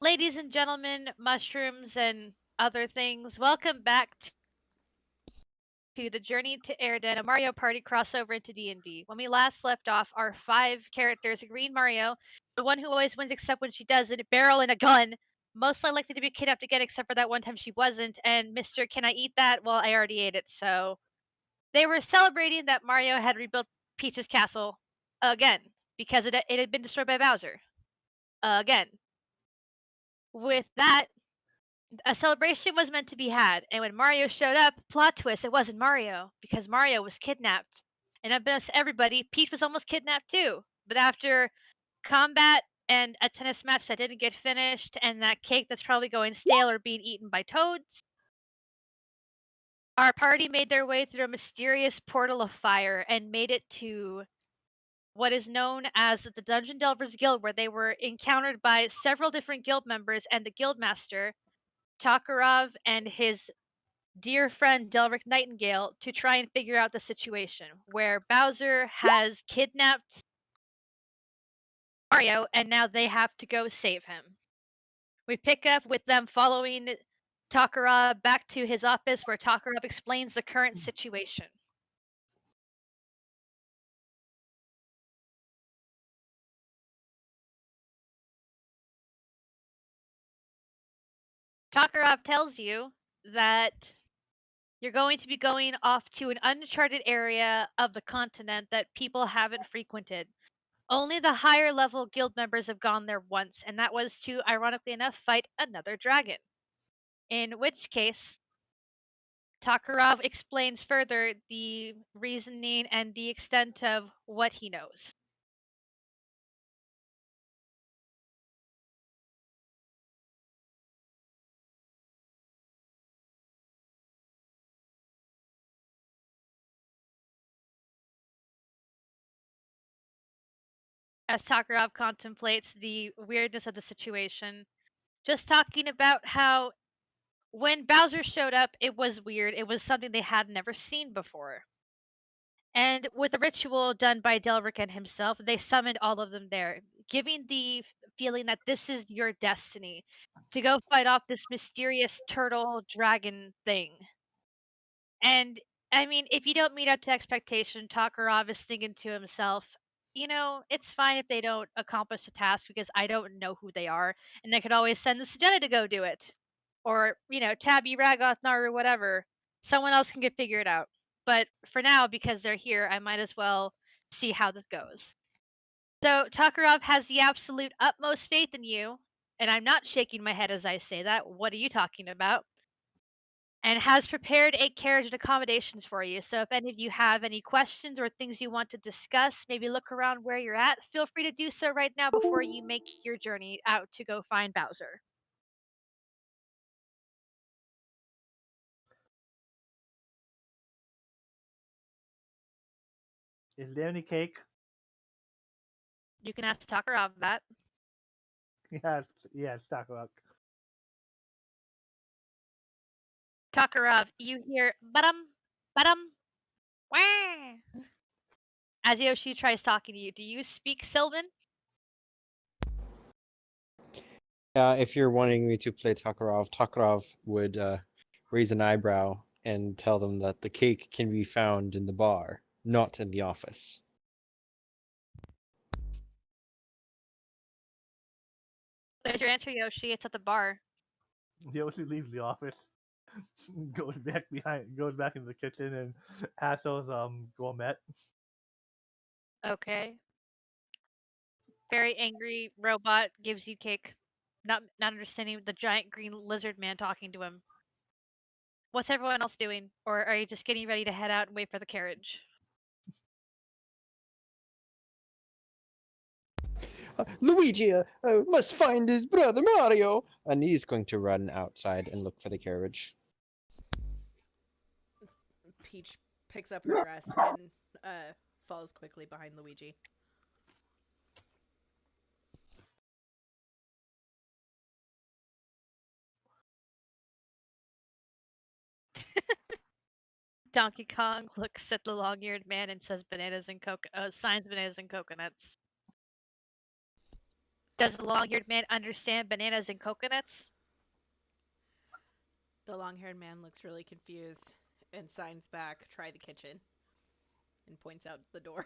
Ladies and gentlemen, mushrooms and other things, welcome back to the Journey to Erden, a Mario Party crossover into D&D. When we last left off, our five characters, Green Mario, the one who always wins except when she doesn't, Barrel and a gun, most likely to be kidnapped again except for that one time she wasn't, and Mr. Can I Eat That? Well, I already ate it, so they were celebrating that Mario had rebuilt Peach's castle again, because it had been destroyed by Bowser. Again. With that, a celebration was meant to be had, and when Mario showed up, plot twist, it wasn't Mario, because Mario was kidnapped. And unbeknownst to everybody, Peach was almost kidnapped too. But after combat and a tennis match that didn't get finished, and that cake that's probably going stale or being eaten by toads, our party made their way through a mysterious portal of fire and made it to what is known as the Dungeon Delvers Guild, where they were encountered by several different guild members and the guild master, Takarov, and his dear friend Delric Nightingale to try and figure out the situation where Bowser has kidnapped Mario and now they have to go save him. We pick up with them following Takarov back to his office where Takarov explains the current situation. Takarov tells you that you're going to be going off to an uncharted area of the continent that people haven't frequented. Only the higher level guild members have gone there once, and that was to, ironically enough, fight another dragon. In which case, Takarov explains further the reasoning and the extent of what he knows. As Takarov contemplates the weirdness of the situation, just talking about how when Bowser showed up, it was weird. It was something they had never seen before. And with a ritual done by Delric and himself, they summoned all of them there, giving the feeling that this is your destiny to go fight off this mysterious turtle dragon thing. And I mean, if you don't meet up to expectation, Takarov is thinking to himself, it's fine if they don't accomplish the task because I don't know who they are, and I could always send the Sejena to go do it. Or, Tabby, Ragoth, Naru, whatever. Someone else can get figured out. But for now, because they're here, I might as well see how this goes. So Takarov has the absolute utmost faith in you, and I'm not shaking my head as I say that. What are you talking about? And has prepared a carriage and accommodations for you. So if any of you have any questions or things you want to discuss, maybe look around where you're at, feel free to do so right now before you make your journey out to go find Bowser. Is there any cake? You can ask Takarov that. Yes, yes, Taco Rock. Takarov, you hear badum, wah. As Yoshi tries talking to you. Do you speak Sylvan? If you're wanting me to play Takarov, Takarov would raise an eyebrow and tell them that the cake can be found in the bar, not in the office. There's your answer, Yoshi. It's at the bar. Yoshi leaves the office, goes back into the kitchen, and hassles Gourmet. Okay. Very angry robot gives you cake. Not understanding the giant green lizard man talking to him. What's everyone else doing? Or are you just getting ready to head out and wait for the carriage? Luigi must find his brother Mario, and he's going to run outside and look for the carriage. Peach picks up her dress and follows quickly behind Luigi. Donkey Kong looks at the long-eared man and says signs bananas and coconuts. Does the long-haired man understand bananas and coconuts? The long-haired man looks really confused and signs back, "Try the kitchen," and points out the door.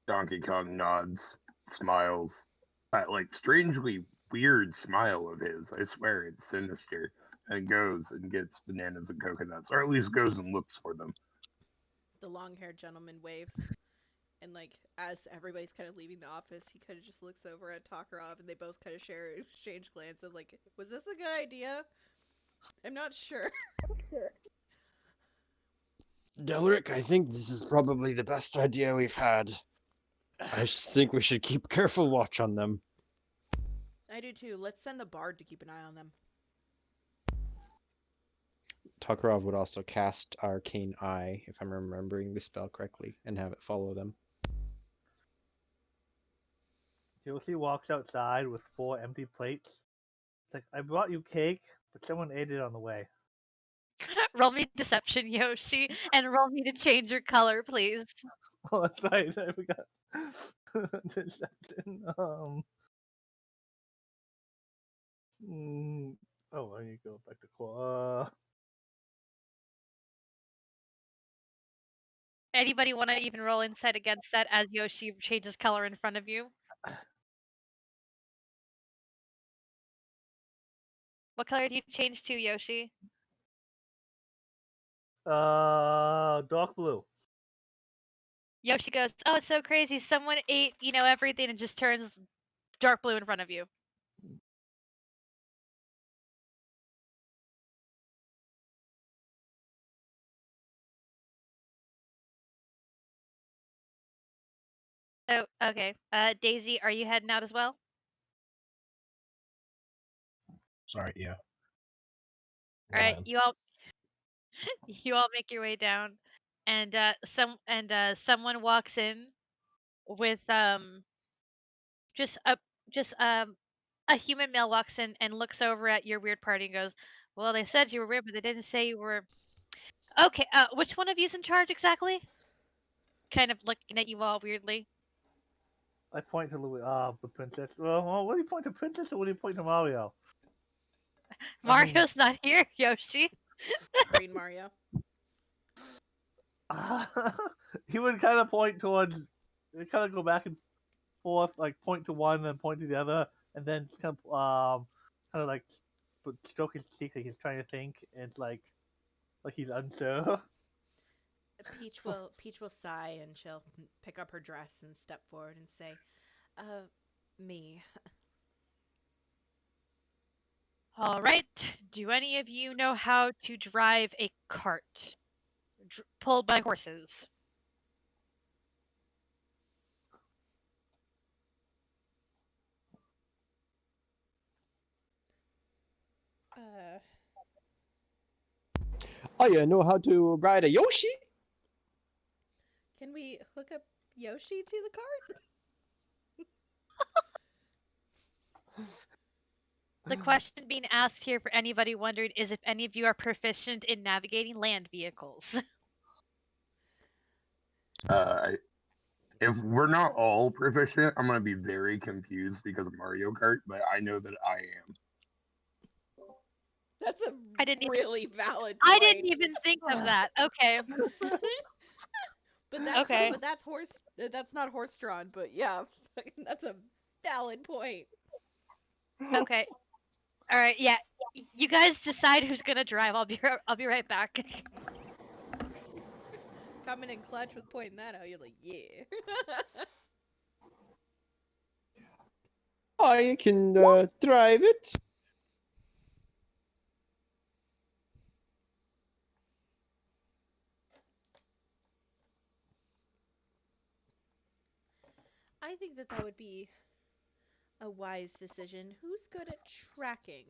Donkey Kong nods, smiles. That like strangely weird smile of his. I swear it's sinister. And goes and gets bananas and coconuts, or at least goes and looks for them. The long-haired gentleman waves, and like as everybody's kind of leaving the office, he kind of just looks over at Takarov, and they both kind of exchange glances. Like, was this a good idea? I'm not sure. Delric, I think this is probably the best idea we've had. I think we should keep careful watch on them. I do too. Let's send the bard to keep an eye on them. Tokarov would also cast Arcane Eye, if I'm remembering the spell correctly, and have it follow them. Yoshi walks outside with 4 empty plates. It's like, I brought you cake, but someone ate it on the way. Roll me deception, Yoshi, and roll me to change your color, please. Oh, that's right. I forgot. Deception. Oh, I need to go back to core. Anybody want to even roll insight against that as Yoshi changes color in front of you? What color do you change to, Yoshi? Dark blue. Yoshi goes, "Oh, it's so crazy. Someone ate, everything and just turns dark blue in front of you." So, okay. Daisy, are you heading out as well? Sorry, yeah. All right, Ryan. you all make your way down, and someone walks in with just a just a human male walks in and looks over at your weird party and goes, "Well, they said you were weird, but they didn't say you were." Okay, which one of you's in charge exactly? Kind of looking at you all weirdly. I point to the princess. Well, what do you point to princess or what do you point to Mario? I mean, Mario's not here, Yoshi. Green Mario. he would kind of point towards, kind of go back and forth, like point to one and point to the other, and then kind of like stroke his cheek like he's trying to think, and like he's unsure. Peach will sigh, and she'll pick up her dress and step forward and say, me." All right. Do any of you know how to drive a cart pulled by horses? Uh, Oh, you know how to ride a Yoshi? can we hook up Yoshi to the cart? The question being asked here for anybody wondering is if any of you are proficient in navigating land vehicles. Uh, if we're not all proficient, I'm gonna be very confused because of Mario Kart, but I know that I am. That's a I didn't even really valid I point. didn't even think of that. Okay. But that's Okay. but that's horse. That's not horse drawn. But yeah, that's a valid point. Okay. All right. Yeah. You guys decide who's gonna drive. I'll be right back. Coming in clutch with pointing that out, you're like, yeah. I can drive it. I think that would be a wise decision. Who's good at tracking?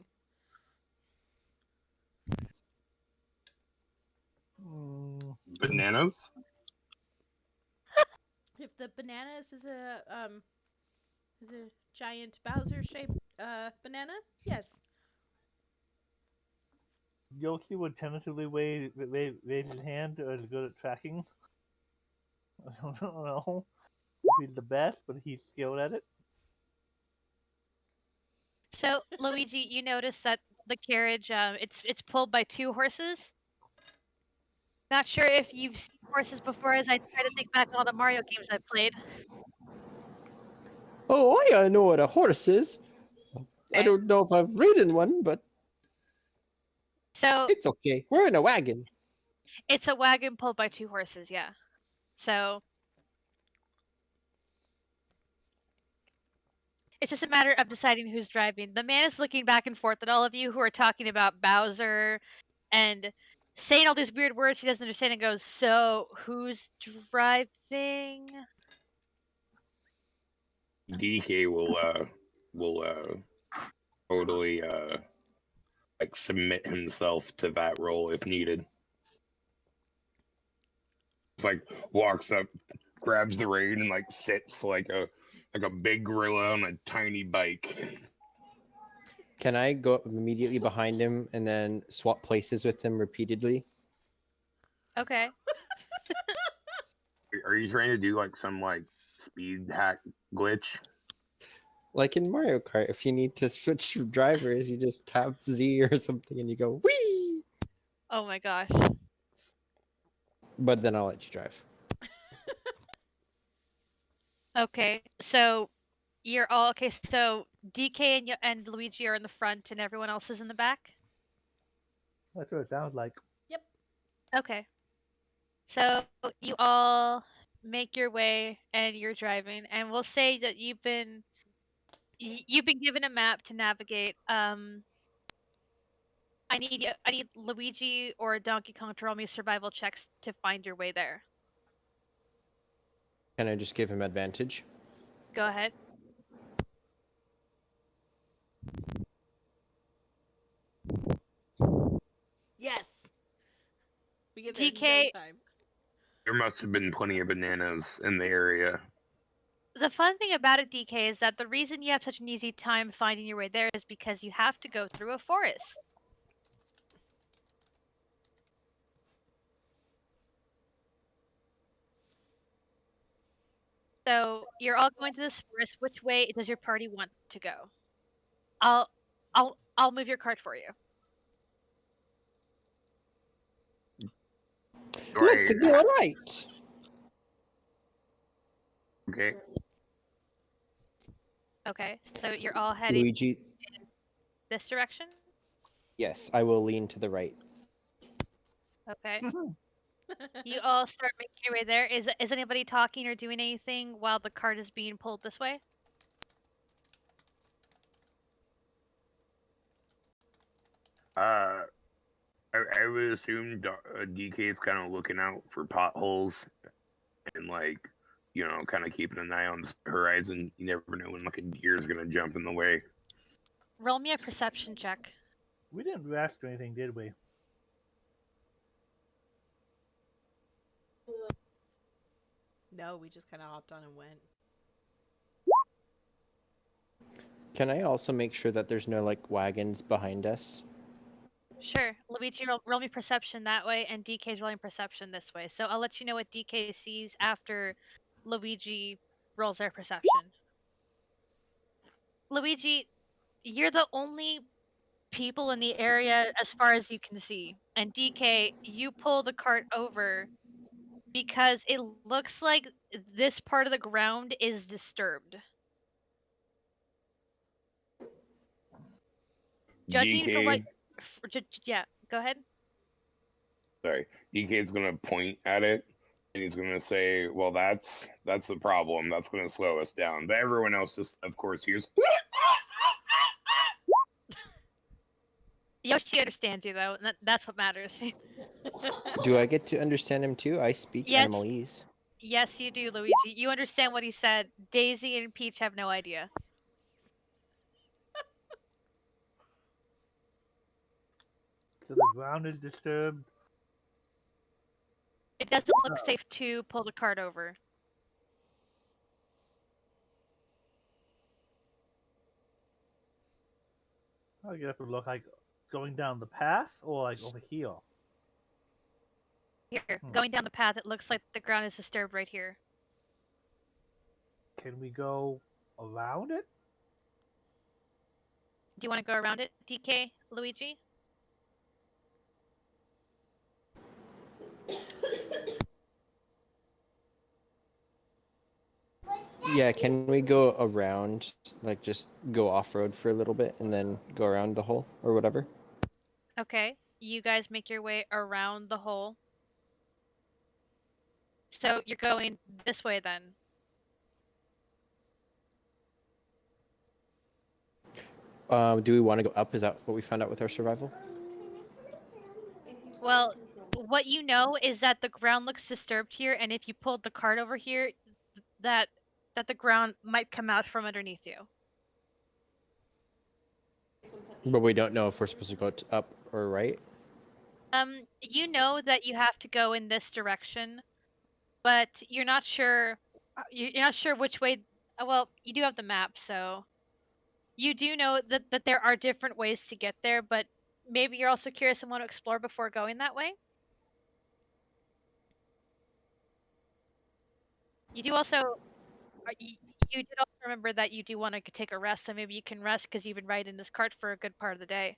Bananas? If the bananas is a giant Bowser shaped banana, yes. Yoshi would tentatively raise his hand as good at tracking. I don't know if he's the best, but he's skilled at it. So, Luigi, you notice that the carriage, it's pulled by two horses. Not sure if you've seen horses before, as I try to think back on all the Mario games I've played. Oh, I know what a horse is. I Okay. don't know if I've ridden one, but So it's okay. We're in a wagon. it's a wagon pulled by two horses, yeah. So it's just a matter of deciding who's driving. The man is looking back and forth at all of you who are talking about Bowser and saying all these weird words he doesn't understand and goes, "So, who's driving?" DK will totally like submit himself to that role if needed. It's like walks up, grabs the rein, and like sits like a big gorilla on a tiny bike. Can I go up immediately behind him and then swap places with him repeatedly? Okay. Are you trying to do like some like speed hack glitch? Like in Mario Kart, if you need to switch drivers, you just tap Z or something and you go, wee! Oh my gosh. But then I'll let you drive. Okay. So you're all okay. So DK and Luigi are in the front, and everyone else is in the back. That's what it sounds like. Yep. Okay. So you all make your way, and you're driving, and we'll say that you've been given a map to navigate. I need Luigi or Donkey Kong to roll me survival checks to find your way there. Can I just give him advantage? Go ahead. Yes. We get there in no DK, time. There must have been plenty of bananas in the area. the fun thing about it, DK, is that the reason you have such an easy time finding your way there is because you have to go through a forest. So you're all going to this forest. Which way does your party want to go? I'll I'll move your cart for you. Let's Right. go right! Okay. Okay. So you're all heading Luigi, this direction? yes, I will lean to the right. Okay. You all start making your way there. Is anybody talking or doing anything while the cart is being pulled this way? Uh, I would assume DK is kind of looking out for potholes and like kind of keeping an eye on the horizon. You never know when like a deer is gonna jump in the way. Roll me a perception check. We didn't rest or anything, did we? No, we just kind of hopped on and went. Can I also make sure that there's no like wagons behind us? Sure. Luigi, roll me perception that way, and DK's rolling perception this way. So I'll let you know what DK sees after Luigi rolls their perception. Luigi, you're the only people in the area as far as you can see. And DK, you pull the cart over because it looks like this part of the ground is disturbed. Judging from what DK, yeah, go ahead. sorry, DK is gonna point at it and he's gonna say, "Well, that's the problem. That's gonna slow us down." But everyone else just, of course, hears. Yoshi understands you though, and that's what matters. Do I get to understand him too? I speak Yes, Animalese. yes, you do, Luigi. You understand what he said. Daisy and Peach have no idea. So the ground is disturbed. It doesn't look Oh, safe to pull the cart over. I guess it would look like going down the path or like over here. Here, Hmm. going down the path, it looks like the ground is disturbed right here. Can we go around it? Do you want to go around it, DK, Luigi? Yeah, can we go around, like just go off road for a little bit and then go around the hole or whatever? Okay. You guys make your way around the hole. So you're going this way then. Do we want to go up? Is that what we found out with our survival? Well, what you know is that the ground looks disturbed here, and if you pulled the cart over here, that that the ground might come out from underneath you. But we don't know if we're supposed to go up or right. You know that you have to go in this direction, but you're not sure. You're not sure which way. Well, you do have the map, so you do know that there are different ways to get there. But maybe you're also curious and want to explore before going that way. You do also. You did also remember that you do want to take a rest, so maybe you can rest because you've been riding this cart for a good part of the day.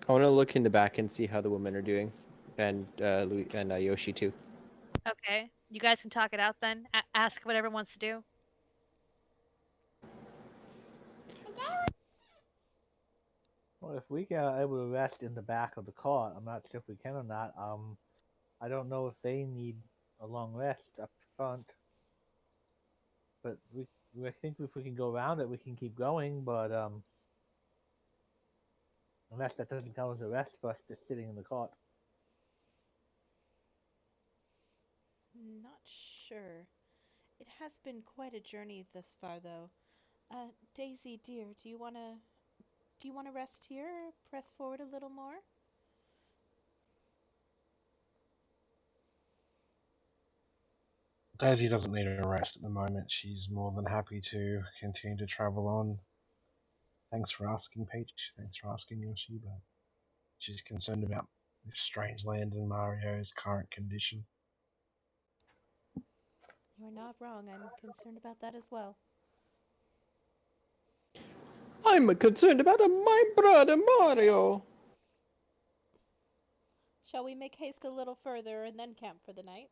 I want to look in the back and see how the women are doing, and Yoshi too. Okay, you guys can talk it out then. Ask what everyone wants to do. Well, if we are able to rest in the back of the cart, I'm not sure if we can or not. I don't know if they need a long rest up front, but I think if we can go around it, we can keep going. But unless that doesn't count as a rest for us just sitting in the cart. Not sure. It has been quite a journey thus far, though. Daisy, dear, do you wanna rest here or press forward a little more? Daisy doesn't need a rest at the moment. She's more than happy to continue to travel on. Thanks for asking, Peach. Thanks for asking, Yoshi. But she's concerned about this strange land and Mario's current condition. You are not wrong. I'm concerned about that as well. I'm concerned about my brother Mario. Shall we make haste a little further and then camp for the night?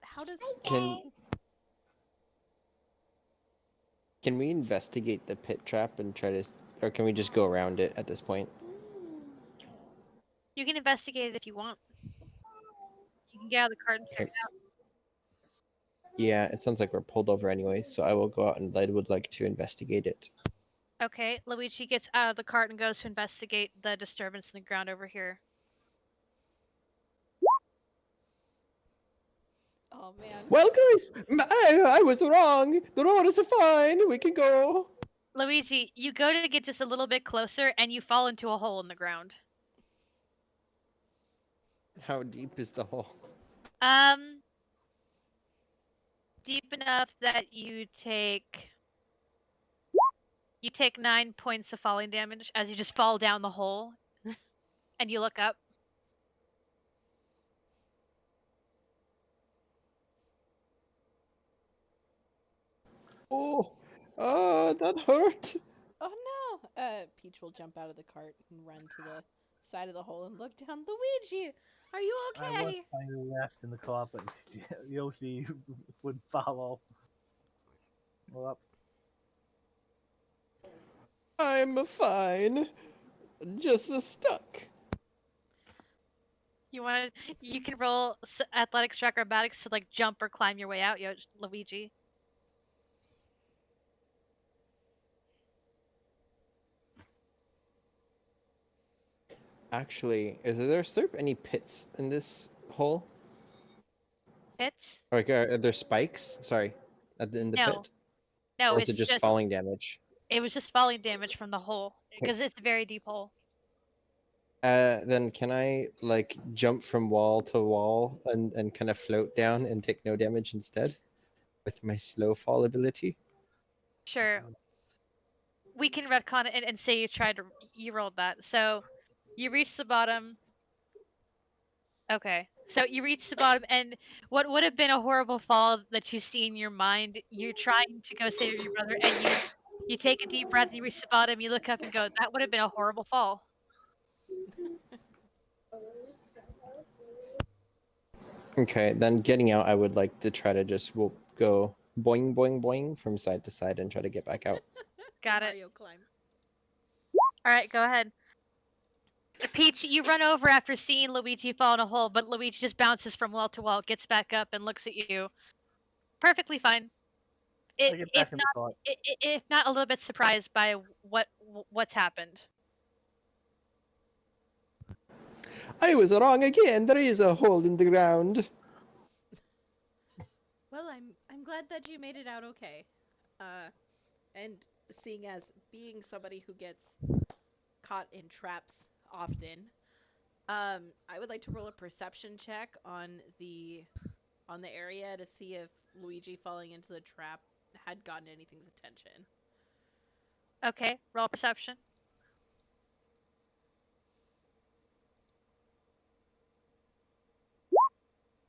How does Can can we investigate the pit trap and try to, or can we just go around it at this point? You can investigate it if you want. You can get out of the cart and check Okay. it out. Yeah, it sounds like we're pulled over anyways, so I will go out and I would like to investigate it. Okay, Luigi gets out of the cart and goes to investigate the disturbance in the ground over here. Oh man. Well, guys, I was wrong. The road is fine. We can go. Luigi, you go to get just a little bit closer and you fall into a hole in the ground. How deep is the hole? Um, deep enough that you take 9 points of falling damage as you just fall down the hole and you look up. Oh, that hurt. Oh no! Peach will jump out of the cart and run to the side of the hole and look down. Luigi, are you I was okay? trying to rest in the cart, but Yoshi would follow. Well, up. I'm fine. Just stuck. You can roll athletics or acrobatics to like jump or climb your way out, Luigi. Actually, is there any pits in this hole? Pits? Like, are there spikes? Sorry, in the No, pit, no, or is it's it just just falling damage? it was just falling damage from the hole Okay. because it's a very deep hole. Then can I like jump from wall to wall and kind of float down and take no damage instead with my slow fall ability? Sure, we can retcon it and say you rolled that. So you reach the bottom. Okay, So you reach the bottom, and what would have been a horrible fall that you see in your mind, you're trying to go save your brother, and you take a deep breath, you reach the bottom, you look up and go, "That would have been a horrible fall." Okay, then getting out, I would like to try to just go boing boing boing from side to side and try to get back out. The Got it. Mario climb. All right, go ahead. Peach, you run over after seeing Luigi fall in a hole, but Luigi just bounces from wall to wall, gets back up, and looks at you. Perfectly fine. I get If back in the not, cart. if not a little bit surprised by what's happened. I was wrong again. There is a hole in the ground. Well, I'm glad that you made it out okay. And seeing as being somebody who gets caught in traps often, I would like to roll a perception check on the area to see if Luigi falling into the trap had gotten anything's attention. Okay, roll perception.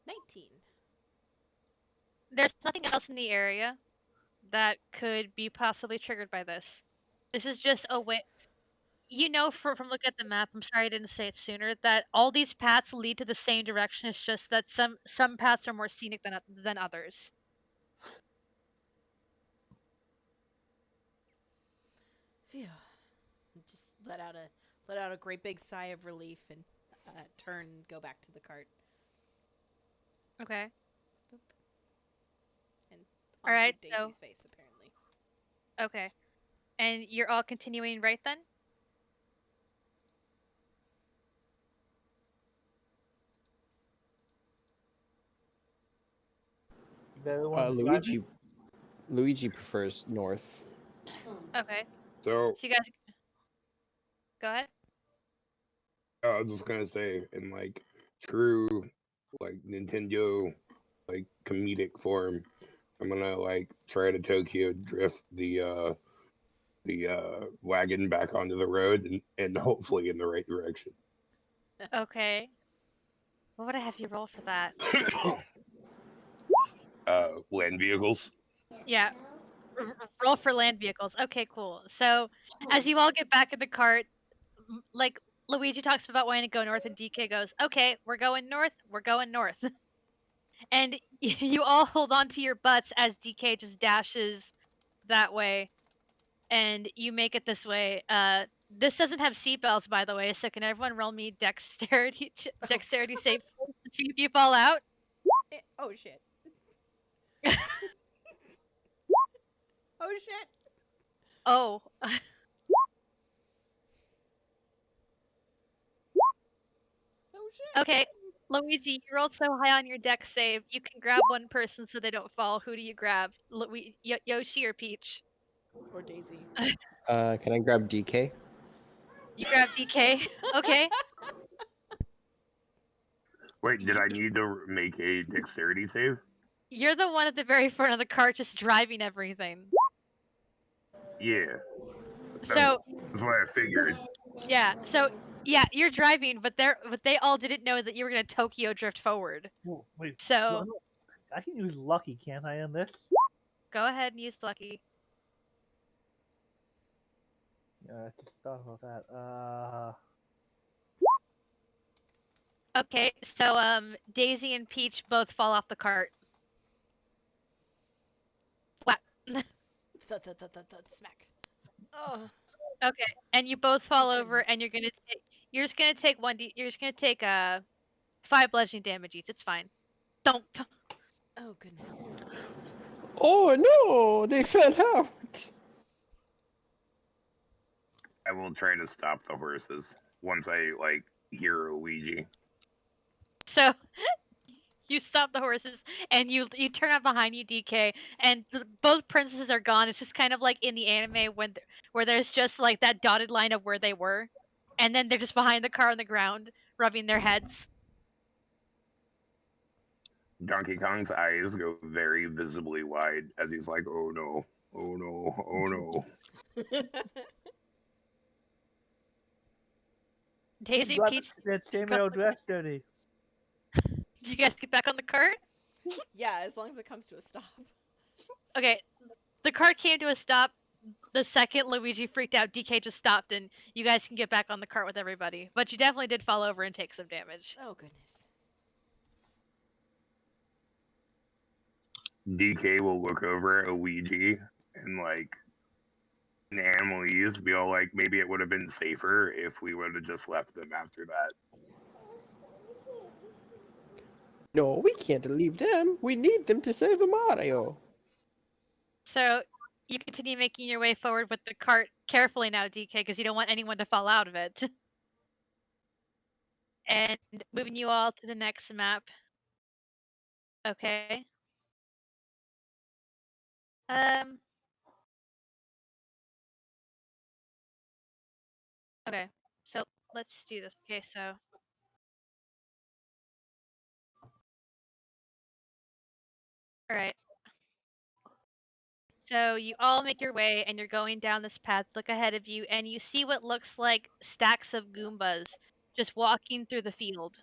19. There's nothing else in the area that could be possibly triggered by this. This is just a way. You know, from looking at the map, I'm sorry I didn't say it sooner, that all these paths lead to the same direction. It's just that some paths are more scenic than others. Phew. Just let out a great big sigh of relief and turn and go back to the cart. Okay. Boop. And All onto right. Daisy's face, apparently. Okay. And you're all continuing right then? The other one's driving. Luigi prefers north. Okay. So So you guys go ahead. I was just gonna say, in like true like Nintendo like comedic form, I'm gonna like try to Tokyo drift the wagon back onto the road and hopefully in the right direction. Okay. What would I have you roll for that? Land vehicles. Yeah. Roll for land vehicles. Okay, cool. So as you all get back in the cart, like Luigi talks about wanting to go north, and DK goes, "Okay, we're going north. We're going north." And you all hold on to your butts as DK just dashes that way, and you make it this way. This doesn't have seatbelts, by the way. So can everyone roll me dexterity save to see if you fall out? Oh shit. Oh shit. Oh, Oh shit. okay. Luigi, you rolled so high on your dex save. You can grab one person so they don't fall. Who do you grab? Yoshi or Peach? Or Daisy. Can I grab DK? You grab DK. Okay. Wait, did I need to make a dexterity save? You're the one at the very front of the cart just driving everything. Yeah, So, that's what I figured. yeah. So, yeah, you're driving, but they all didn't know that you were going to Tokyo drift forward. Oh, wait, So, I can use lucky, can't I, on this? go ahead and use lucky. Yeah, I just thought about that. Okay. So, Daisy and Peach both fall off the cart. What? Thud, thud, thud, thud, thud, smack. Oh, Okay. And you both fall oh over, goodness. and you're just gonna take you're just gonna take 5 bludgeoning damage each. It's fine. Don't. Oh goodness. Oh no! They fell out. I will try to stop the horses once I like hear Luigi. So you stop the horses, and you turn up behind you, DK, and both princesses are gone. It's just kind of like in the anime where there's just like that dotted line of where they were, and then they're just behind the car on the ground, rubbing their heads. Donkey Kong's eyes go very visibly wide as he's like, "Oh no, oh no, oh no." Daisy You got Peach, that go, female dress dirty. Do you guys get back on the cart? Yeah, as long as it comes to a stop. Okay, the cart came to a stop. The second Luigi freaked out, DK just stopped, and you guys can get back on the cart with everybody. But you definitely did fall over and take some damage. Oh goodness. DK will look over at Luigi and like and Annalise be all like, maybe it would have been safer if we would have just left them after that. No, we can't leave them. We need them to save Mario. So you continue making your way forward with the cart carefully now, DK, because you don't want anyone to fall out of it. And moving you all to the next map. Okay. Um. Okay. So let's do this. Okay. So. All right. So you all make your way, and you're going down this path. Look ahead of you, and you see what looks like stacks of Goombas just walking through the field.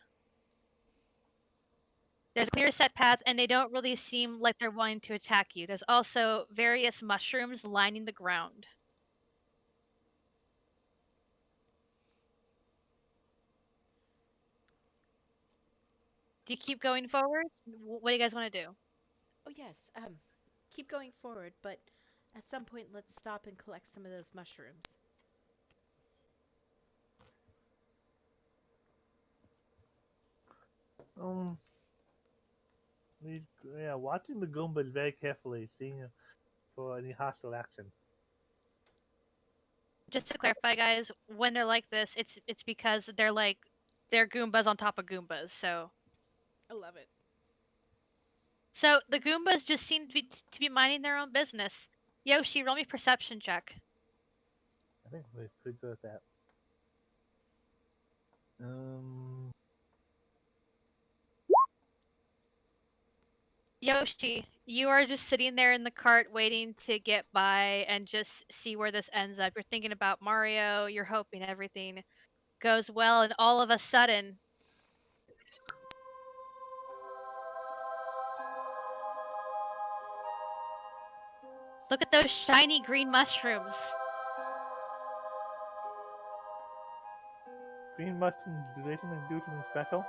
There's a clear set path, and they don't really seem like they're wanting to attack you. There's also various mushrooms lining the ground. Do you keep going forward? What do you guys want to do? Oh yes. Keep going forward, but at some point let's stop and collect some of those mushrooms. Um, we yeah, watching the Goombas very carefully, seeing for any hostile action. Just to clarify, guys, when they're like this, it's because they're Goombas on top of Goombas. I love it. So the Goombas just seem to be minding their own business. Yoshi, roll me perception check. I think we're pretty good at that. Um, Yoshi, you are just sitting there in the cart waiting to get by and just see where this ends up. You're thinking about Mario, you're hoping everything goes well, and all of a sudden, look at those shiny green mushrooms. green mushrooms, do something special?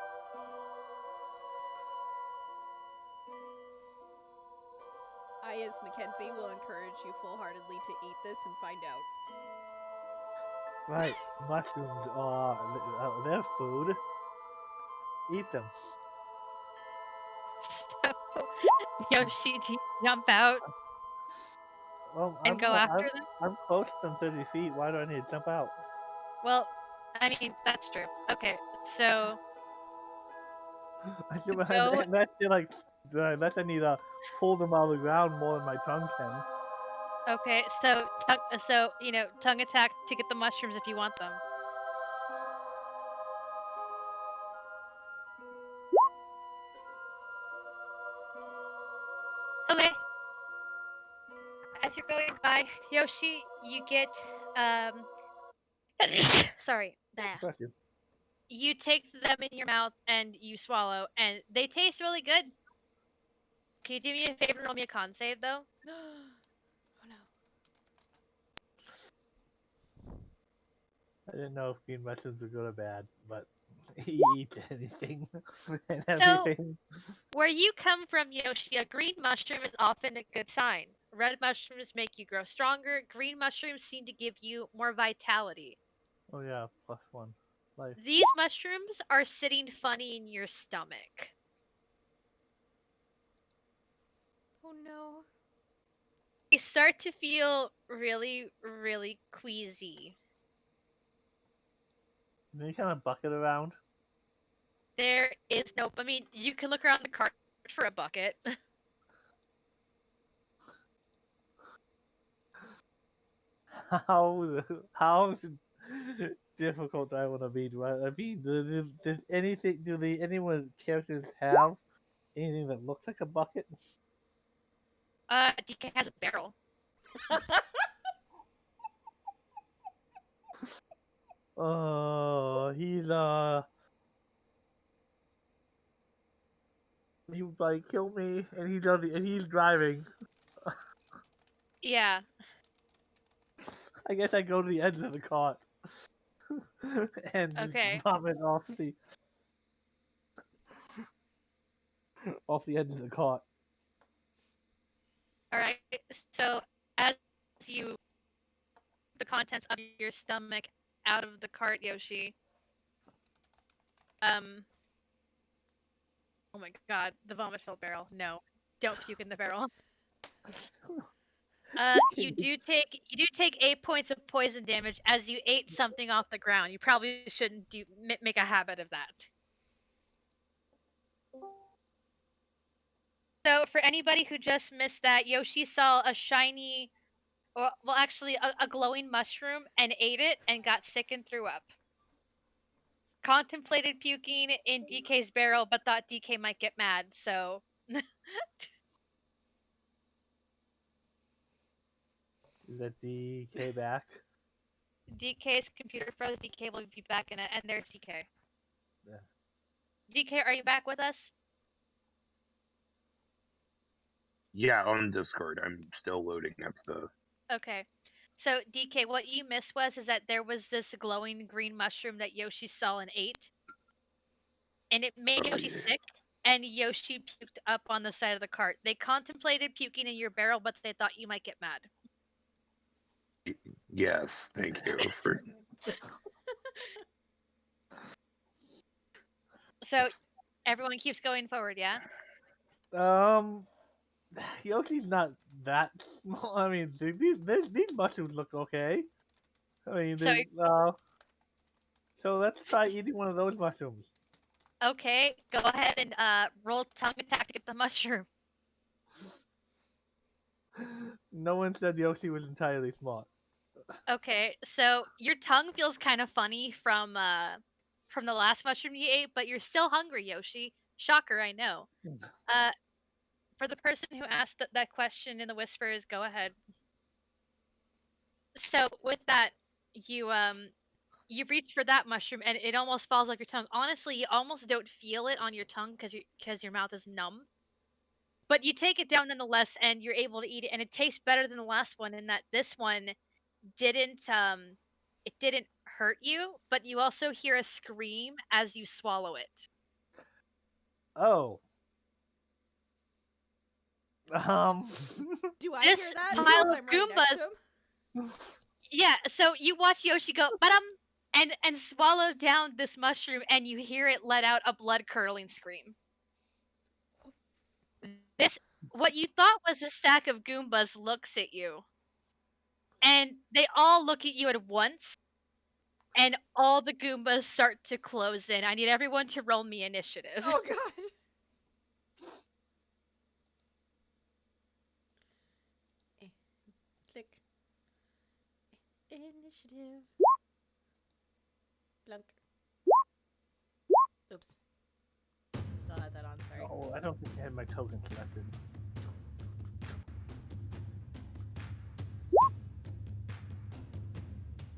I, as Mackenzie, will encourage you full-heartedly to eat this and find out. Right, mushrooms are their food. Eat them. So, Yoshi, do you jump out Well, and go after them? I'm close to them 30 feet. Why do I need to jump out? Well, I mean, that's true. Okay, so I should, you go. unless you like, unless I need to pull them out of the ground more than my tongue can. Okay, so tongue attack to get the mushrooms if you want them. Okay. As you're going by, Yoshi, you get sorry, that. Bless you. You take them in your mouth and you swallow, and they taste really good. Can you do me a favor and roll me a con save, though? Oh no. I didn't know if green mushrooms were good or bad, but he eats anything and So, everything. where you come from, Yoshi, a green mushroom is often a good sign. Red mushrooms make you grow stronger. Green mushrooms seem to give you more vitality. Oh yeah, +1 life. These mushrooms are sitting funny in your stomach. Oh no. You start to feel really, really queasy. Any kind of bucket around? There is no. I mean, you can look around the cart for a bucket. How difficult I want to be? Do I mean, does anything? Do the anyone characters have anything that looks like a bucket? DK has a barrel. Oh, he's he would like kill me, and he's driving. Yeah. I guess I go to the edge of the cart and just Okay. vomit off the edge of the cart. All right. So as you the contents of your stomach out of the cart, Yoshi. Oh my God, the vomit-filled barrel. No, don't puke in the barrel. You do take 8 points of poison damage as you ate something off the ground. You probably shouldn't make a habit of that. So for anybody who just missed that, Yoshi saw a shiny, or well, actually a glowing mushroom and ate it and got sick and threw up. Contemplated puking in DK's barrel, but thought DK might get mad, so Is that DK back? DK's computer froze. DK will be back in it, and there's DK. Yeah. DK, are you back with us? Yeah, on Discord. I'm still loading up the. Okay. So DK, what you missed is that there was this glowing green mushroom that Yoshi saw and ate, and it made Oh, Yoshi yeah. sick, and Yoshi puked up on the side of the cart. They contemplated puking in your barrel, but they thought you might get mad. Yes, thank you for. So everyone keeps going forward, yeah? Yoshi's not that small. I mean, these mushrooms look okay. I mean, So so let's try eating one of those mushrooms. okay, go ahead and roll tongue attack to get the mushroom. No one said Yoshi was entirely smart. Okay, so your tongue feels kind of funny from the last mushroom you ate, but you're still hungry, Yoshi. Shocker, I know. Uh, for the person who asked that question in the whispers, go ahead. So with that, you reach for that mushroom and it almost falls off your tongue. Honestly, you almost don't feel it on your tongue because your mouth is numb. But you take it down nonetheless, and you're able to eat it, and it tastes better than the last one. In that this one didn't it didn't hurt you, but you also hear a scream as you swallow it. Oh. Do I hear This that pile because of I'm right next to Goombas, him? yeah. So you watch Yoshi go, but and swallow down this mushroom, and you hear it let out a blood curdling scream. This what you thought was a stack of Goombas looks at you, and they all look at you at once, and all the Goombas start to close in. I need everyone to roll me initiative. Oh god. Click. Initiative. Blunk. Oops. Still had that on, sorry. Oh, I don't think I had my token selected.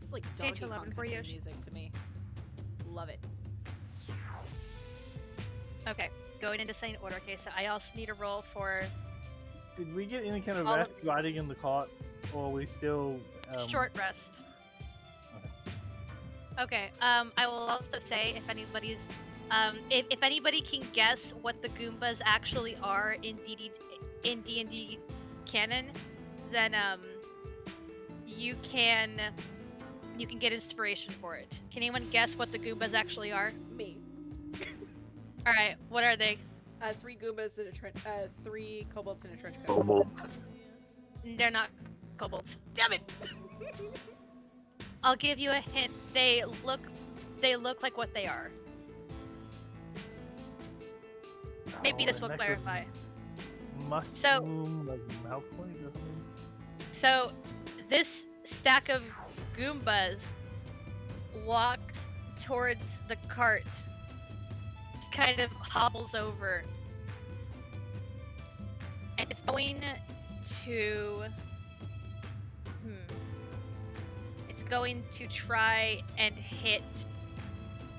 It's like Change Donkey 11 Kong for Country Yoshi. music to me. Love it. Okay, going into descending order. Okay, so I also need a roll for Did we get any kind of All of rest these. riding in the cart, or are we still short rest. Okay. I will also say if anybody's, if anybody can guess what the Goombas actually are in D&D canon, then you can get inspiration for it. Can anyone guess what the Goombas actually are? Me. All right. What are they? 3 Goombas in a trench. 3 kobolds in a trench coat. Kobold. They're not kobolds. Damn it! I'll give you a hint. They look like what they are. Maybe this will clarify. Mushroom, like Malfoy or something? So, this stack of Goombas walks towards the cart. Just kind of hobbles over. And it's going to... It's going to try and hit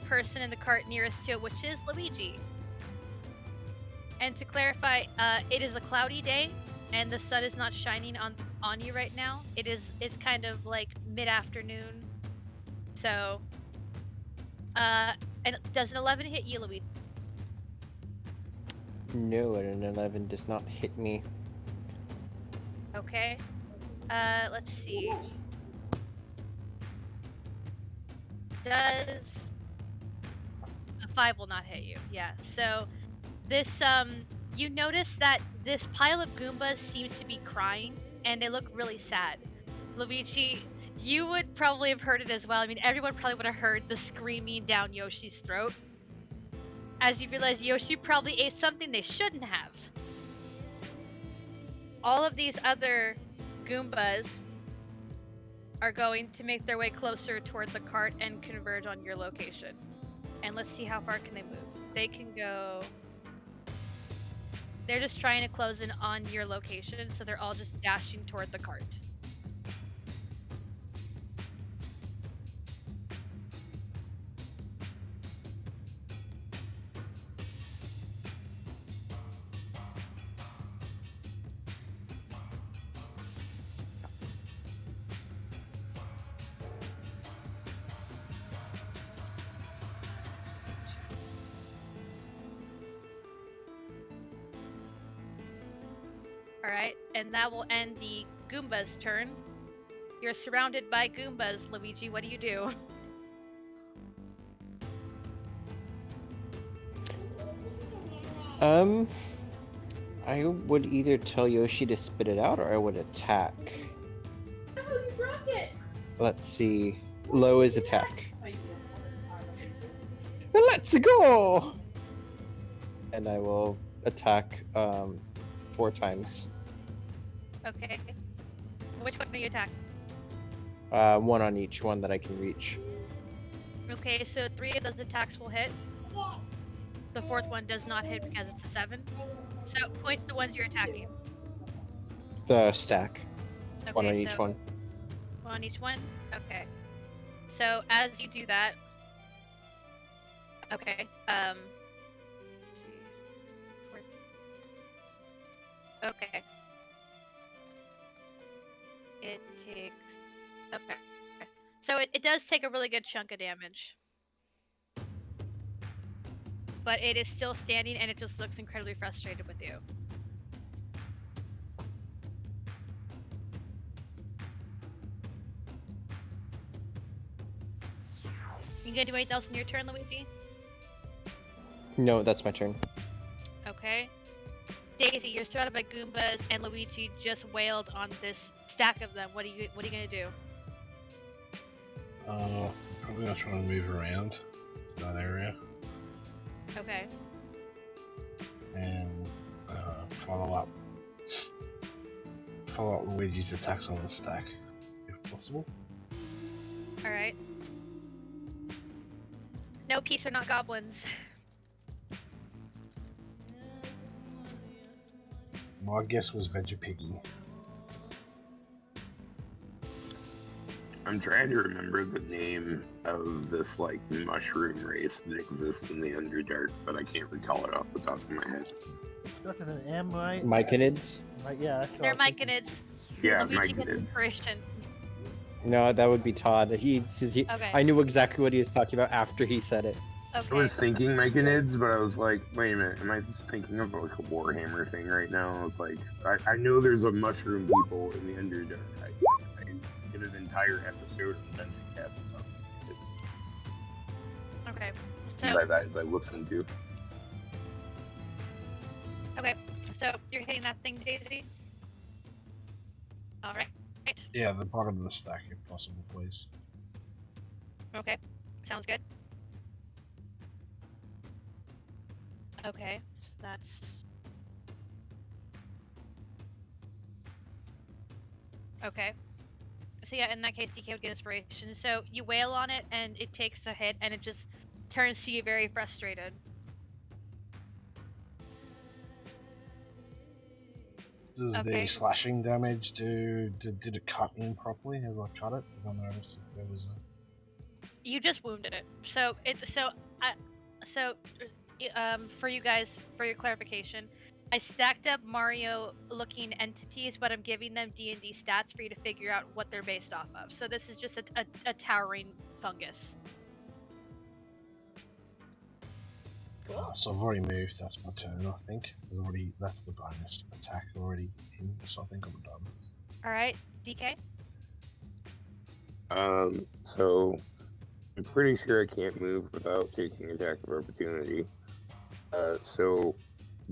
person in the cart nearest to it, which is Luigi. And to clarify, it is a cloudy day, and the sun is not shining on you right now. It's kind of like mid-afternoon. So, and does an 11 hit you, Luigi? No, an 11 does not hit me. Okay. Let's see. Does a 5 will not hit you? Yeah. So this you notice that this pile of Goombas seems to be crying, and they look really sad. Luigi, you would probably have heard it as well. I mean, everyone probably would have heard the screaming down Yoshi's throat. As you realize Yoshi probably ate something they shouldn't have. All of these other Goombas are going to make their way closer toward the cart and converge on your location. And let's see how far can they move. They can go. They're just trying to close in on your location, so they're all just dashing toward the cart. Alright, and that will end the Goomba's turn. You're surrounded by Goombas, Luigi. What do you do? I would either tell Yoshi to spit it out or I would attack. Oh, you dropped it! Let's see. Low is attack. Let's go! And I will attack 4 times. Okay. Which one do you attack? 1 on each one that I can reach. Okay, so 3 of those attacks will hit. The 4th one does not hit because it's a 7. So points the ones you're attacking. The stack. Okay, 1 on each so one. 1 on each one? Okay. So as you do that. Okay. 2, 14. Okay. It takes. Okay. So it does take a really good chunk of damage. But it is still standing and it just looks incredibly frustrated with you. You gonna do anything else in your turn, Luigi? No, that's my turn. Okay. Daisy, you're surrounded by Goombas and Luigi just wailed on this stack of them. What are you gonna do? Probably gonna try and move around to that area Okay. and follow up Luigi's attacks on the stack, if possible. Alright. No peace are not goblins. My guess was Veggie Piggy. I'm trying to remember the name of this like mushroom race that exists in the Underdark, but I can't recall it off the top of my head. Starts with an M, right? Myconids? Right, yeah, that's what They're I was thinking. Myconids. Yeah, Luigi gets Myconids. inspiration. No, that would be Todd. He Okay. I knew exactly what he was talking about after he said it. I Okay. was thinking Myconids, but I was like, wait a minute, am I just thinking of like a Warhammer thing right now? I was like, I know there's a mushroom people in the Underdark. I did an entire episode of Dungeon Cast about this. Okay. And So by that as I listened to. okay. So you're hitting that thing, Daisy? Alright. Yeah, the bottom of the stack, if possible, please. Okay. Sounds good. Okay. So that's okay. So yeah, in that case, DK would get inspiration. So you wail on it, and it takes a hit, and it just turns to you very frustrated. Does Okay. the slashing damage did it cut in properly? Have I cut it? Did I notice if there was a... You just wounded it. So for you guys, for your clarification, I stacked up Mario-looking entities, but I'm giving them D&D stats for you to figure out what they're based off of. So this is just a towering fungus. Cool. So I've already moved. That's my turn, I think. That's the bonus attack already in, so I think I'm done. All right, DK. So I'm pretty sure I can't move without taking attack of opportunity. So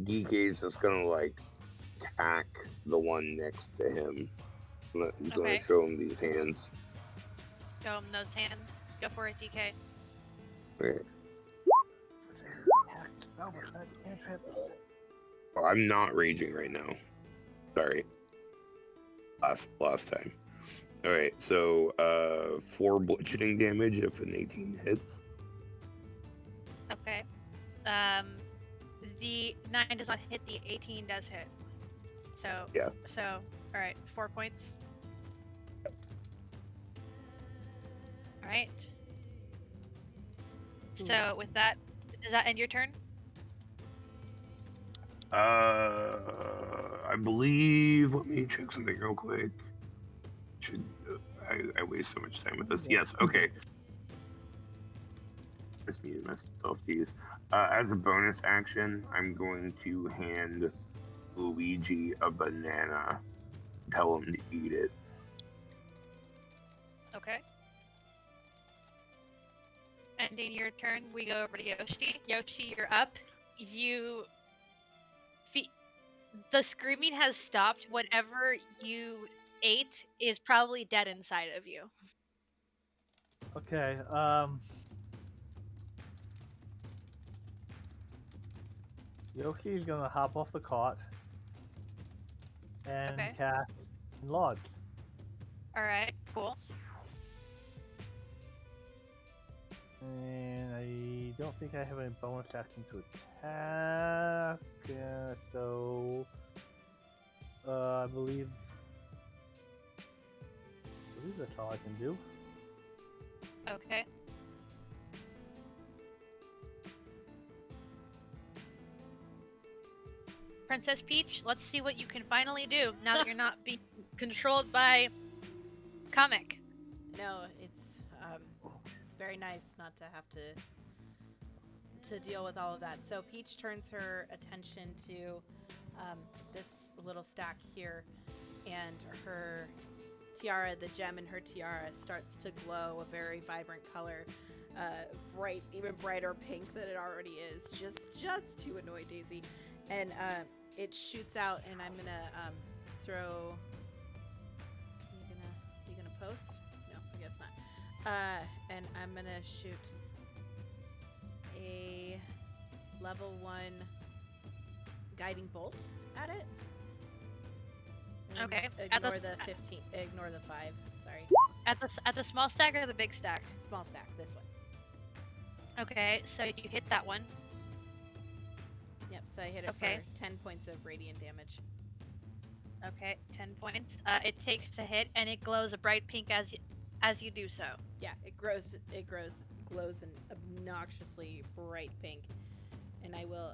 DK's just gonna like attack the one next to him. He's gonna Okay. show him these hands. Show him those hands. Go for it, DK. Okay. Spell with that cantrip. Oh, I'm not raging right now. Sorry. Last time. Alright, so 4 bludgeoning damage if an 18 hits. Okay. The 9 does not hit. The 18 does hit. So Yeah. So all right, 4 points. All right. So with that, does that end your turn? I believe. Let me check something real quick. Should I waste so much time with this? Yes. Okay. Just muted myself, these. As a bonus action, I'm going to hand Luigi a banana. Tell him to eat it. Okay. Ending your turn, we go over to Yoshi. Yoshi, you're up. The screaming has stopped. Whatever you ate is probably dead inside of you. Okay. Yoshi's gonna hop off the cart and Okay. cast Lodge. All right. Cool. And I don't think I have any bonus action to attack. So I believe that's all I can do. Okay. Princess Peach, let's see what you can finally do now that you're not being controlled by Comic. No, it's very nice not to have to deal with all of that. So Peach turns her attention to this little stack here, and her tiara, the gem in her tiara, starts to glow a very vibrant color, bright, even brighter pink than it already is, just to annoy Daisy, and it shoots out, and I'm gonna throw. You gonna post? No, I guess not. And I'm gonna shoot a level 1 guiding bolt at it. And Okay. Ignore the 15. Ignore the 5. Sorry. At the small stack or the big stack? Small stack. This one. Okay, so you hit that one. Yep. So I hit it Okay. for 10 points of radiant damage. Okay, 10 points. It takes a hit and it glows a bright pink as you do so. Yeah, it glows an obnoxiously bright pink, and I will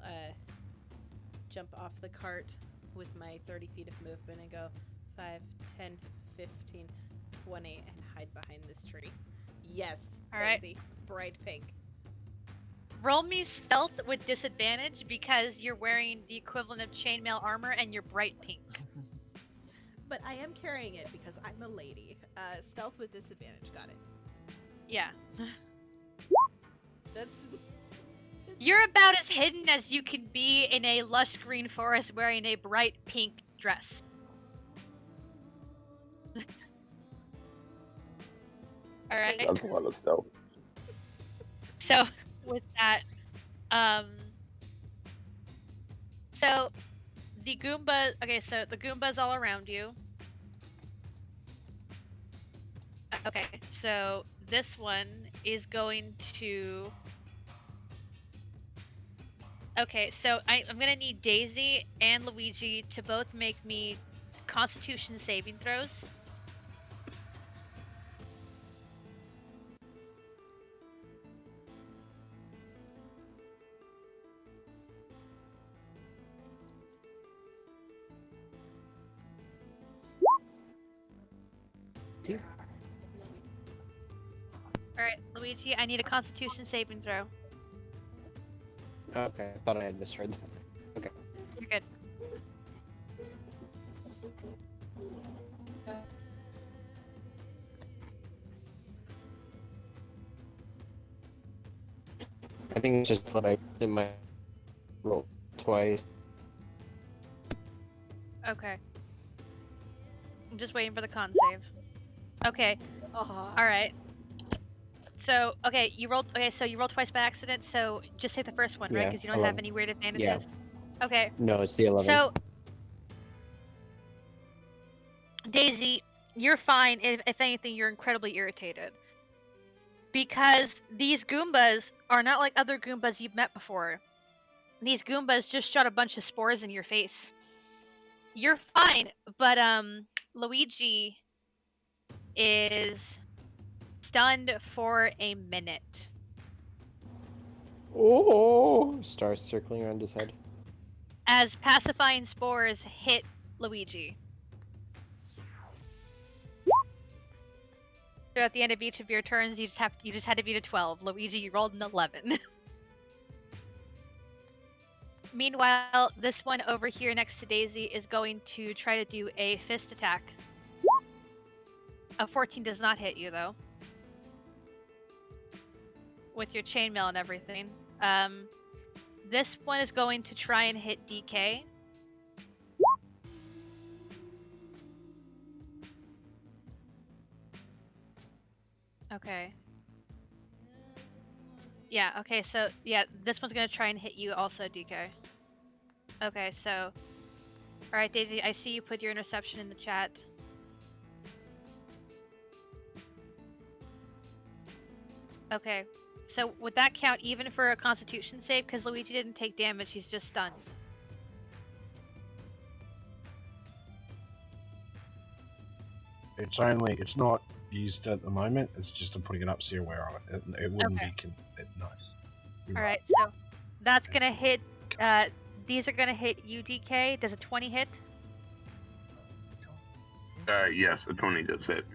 jump off the cart with my 30 feet of movement and go 5, 10, 15, 20, and hide behind this tree. Yes, All right. Daisy, bright pink. Roll me stealth with disadvantage because you're wearing the equivalent of chainmail armor and you're bright pink. But I am carrying it because I'm a lady. Stealth with disadvantage, got it. Yeah. That's You're about as hidden as you can be in a lush green forest wearing a bright pink dress. All right. That's a lot of stealth. So with that, so the Goomba. Okay, so the Goomba's all around you. Okay, so this one is going to. Okay, so I'm gonna need Daisy and Luigi to both make me Constitution saving throws. Alright, Luigi, I need a Constitution saving throw. Okay, I thought I had misheard that. Okay. You're good. I think it's just what I did my roll twice. Okay. I'm just waiting for the con save. Okay. Oh. Alright. So, okay, you rolled. Okay, so you rolled twice by accident. So just take the first one, right? Yeah, Because you don't have 11. any weird advantages. Yeah. Okay. No, it's the 11. So, Daisy, you're fine. If anything, you're incredibly irritated because these Goombas are not like other Goombas you've met before. These Goombas just shot a bunch of spores in your face. You're fine, but Luigi is stunned for a minute. Oh! Stars circling around his head. As pacifying spores hit Luigi. So at the end of each of your turns, you just had to beat a 12. Luigi, you rolled an 11. Meanwhile, this one over here next to Daisy is going to try to do a fist attack. A 14 does not hit you though. With your chainmail and everything. This one is going to try and hit DK. Okay. Yeah, okay, so, yeah, this one's gonna try and hit you also, DK. Okay, so... Alright, Daisy, I see you put your interception in the chat. Okay, so would that count even for a Constitution save? Because Luigi didn't take damage, he's just stunned. It's not used at the moment. It's just I'm putting it up so you're aware of it. It wouldn't Okay. be nice. Alright, so that's gonna hit, these are gonna hit you, DK. Does a 20 hit? Yes, a 20 does hit.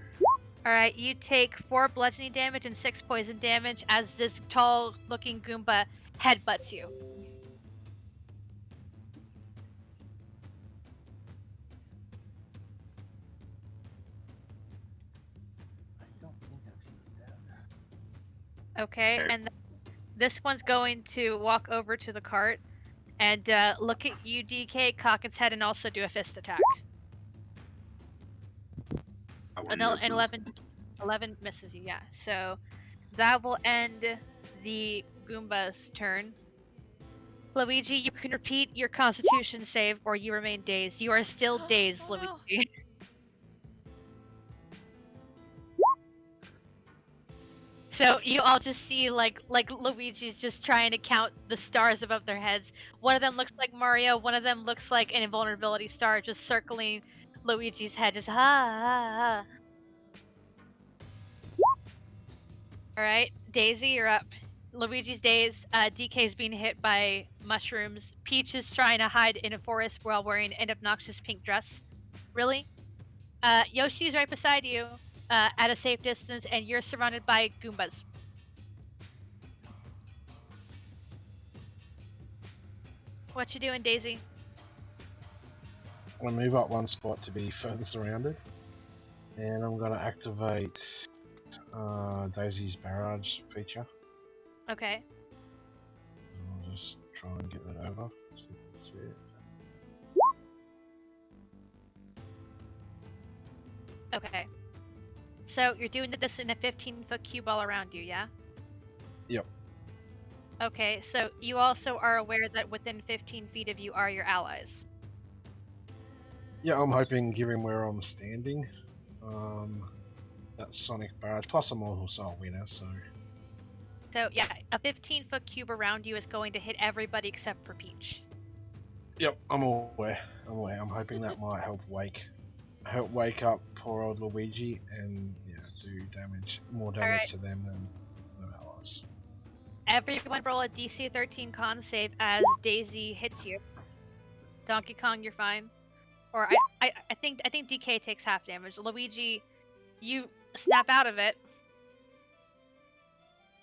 Alright, you take 4 bludgeoning damage and 6 poison damage as this tall looking Goomba headbutts you. I don't think that she was dead. Okay, Okay. and this one's going to walk over to the cart and look at you, DK, cock its head, and also do a fist attack. That one And misses. 11 misses you, yeah. So that will end the Goomba's turn. Luigi, you can repeat your Constitution save, or you remain dazed. You are still dazed, Oh, no. Luigi. So you all just see like Luigi's just trying to count the stars above their heads. One of them looks like Mario. One of them looks like an invulnerability star, just circling Luigi's head. Just ha. All right, Daisy, you're up. Luigi's dazed. DK's being hit by mushrooms. Peach is trying to hide in a forest while wearing an obnoxious pink dress. Really? Yoshi's right beside you, at a safe distance, and you're surrounded by Goombas. What you doing, Daisy? I'm gonna move up one spot to be further surrounded, and I'm gonna activate Daisy's barrage feature. Okay. I'll just try and get that over. So you can see it. Okay. So you're doing this in a 15-foot cube all around you, yeah? Yep. Okay, so you also are aware that within 15 feet of you are your allies. Yeah, I'm hoping, given where I'm standing, that sonic barrage. Plus, I'm also a winner, so So yeah, a 15-foot cube around you is going to hit everybody except for Peach. yep, I'm aware. I'm hoping that might help wake up poor old Luigi and do more damage Alright. to them than the allies. Everyone roll a DC 13 con save as Daisy hits you. Donkey Kong, you're fine. Or I think DK takes half damage. Luigi, you snap out of it.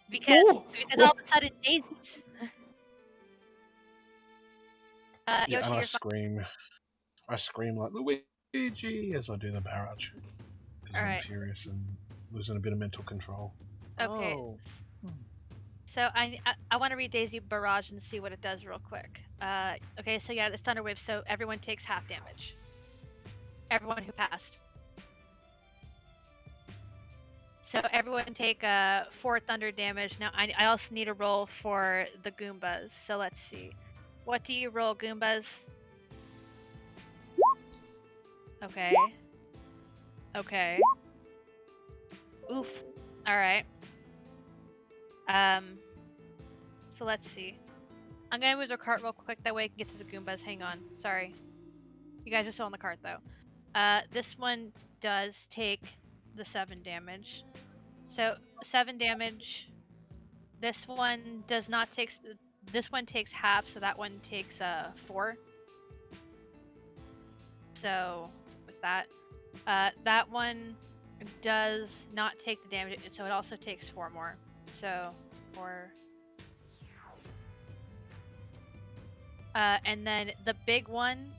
because all of a sudden Daisy's. Yeah, and Yoshi, I you're fine. scream. I scream like Luigi as I do the barrage because All I'm right. furious and losing a bit of mental control. Okay. Oh. So I want to read Daisy Barrage and see what it does real quick. Okay, so yeah, it's Thunder Wave, so everyone takes half damage. Everyone who passed. So everyone take 4 thunder damage. Now I also need a roll for the Goombas. So let's see. What do you roll, Goombas? Okay. Okay. Oof. Alright. Um so let's see. I'm gonna move the cart real quick, that way I can get to the Goombas. Hang on. Sorry. You guys are still on the cart though. This one does take the 7 damage. So 7 damage. This one does not take. This one takes half, so that one takes 4. So with that, that one does not take the damage, so it also takes 4 more. So 4. And then the big one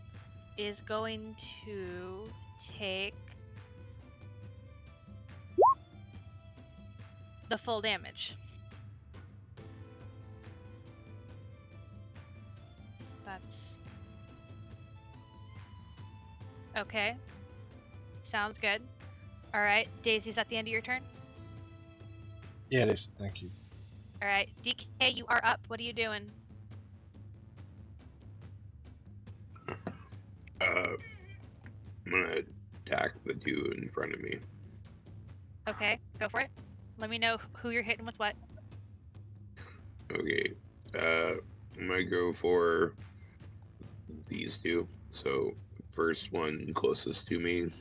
is going to take the full damage. That's okay. Sounds good. All right, Daisy's at the end of your turn. Yeah, it is. Thank you. All right, DK, you are up. What are you doing? I'm gonna attack the two in front of me. Okay, go for it. Let me know who you're hitting with what. Okay. I'm gonna go for these two. So first one closest to me.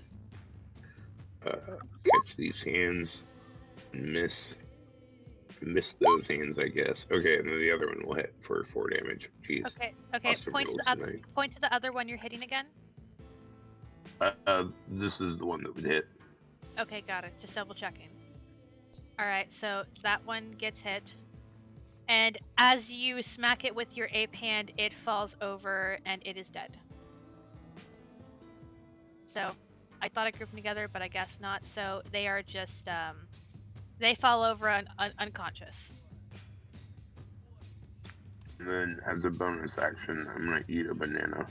Catch these hands. Miss. Miss those hands, I guess. Okay, and then the other one will hit for 4 damage. Jeez. Okay, Awesome Point to rolls the other. tonight. Point to the other one you're hitting again. This is the one that would hit. Okay, got it. Just double checking. All right, so that one gets hit, and as you smack it with your ape hand, it falls over and it is dead. So I thought I grouped them together, but I guess not. So they are just they fall over unconscious. And then as a bonus action, I'm gonna eat a banana.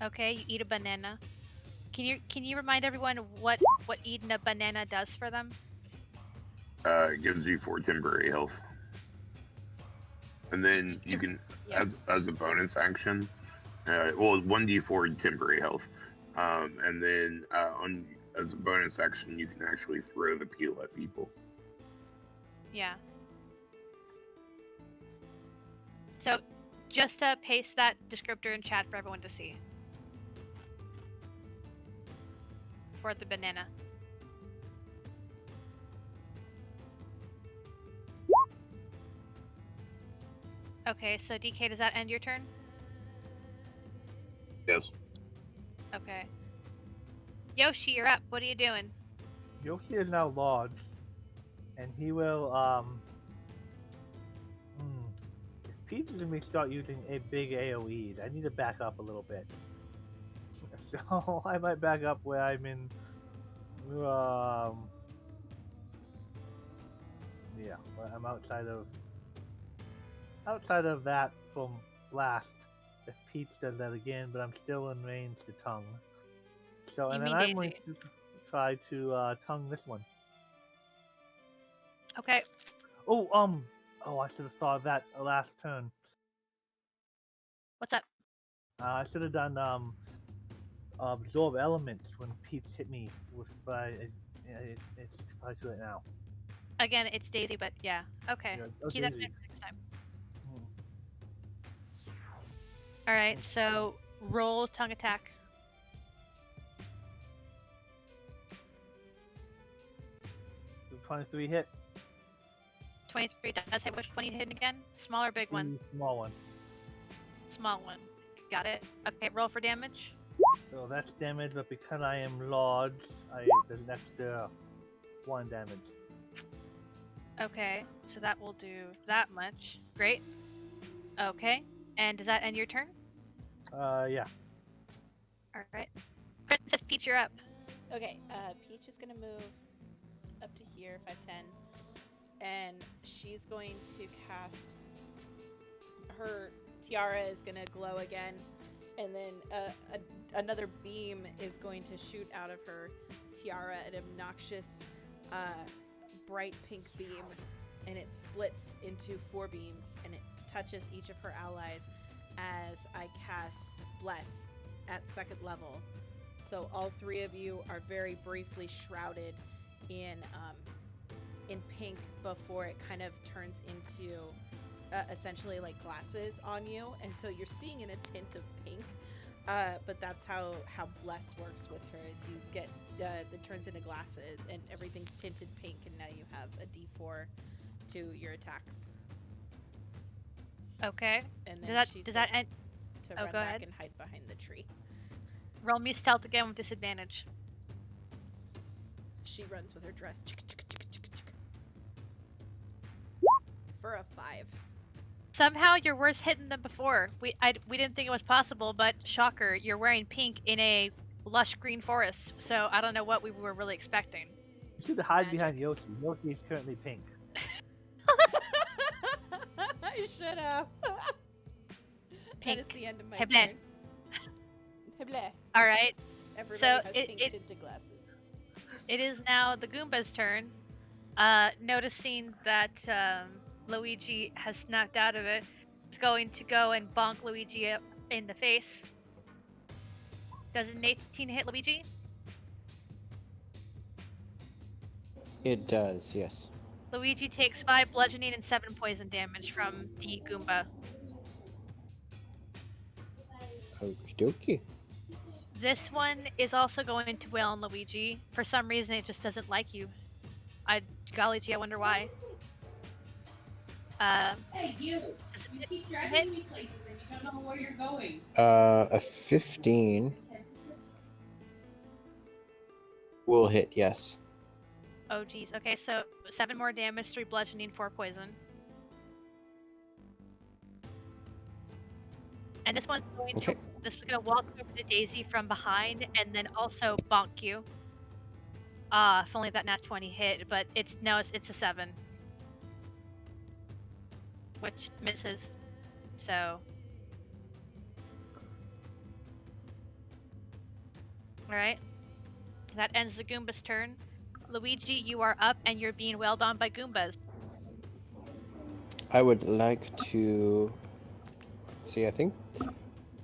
Okay, you eat a banana. Can you remind everyone what eating a banana does for them? It gives you 4 temporary health. And then you can, Yeah. as a bonus action, well, 1d4 temporary health. And then as a bonus action, you can actually throw the peel at people. Yeah. So, just paste that descriptor in chat for everyone to see. For the banana. Okay, so DK, does that end your turn? Yes. Okay. Yoshi, you're up. What are you doing? Yoshi is now lodged, and he will if Peach is gonna start using a big AoE, I need to back up a little bit. So I might back up where I'm in. Yeah, where I'm outside of that from blast. If Peach does that again, but I'm still in range to tongue. So You and then mean I'm going Daisy? to try to tongue this one. Okay. Oh I should have thought of that last turn. What's up? I should have done absorb elements when Peach hit me with, but it's probably too late now. Again, it's Daisy, but yeah. Okay. Yeah, Keep that in Daisy. mind for next time. Mm. Alright, so roll tongue attack. The 23 hit. 23 does hit. Which one are you hitting again? Small or big one? The small one. Small one. Got it. Okay, roll for damage. So that's damage, but because I am lodged, there's an extra 1 damage. Okay, so that will do that much. Great. Okay, and does that end your turn? Yeah. All right. Princess Peach, you're up. Okay, Peach is gonna move up to here, 5, 10, and she's going to cast her tiara is gonna glow again, and then another beam is going to shoot out of her tiara, an obnoxious, uh, bright pink beam, and it splits into 4 beams, and it touches each of her allies as I cast Bless at 2nd level. So all 3 of you are very briefly shrouded in pink before it kind of turns into essentially like glasses on you, and so you're seeing in a tint of pink. But that's how Bless works with her. Is you get it turns into glasses, and everything's tinted pink, and now you have a D4 to your attacks. Okay. And Does then that she's does going that end? to Oh, run go back ahead. and hide behind the tree. Roll me stealth again with disadvantage. She runs with her dress for a 5. Somehow you're worse hidden than before. We didn't think it was possible, but shocker, you're wearing pink in a lush green forest. So I don't know what we were really expecting. You should hide Magic. behind Yoshi. Yoshi is currently pink. I should have. That is Pink. the end of my Heble. turn. Heble. All right. Everybody So has it, pink it tinted glasses. it is now the Goomba's turn. Noticing that Luigi has snapped out of it, is going to go and bonk Luigi up in the face. Does an 18 hit Luigi? It does, yes. Luigi takes 5 bludgeoning and 7 poison damage from the Goomba. Okie dokie. This one is also going to wail on Luigi. For some reason, it just doesn't like you. Golly gee, I wonder why. Hey, you! Does You it keep hit? driving me places and you don't know where you're going. A 15 will hit, yes. Oh, geez. Okay, so 7 more damage, 3 bludgeoning, 4 poison. And this one's going to Okay. this is gonna walk over to Daisy from behind and then also bonk you. If only that nat 20 hit, but it's a 7. Which misses. So alright. That ends the Goomba's turn. Luigi, you are up and you're being wailed on by Goombas. I would like to see, I think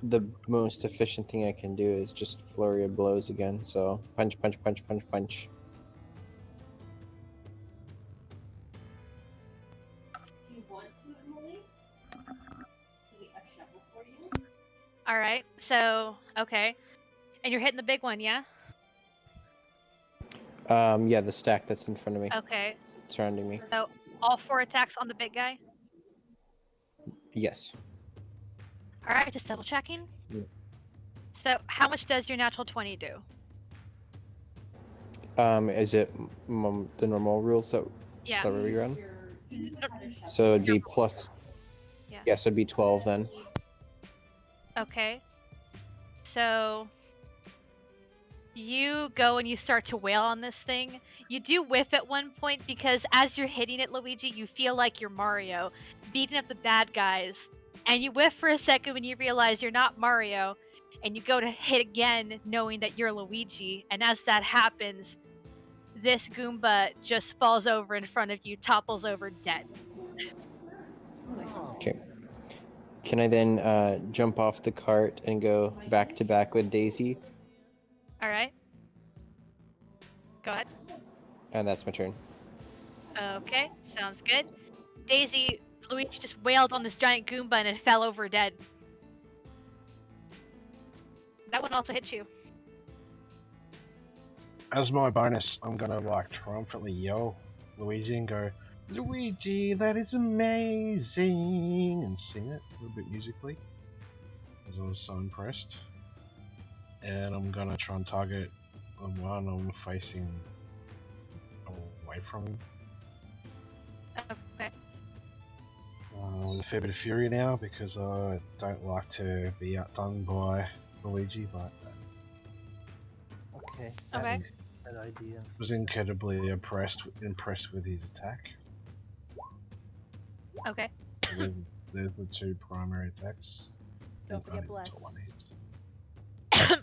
the most efficient thing I can do is just flurry of blows again. So punch, punch, punch, punch, punch. If you want to, Emily, get a shovel for you. Alright, so okay. And you're hitting the big one, yeah? Yeah, the stack that's in front of me, Okay. surrounding me. So all 4 attacks on the big guy? Yes. Alright, just double checking. Yeah. So how much does your natural 20 do? Is it the normal rules that Yeah. we run? N- So it'd be plus. Yeah. Yeah, so it'd be 12 then. Okay. So you go and you start to wail on this thing. You do whiff at one point because as you're hitting it, Luigi, you feel like you're Mario, beating up the bad guys. And you whiff for a second when you realize you're not Mario, and you go to hit again knowing that you're Luigi. And as that happens, this Goomba just falls over in front of you, topples over dead. Okay. Can I then jump off the cart and go back to back with Daisy? Alright. Go ahead. And that's my turn. Okay, sounds good. Daisy, Luigi just wailed on this giant Goomba and it fell over dead. That one also hits you. As my bonus, I'm gonna like triumphantly yell Luigi and go, Luigi, that is amazing, and sing it a little bit musically, because I was so impressed. And I'm gonna try and target the one I'm facing away from him. with a fair bit of fury now because I don't like to be outdone by Luigi, but Okay. Okay. That idea. was incredibly impressed with his attack. Okay. So there's the two primary attacks. Don't forget Only bless. the one hit.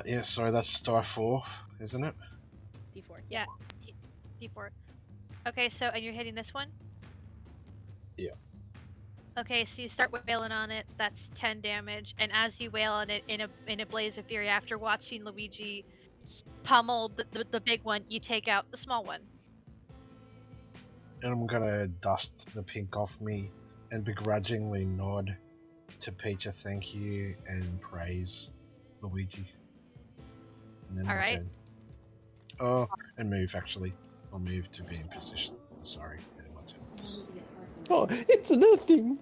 Yeah, sorry, that's die 4, isn't it? D4. Yeah. D4. Okay, so and you're hitting this one? Yeah. Okay, so you start wailing on it. That's 10 damage, and as you wail on it in a blaze of fury, after watching Luigi pummel the big one, you take out the small one. And I'm gonna dust the pink off me and begrudgingly nod to Peach a thank you and praise Luigi. And then All my right. turn. Oh, and move actually. I'll move to be in position. Sorry, and then my turn. Oh, it's nothing.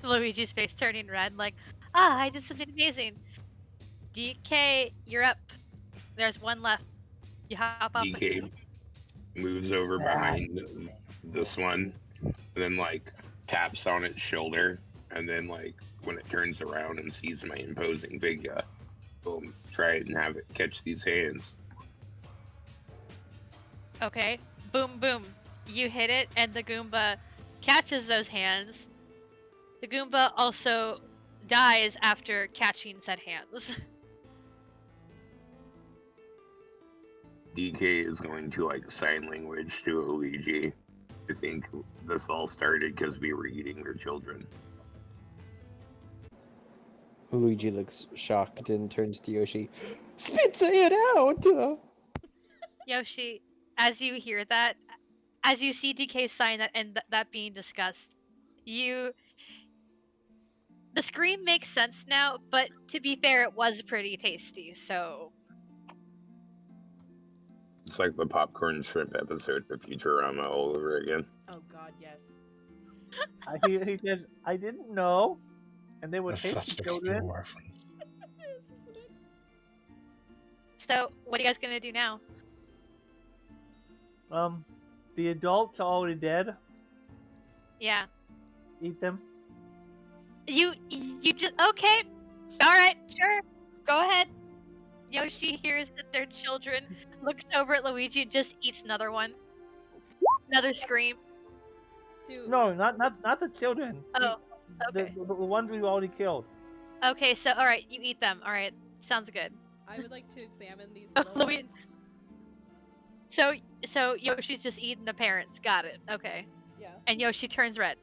Luigi's face turning red, like, I did something amazing. DK, you're up. There's one left. You hop off the. DK moves over behind this one, and then like taps on its shoulder, and then like when it turns around and sees my imposing figure, boom, try and have it catch these hands. Okay. Boom, boom. You hit it, and the Goomba catches those hands. The Goomba also dies after catching said hands. DK is going to like sign language to Luigi. I think this all started because we were eating their children. Luigi looks shocked and turns to Yoshi. Spit it out! Yoshi, as you hear that, as you see DK sign that and that being discussed, the scream makes sense now, but to be fair, it was pretty tasty, so. It's like the popcorn shrimp episode of Futurama all over again. Oh god, yes. He says, I didn't know. And they were That's tasty such a children. cool reference. So, what are you guys gonna do now? The adults are already dead. Yeah. Eat them. You just okay. All right, sure. Go ahead. Yoshi hears that their children, looks over at Luigi and just eats another one. Another scream. Dude. No, not the children. Oh, okay. The ones we've already killed. Okay, so all right, you eat them. All right, sounds good. I would like to examine these Oh, little Louis- ones. So Yoshi's just eating the parents. Got it. Okay. Yeah. And Yoshi turns red.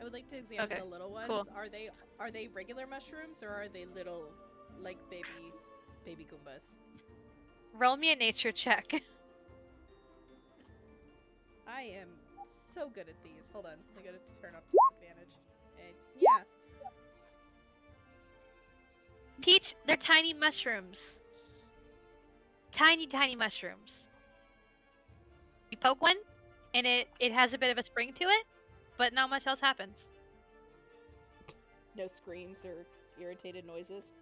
I would like to examine Okay, the little ones. cool. Are they regular mushrooms or are they little like baby Goombas? Roll me a nature check. I am so good at these. Hold on, I gotta turn off disadvantage. And yeah, Peach, they're tiny mushrooms. Tiny mushrooms. You poke one, and it has a bit of a spring to it, but not much else happens. no screams or irritated noises.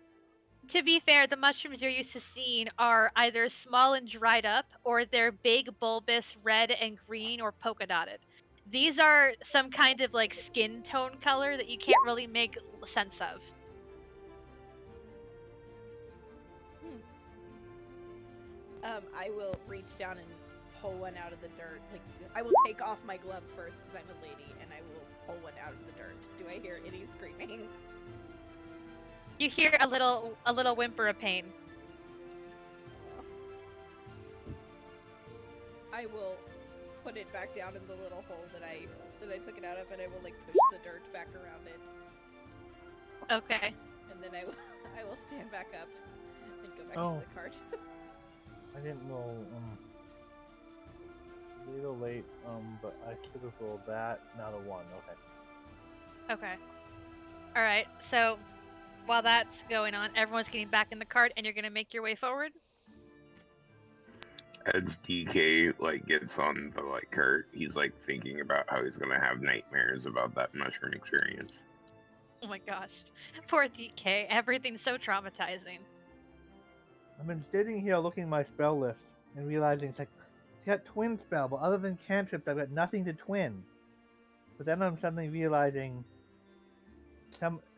To be fair, the mushrooms you're used to seeing are either small and dried up, or they're big, bulbous, red and green, or polka dotted. These are some kind of like skin tone color that you can't really make sense of. I will reach down and pull one out of the dirt. Like, I will take off my glove first because I'm a lady, and I will pull one out of the dirt. Do I hear any screaming? You hear a little whimper of pain. I will put it back down in the little hole that I took it out of, and I will like push the dirt back around it, Okay. and then I will stand back up and go back Oh. to the cart. I didn't roll. A little late. But I should have rolled that. Not a 1. Okay. Okay. All right. So while that's going on, everyone's getting back in the cart, and you're gonna make your way forward. As DK like gets on the like cart, he's like thinking about how he's gonna have nightmares about that mushroom experience. Oh my gosh, poor DK. Everything's so traumatizing. I've been sitting here looking at my spell list and realizing it's like, got twin spell, but other than cantrips, I've got nothing to twin. But then I'm suddenly realizing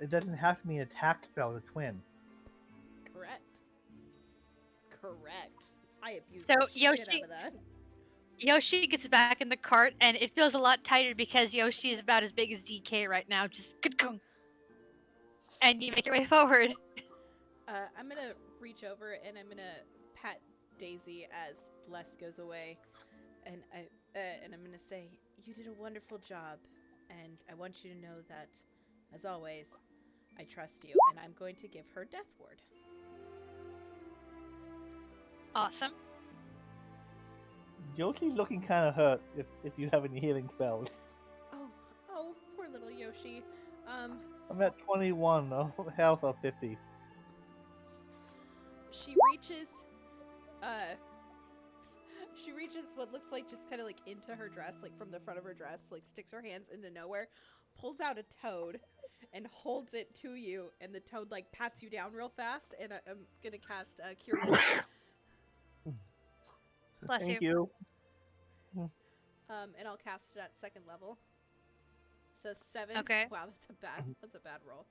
it doesn't have to be an attack spell to twin. Correct. Correct. I abused So the shit out of that. Yoshi gets back in the cart, and it feels a lot tighter because Yoshi is about as big as DK right now. Just and you make your way forward. I'm gonna reach over and I'm gonna pat Daisy as Bless goes away, and I'm gonna say, "You did a wonderful job, and I want you to know that, as always, I trust you, and I'm going to give her Death Ward." Awesome. Yoshi's looking kind of hurt if you have any healing spells. Oh, poor little Yoshi. I'm at 21 health of 50. She reaches, she reaches what looks like just kind of like into her dress, like from the front of her dress, like sticks her hands into nowhere, pulls out a toad, and holds it to you, and the toad like pats you down real fast, and I'm gonna cast Cure Wounds. Bless Thank you. you. And I'll cast it at 2nd level. So 7. Okay. Wow, that's a bad roll.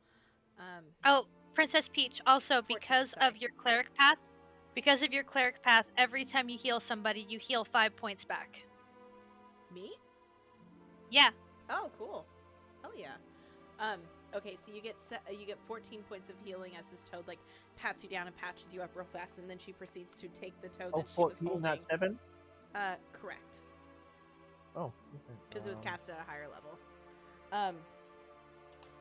Oh, Princess Peach, also 14, because sorry. of your cleric path, every time you heal somebody, you heal 5 points back. Me? Yeah. Oh, cool. Hell yeah. Okay, so you get 14 points of healing as this toad like pats you down and patches you up real fast, and then she proceeds to take the toad Oh, that she was 14, holding. not 7? Correct. Oh. Because it was cast at a higher level.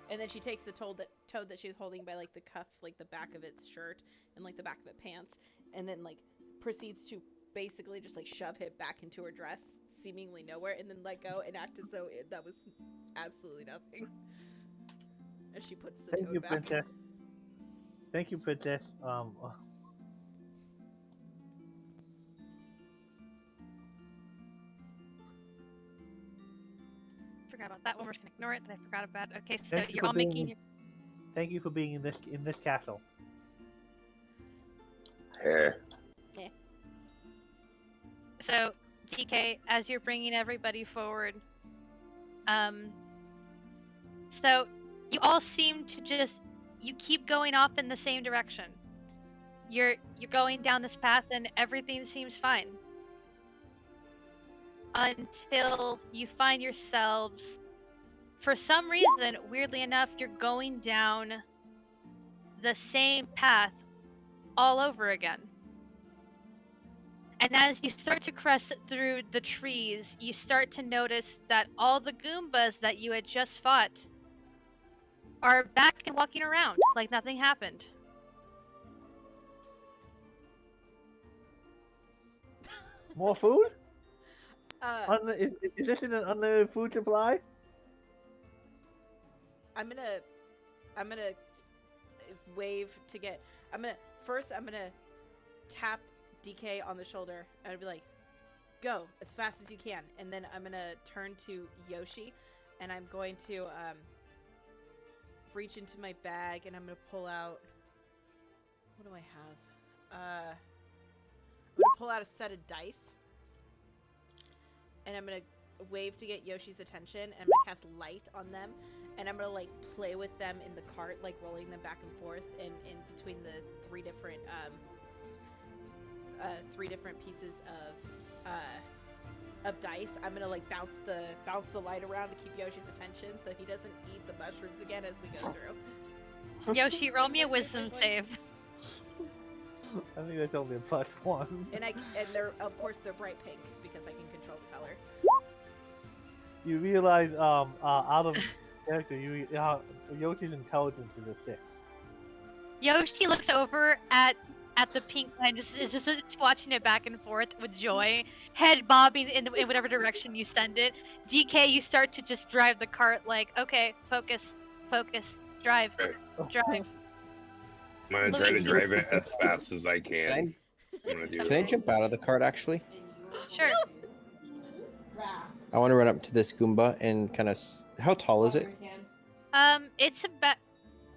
And then she takes the toad that she was holding by like the cuff, like the back of its shirt and like the back of its pants, and then like proceeds to basically just like shove it back into her dress, seemingly nowhere, and then let go and act as though that was absolutely nothing. As she puts the Thank toad you, back. Princess. Thank you, Princess. Forgot about that one. We're just gonna ignore it. That I forgot about. Okay, so Thank you you're for all being making your. Thank you for being in this castle. Hey. So DK, as you're bringing everybody forward, so you all seem to just you keep going off in the same direction. You're going down this path, and everything seems fine until you find yourselves, for some reason, weirdly enough, you're going down the same path all over again. And as you start to crest through the trees, you start to notice that all the Goombas that you had just fought are back and walking around like nothing happened. More food? Uh, Is this in an unlimited food supply? I'm gonna wave to get. I'm gonna tap DK on the shoulder and I'd be like, "Go as fast as you can." And then I'm gonna turn to Yoshi, and I'm going to reach into my bag and I'm gonna pull out. What do I have? I'm gonna pull out a set of dice, and I'm gonna wave to get Yoshi's attention, and I'm gonna cast light on them, and I'm gonna like play with them in the cart, like rolling them back and forth in between the three different pieces of dice. I'm gonna like bounce the light around to keep Yoshi's attention so he doesn't eat the mushrooms again as we go through. Yoshi, roll me a wisdom save. I think that's only a +1. And they're of course they're bright pink because I can control the color. You realize, out of character, Yoshi's intelligence is a 6. Yoshi looks over at the pink line, is just watching it back and forth with joy, head bobbing in whatever direction you send it. DK, you start to just drive the cart like, okay, focus, drive. I'm gonna try to Luigi. drive it as fast as I can. Can I jump out of the cart actually? Sure. I want to run up to this Goomba and kind of. How tall is it? It's about.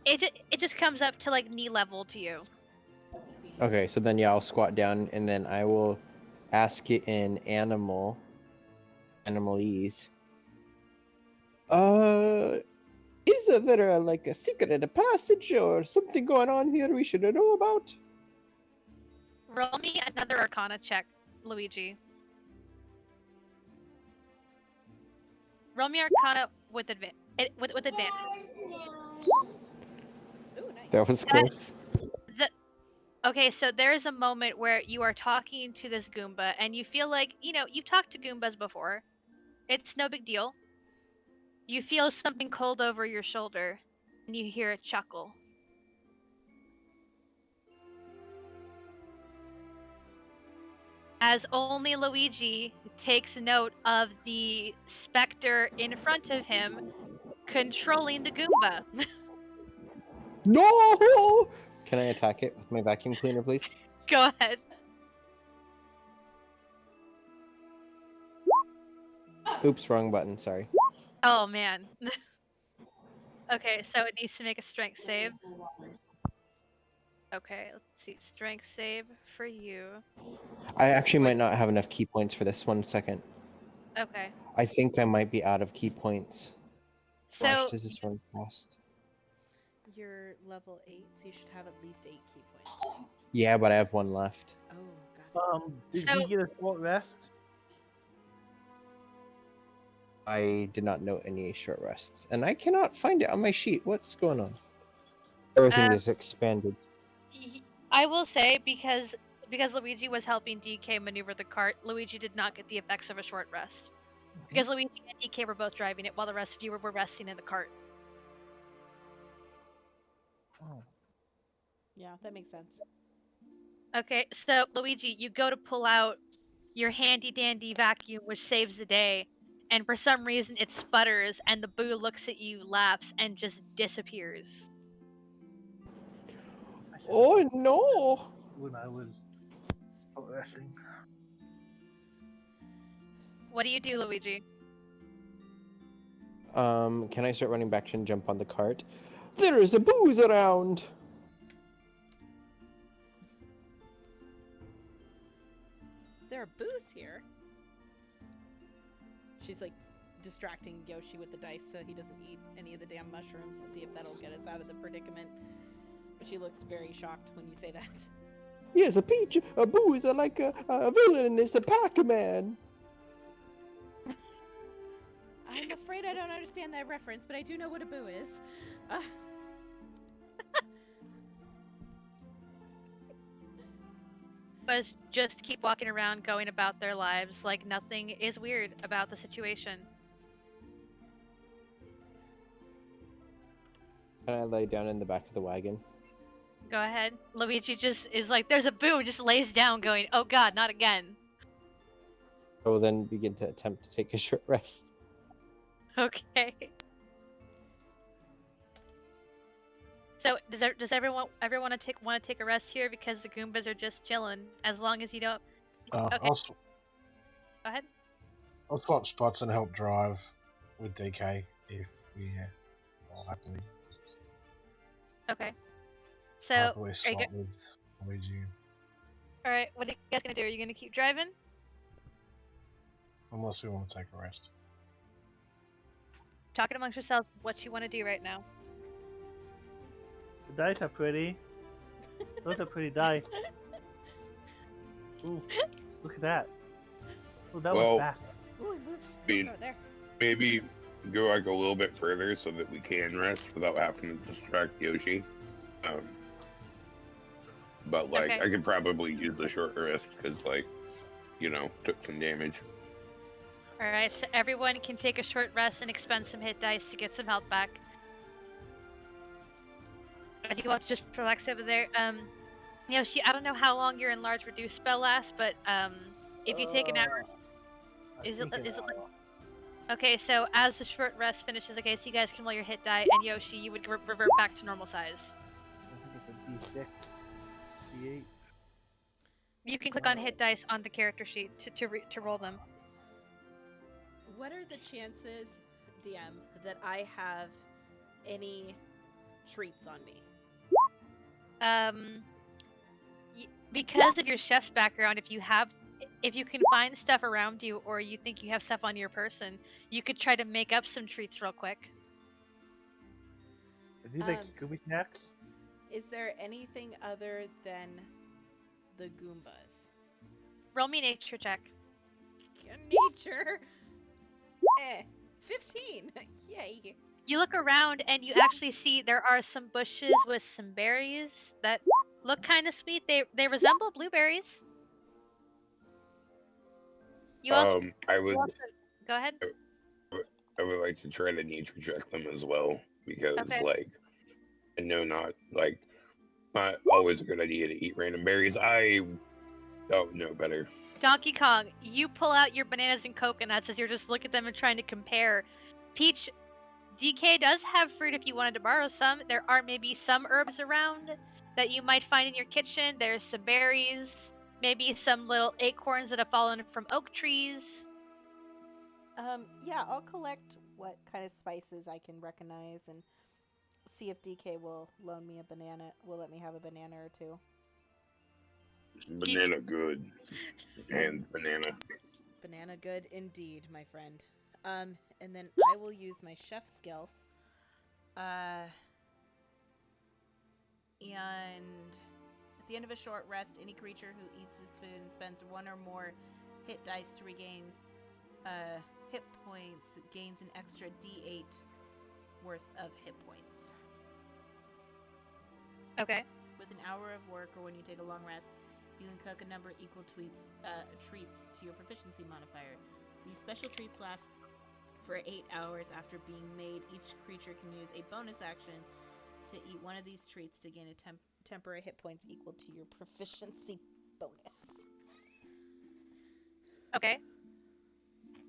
It just comes up to like knee level to you. Okay, so then yeah, I'll squat down and then I will ask it in animalese. Is there like a secret in a passage or something going on here we should know about? Roll me another Arcana check, Luigi. Roll me Arcana with advantage. Ooh, nice. That was That close. the Okay, so there is a moment where you are talking to this Goomba, and you feel like you've talked to Goombas before. It's no big deal. You feel something cold over your shoulder, and you hear a chuckle. As only Luigi takes note of the specter in front of him controlling the Goomba. No! Can I attack it with my vacuum cleaner, please? Go ahead. Oops, wrong button. Sorry. Oh man. Okay, so it needs to make a strength save. Okay, let's see. Strength save for you. I actually What? might not have enough key points for this 1 second. Okay. I think I might be out of key points. Gosh, So does this run fast? You're level 8, so you should have at least 8 key points. Yeah, but I have one left. Oh, got it. Did So- he get a short rest? I did not note any short rests, and I cannot find it on my sheet. What's going on? Everything is expanded. I will say because Luigi was helping DK maneuver the cart, Luigi did not get the effects of a short rest. Because Luigi and DK were both driving it while the rest of you were resting in the cart. Oh. Yeah, that makes sense. Okay, so Luigi, you go to pull out your handy dandy vacuum, which saves the day, and for some reason it sputters, and the boo looks at you, laughs, and just disappears. Oh no! When I was short resting. What do you do, Luigi? Can I start running back and jump on the cart? There is a booze around! There are boos here. She's like distracting Yoshi with the dice so he doesn't eat any of the damn mushrooms to see if that'll get us out of the predicament. But she looks very shocked when you say that. Yes, a peach, a booze, like a villain is a Pac-Man. I'm afraid I don't understand that reference, but I do know what a boo is. But just keep walking around, going about their lives like nothing is weird about the situation. Can I lay down in the back of the wagon? Go ahead. Luigi just is like, there's a boo, just lays down, going, oh god, not again. I will then begin to attempt to take a short rest. Okay. So does everyone want to take a rest here because the Goombas are just chilling? As long as you don't. Okay. I'll Go ahead. swap spots and help drive with DK if we all happily Okay. So happily are you swap with Luigi. all right? What are you guys gonna do? Are you gonna keep driving? Unless we want to take a rest. Talking amongst yourselves, what you want to do right now? The dice are pretty. Those are pretty dice. Ooh, look at that. Ooh, that Well, was fast. Ooh, it moves. Bean. Moves over there. Maybe go like a little bit further so that we can rest without having to distract Yoshi. But like, Okay. I could probably use the short rest because, like, took some damage. All right. So everyone can take a short rest and expend some hit dice to get some health back. As you go up, just relax over there. Yoshi, I don't know how long your enlarge reduce spell lasts, but if you take an hour, is it? Okay, so as the short rest finishes, okay, so you guys can roll your hit die, and Yoshi, you would revert back to normal size. I think it's a D6, D8. You can click on hit dice on the character sheet to roll them. What are the chances, DM, that I have any treats on me? Because of your chef's background, if you have if you can find stuff around you or you think you have stuff on your person, you could try to make up some treats real quick. Are these like Um, Scooby snacks? Is there anything other than the Goombas? Roll me nature check. Nature. 15. Yay. You look around and you actually see there are some bushes with some berries that look kind of sweet. They resemble blueberries. You also, I you would also go ahead. I would like to try to nature check them as well because Okay. like I know not always a good idea to eat random berries. I don't know better. Donkey Kong, you pull out your bananas and coconuts as you're just looking at them and trying to compare. Peach, DK does have fruit if you wanted to borrow some. There are maybe some herbs around that you might find in your kitchen. There's some berries, maybe some little acorns that have fallen from oak trees. Yeah, I'll collect what kind of spices I can recognize and see if DK will loan me a banana. Will let me have a banana or two. Banana good and banana. Banana good indeed, my friend. And then I will use my chef skill. And at the end of a short rest, any creature who eats this food and spends one or more hit dice to regain hit points gains an extra D8 worth of hit points. Okay. With an hour of work or when you take a long rest, you can cook a number equal treats to your proficiency modifier. These special treats last for 8 hours after being made. Each creature can use a bonus action to eat one of these treats to gain a temporary hit points equal to your proficiency bonus. Okay.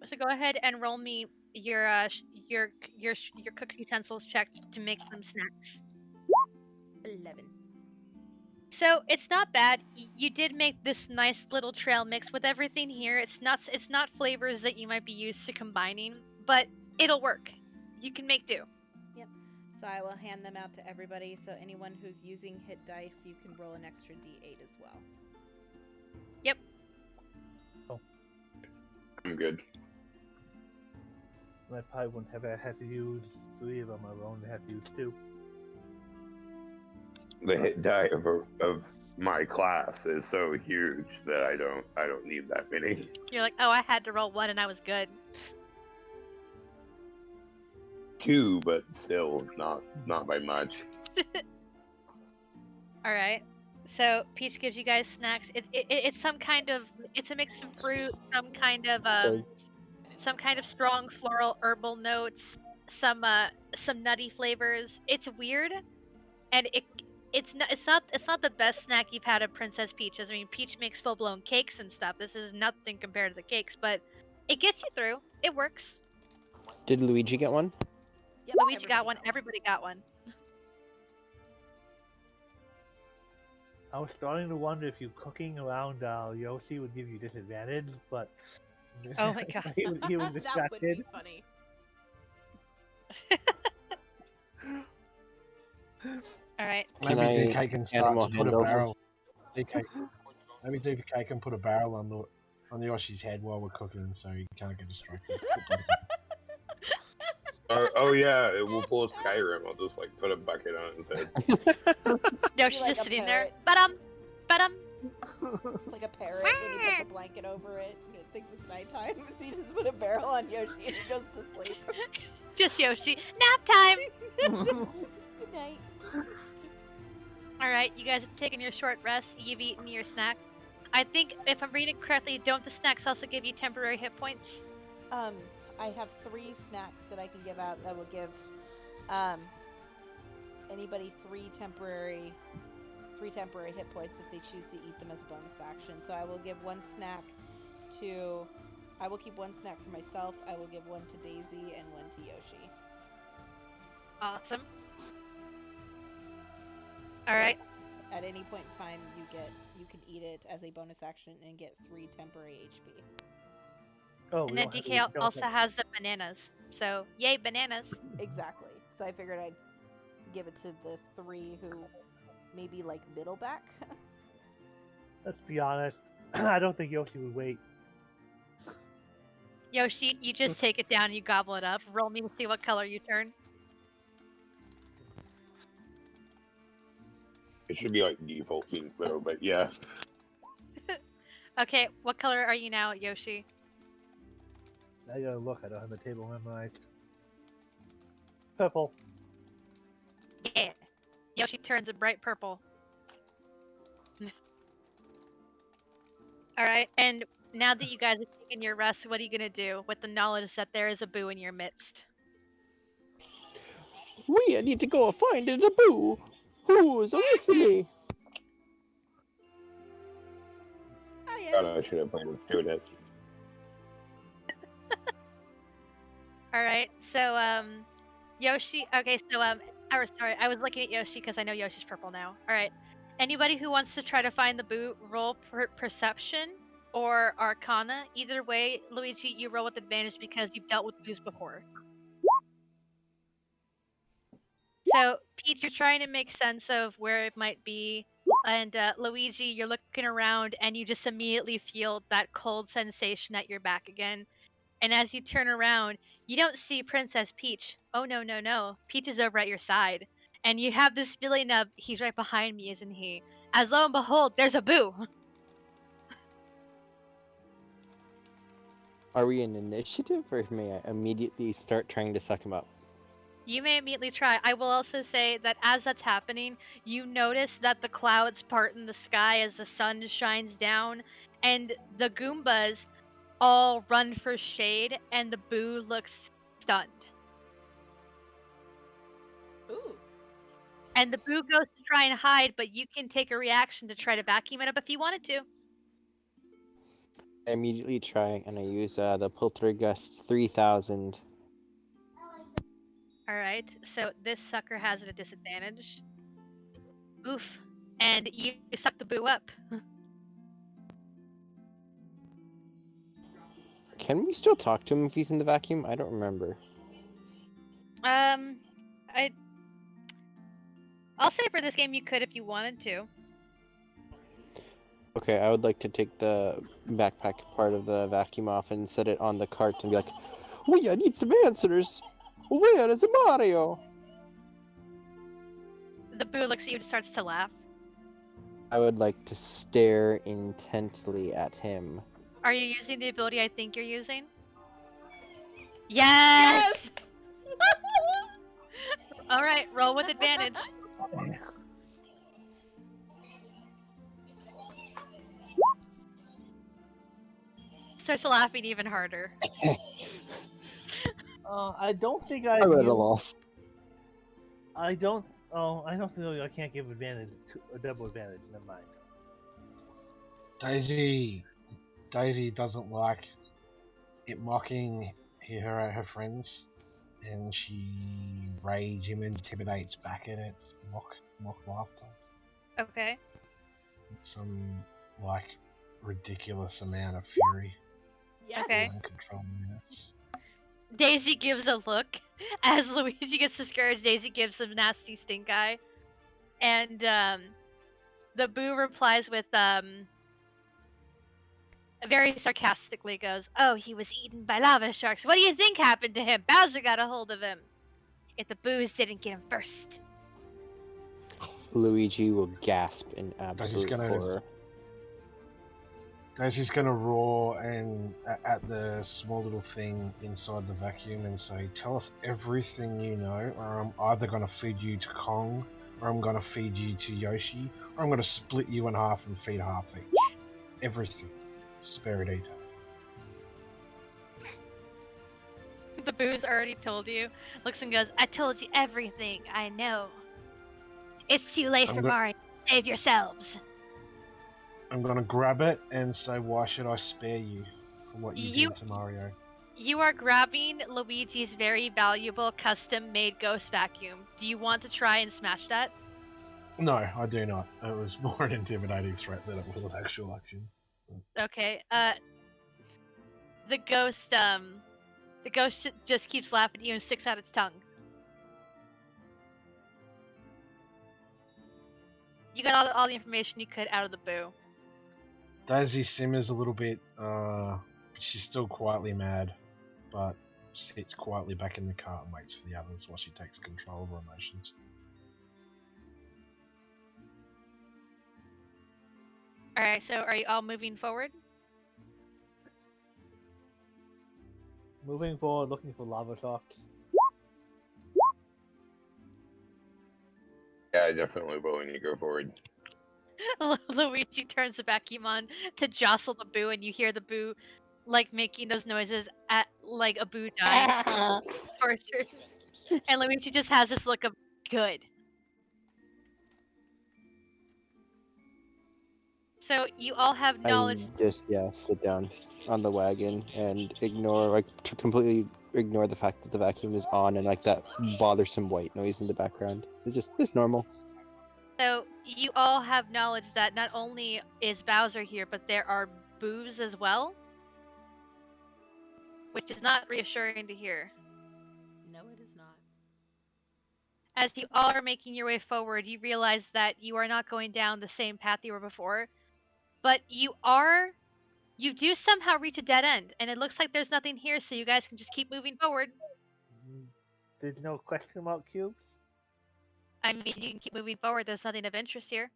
So go ahead and roll me your your cooked utensils check to make some snacks. 11. So it's not bad. You did make this nice little trail mix with everything here. It's not flavors that you might be used to combining, but it'll work. You can make do. Yep. So I will hand them out to everybody. So anyone who's using hit dice, you can roll an extra D8 as well. Yep. I'm good. I probably wouldn't have had to use 3 of them. I would only have to use 2. The hit die of my class is so huge that I don't need that many. You're like, oh, I had to roll 1 and I was good. 2, but still not by much. All right. So Peach gives you guys snacks. It's some kind of it's a mix of fruit, So some kind of strong floral herbal notes, some nutty flavors. It's weird, and it's not the best snack you've had at Princess Peach's. I mean, Peach makes full blown cakes and stuff. This is nothing compared to the cakes, but it gets you through. It works. did Luigi get one? Yep, Luigi got one. Everybody got one. I was starting to wonder if you cooking around Yoshi would give you disadvantage, but Oh my god. he was That would be distracted. funny. All right. Can Maybe I DK can start animal to put a handle barrel. DK, maybe DK can put a barrel on Yoshi's head while we're cooking, so he can't get distracted. Oh yeah, we'll pull a Skyrim. I'll just like put a bucket on his head. No, Be she's like just a sitting there. parrot. But It's like a parrot when you put the blanket over it and it thinks it's nighttime. So you just put a barrel on Yoshi and he goes to sleep. just Yoshi. Nap time. Good night. All right, you guys have taken your short rest. You've eaten your snack. I think if I'm reading correctly, don't the snacks also give you temporary hit points? I have 3 snacks that I can give out that will give anybody 3 temporary hit points if they choose to eat them as a bonus action. So I will give 1 snack to I will keep 1 snack for myself. I will give 1 to Daisy and 1 to Yoshi. Awesome. All right. At any point in time, you can eat it as a bonus action and get 3 temporary HP. Oh, And we then don't have- DK we don't also have- has the bananas. So yay, bananas. Exactly. So I figured I'd give it to the 3 who maybe like middle back. Let's be honest. I don't think Yoshi would wait. Yoshi, you just take it down and you gobble it up. Roll me to see what color you turn. It should be like default pink though, but yeah. Okay, what color are you now, Yoshi? I gotta look. I don't have the table memorized. Purple. Yeah. Yoshi turns a bright purple. Alright, and now that you guys have taken your rest, what are you gonna do with the knowledge that there is a boo in your midst? We need to go find the boo. Who's with me? I God, am. I should have planned on doing it. Alright, so, Yoshi, okay, so, or sorry, I was looking at Yoshi because I know Yoshi's purple now. Alright, anybody who wants to try to find the boo, roll perception or arcana. Either way, Luigi, you roll with advantage because you've dealt with boos before. So, Peach, you're trying to make sense of where it might be, and Luigi, you're looking around and you just immediately feel that cold sensation at your back again. And as you turn around, you don't see Princess Peach. Oh no, no, no. Peach is over at your side. And you have this feeling of he's right behind me, isn't he? As lo and behold, there's a boo. Are we in initiative, or may I immediately start trying to suck him up? You may immediately try. I will also say that as that's happening, you notice that the clouds part in the sky as the sun shines down, and the Goombas all run for shade, and the boo looks stunned. Ooh. And the boo goes to try and hide, but you can take a reaction to try to vacuum it up if you wanted to. I immediately try, and I use the Poltergust 3000. Alright, so this sucker has it at disadvantage. Oof. And you suck the boo up. Can we still talk to him if he's in the vacuum? I don't remember. I I'll say for this game you could if you wanted to. Okay, I would like to take the backpack part of the vacuum off and set it on the cart and be like, "We need some answers. Where is Mario?" The boo looks at you and starts to laugh. I would like to stare intently at him. Are you using the ability I think you're using? Yes! Alright, roll with advantage. Starts laughing even harder. I don't think I'm I've at a used. loss. I don't. Oh, I don't think I can't give advantage to a double advantage. Never mind. Daisy doesn't like it mocking her friends, and she rage and intimidates back at its mock laughter. Okay. Some like ridiculous amount of fury. Yes. Okay. Uncontrollable minutes. Daisy gives a look. As Luigi gets discouraged, Daisy gives some nasty stink eye. And the boo replies with very sarcastically goes, "Oh, he was eaten by lava sharks. What do you think happened to him? Bowser got a hold of him. If the boos didn't get him first." Luigi will gasp in Daisy's absolute gonna horror. Daisy's gonna roar and at the small little thing inside the vacuum and say, "Tell us everything you know, or I'm either gonna feed you to Kong, or I'm gonna feed you to Yoshi, or I'm gonna split you in half and feed half each. Everything. Spare a detail." The boo's already told you. Looks and goes, "I told you everything I know. It's too late I'm for go- Mario. Save yourselves." I'm gonna grab it and say, "Why should I spare you for what you You did to Mario?" you are grabbing Luigi's very valuable custom-made ghost vacuum. Do you want to try and smash that? No, I do not. It was more an intimidating threat than it was an actual action. Okay. The ghost just keeps laughing at you and sticks out its tongue. You got all the information you could out of the boo. Daisy simmers a little bit. She's still quietly mad, but sits quietly back in the car and waits for the others while she takes control of her emotions. All right. So are you all moving forward? Moving forward, looking for lava socks. Yeah, I definitely willing to go forward. Luigi turns the vacuum on to jostle the boo, and you hear the boo like making those noises at like a boo dying. Torture. And Luigi just has this look of good. So you all have I knowledge. just sit down on the wagon and ignore to completely ignore the fact that the vacuum is on and like that bothersome white noise in the background. It's normal. So you all have knowledge that not only is Bowser here, but there are boos as well, which is not reassuring to hear. No, it is not. As you all are making your way forward, you realize that you are not going down the same path you were before, but you do somehow reach a dead end, and it looks like there's nothing here, so you guys can just keep moving forward. There's no question mark cubes. I mean, you can keep moving forward. There's nothing of interest here.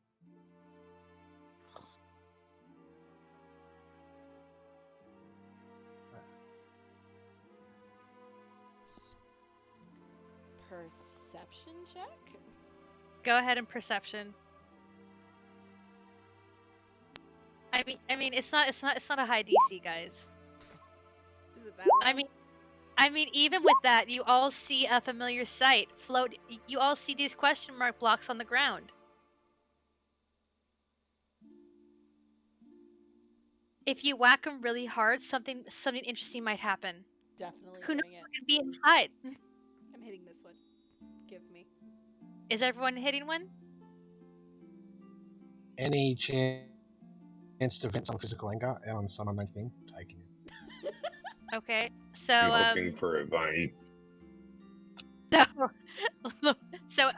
Perception check? Go ahead and perception. It's not a high DC, guys. Is it that low? I mean, even with that, you all see a familiar sight float. You all see these question mark blocks on the ground. If you whack them really hard, something interesting might happen. Definitely Who knows doing it. what could be inside? I'm hitting this one. Give me. Is everyone hitting one? Any chance to vent some physical anger out on some unknown thing? Taking it. Okay, I'm so hoping for a vine. so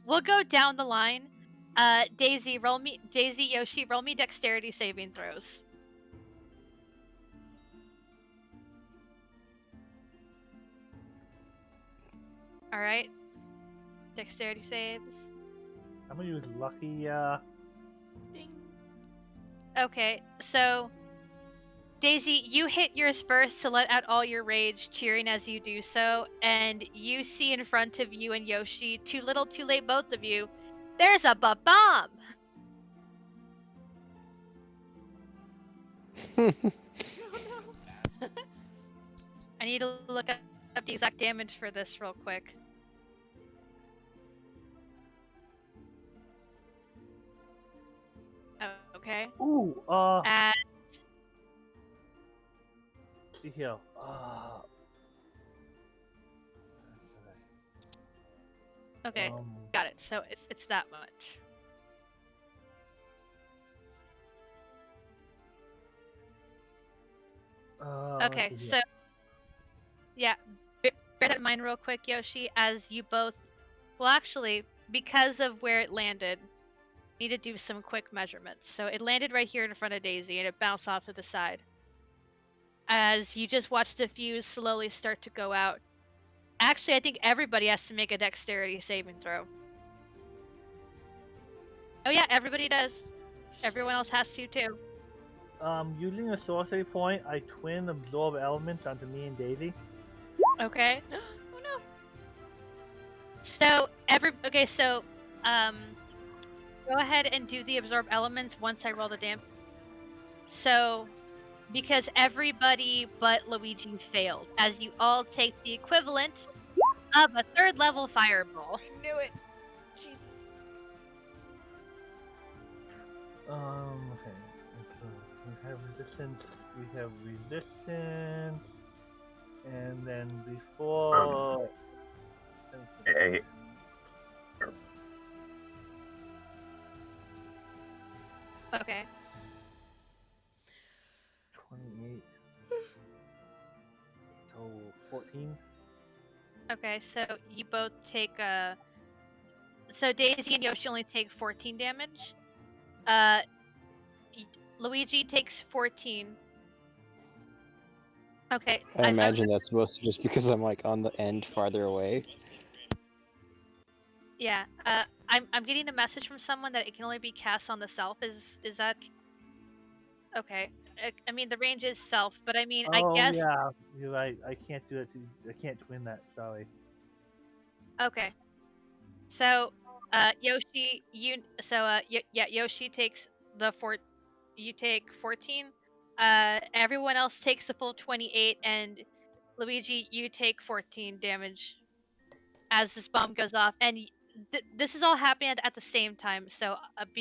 we'll go down the line. Daisy, Yoshi, roll me dexterity saving throws. All right, dexterity saves. I'm gonna use lucky. Ding. Okay, so Daisy, you hit yours first to let out all your rage, cheering as you do so, and you see in front of you and Yoshi, too little, too late, both of you. There's a bomb. Oh no. I need to look up the exact damage for this real quick. Okay. Ooh. And See here. okay, Um. got it. So it's that much. Okay, Let's see so here. yeah, bear that in mind real quick, Yoshi, as you both. Well, actually, because of where it landed, need to do some quick measurements. So it landed right here in front of Daisy, and it bounced off to the side. As you just watch the fuse slowly start to go out. Actually, I think everybody has to make a dexterity saving throw. Oh yeah, everybody does. Everyone else has to too. Using a sorcery point, I twin absorb elements onto me and Daisy. Okay. Oh no. So um go ahead and do the absorb elements once I roll the damage. So because everybody but Luigi failed, as you all take the equivalent of a 3rd level fireball. Knew it. Jesus. Okay. So we have resistance. We have resistance, and then before. Hey, Okay. 28. So 14. Okay, so you both take so Daisy and Yoshi only take 14 damage. Uh Luigi takes 14. Okay, I imagine that's mostly just because I'm like on the end farther away. yeah. I'm getting a message from someone that it can only be cast on the self. Is that okay? I mean the range is self, but I mean I Oh guess yeah, you're right. I can't do it. I can't twin that. Sorry. okay. So Yoshi, yeah, Yoshi takes the four. You take 14. Everyone else takes the full 28, and Luigi, you take 14 damage as this bomb goes off, and this is all happening at the same time. So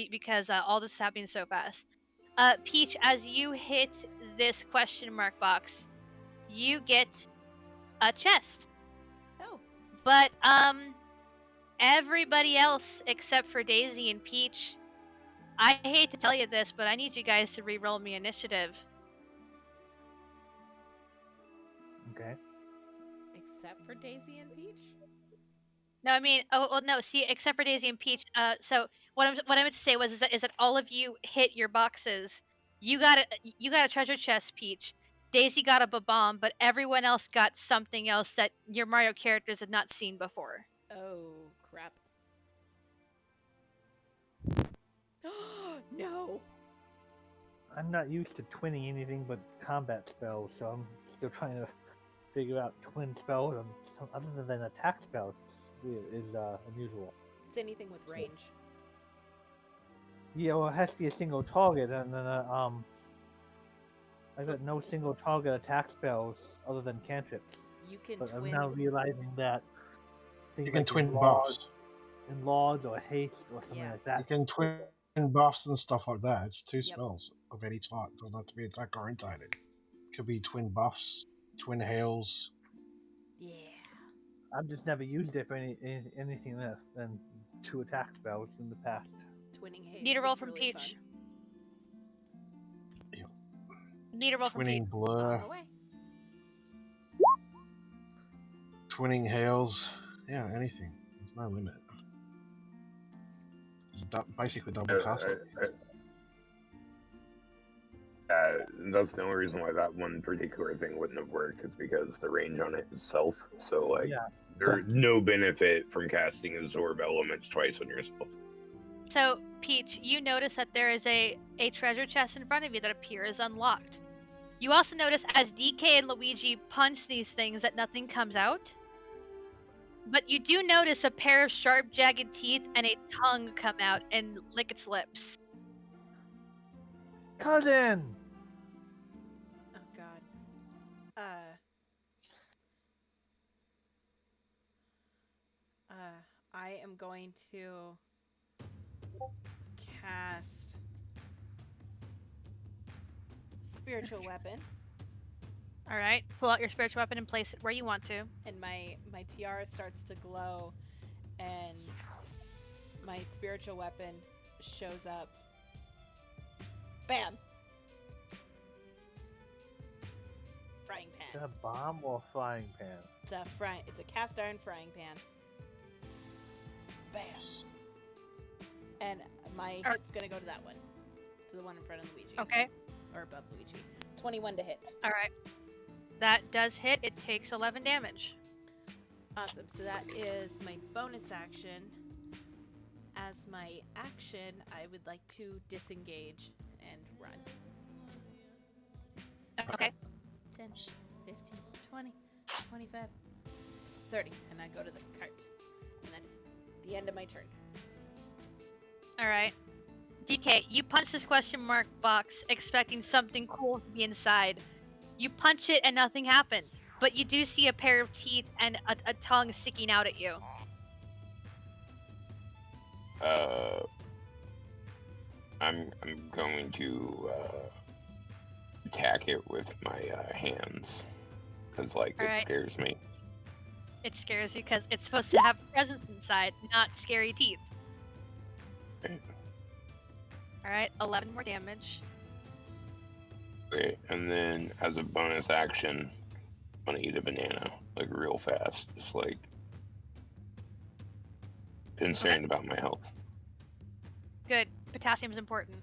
because all this is happening so fast. Peach, as you hit this question mark box, you get a chest, Oh, but everybody else except for Daisy and Peach. I hate to tell you this, but I need you guys to re-roll me initiative. Okay. except for Daisy and Peach. No, I mean, oh well, no. See, except for Daisy and Peach. So what I meant to say was is that all of you hit your boxes. You got a treasure chest, Peach. Daisy got a bomb, but everyone else got something else that your Mario characters had not seen before. Oh crap! No. I'm not used to twinning anything but combat spells, so I'm still trying to figure out twin spells and other than attack spells. Is unusual. It's anything with range. Yeah, well, it has to be a single target, and then I've So got no single target attack spells other than cantrips. you can But I'm twin. now realizing that things You can like twin buffs. enlarge or haste or something Yeah. like that. You can twin buffs and stuff like that. It's two Yep. spells of any type. Doesn't have to be attack orientated. Could be twin buffs, twin heals. Yeah. I've just never used it for anything less than 2 attack spells in the past. Twinning haste Need a roll is from really Peach. fun. Need a roll from Peach. Twinning blur, On the way. twinning heals. Yeah, anything. There's no limit. You basically double cast it. That's the only reason why that one particular thing wouldn't have worked is because the range on it is self. So like, Yeah. there's no benefit from casting absorb elements twice on yourself. So Peach, you notice that there is a treasure chest in front of you that appears unlocked. You also notice as DK and Luigi punch these things that nothing comes out. But you do notice a pair of sharp, jagged teeth and a tongue come out and lick its lips. Cousin! Oh god. I am going to cast spiritual weapon, All right, pull out your spiritual weapon and place it where you want to. and my tiara starts to glow, and my spiritual weapon shows up. Bam! Frying Is pan. that a bomb or a frying pan? It's a cast iron frying pan. Bam! And my Ar- hit's gonna go to that one, to the one in front of Luigi. Okay. Or above Luigi. 21 to hit. All right. That does hit. It takes 11 damage. Awesome. So that is my bonus action. As my action, I would like to disengage and run. Okay. 10, 15, 20, 25, 30. And I go to the cart. And that is the end of my turn. All right. DK, you punch this question mark box expecting something cool to be inside. You punch it and nothing happened. But you do see a pair of teeth and a tongue sticking out at you. I'm going to attack it with my hands because like All it right. scares me. It scares you because it's supposed to have presence inside, not scary teeth. Right. All right, 11 more damage. Okay, and then as a bonus action, I'm gonna eat a banana like real fast, just like concerned about my health. Good. Potassium's important.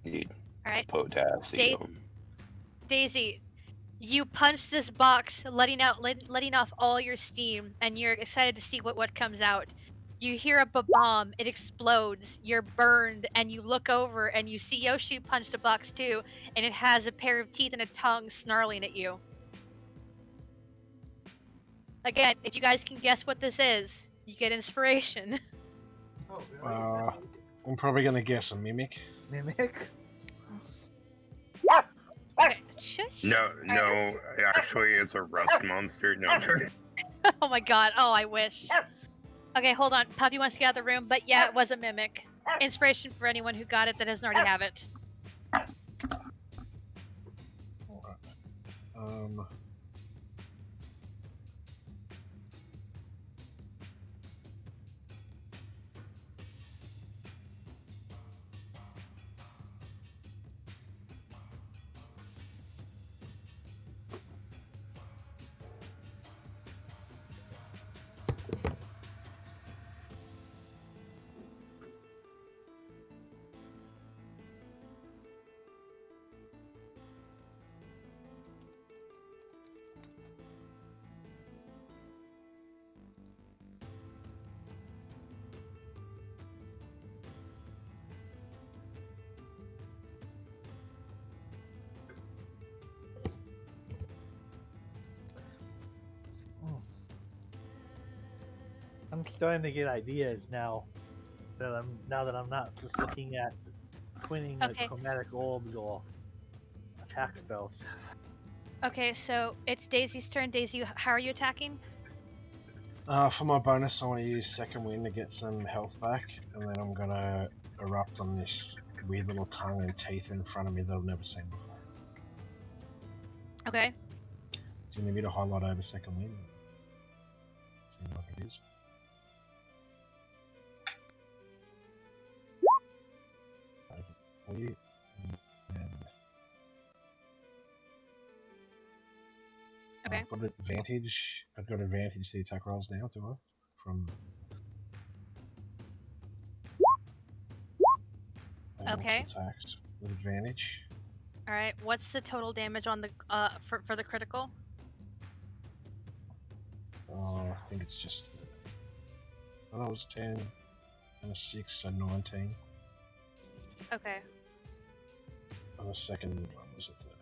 Indeed. All right, Potassium. Daisy, you punch this box, letting off all your steam, and you're excited to see what comes out. You hear a bomb, it explodes, you're burned, and you look over and you see Yoshi punch the box too, and it has a pair of teeth and a tongue snarling at you. Again, if you guys can guess what this is, you get inspiration. Oh, really? I'm probably gonna guess a mimic. Mimic? Okay, shush. No, Alright. no. Actually, it's a rust monster. No, I'm sorry. Oh my god, oh, I wish. Okay, hold on. Puppy wants to get out of the room, but yeah, it was a mimic. Inspiration for anyone who got it that doesn't already have it. Alright. Um. I'm starting to get ideas now that I'm not just looking at twinning the Okay. chromatic orbs or attack spells. Okay, so it's Daisy's turn. Daisy, how are you attacking? For my bonus, I want to use second wind to get some health back, and then I'm gonna erupt on this weird little tongue and teeth in front of me that I've never seen before. Okay. Do you need me to highlight over second wind? See what it is. Wait, and Okay. I've got advantage. I've got advantage to the attack rolls now, do I? From Okay. attacks with advantage. All right. What's the total damage on the for the critical? Oh, I think it's just. Oh, it was 10 and a 6, so 19. Okay. And the second one was a 30.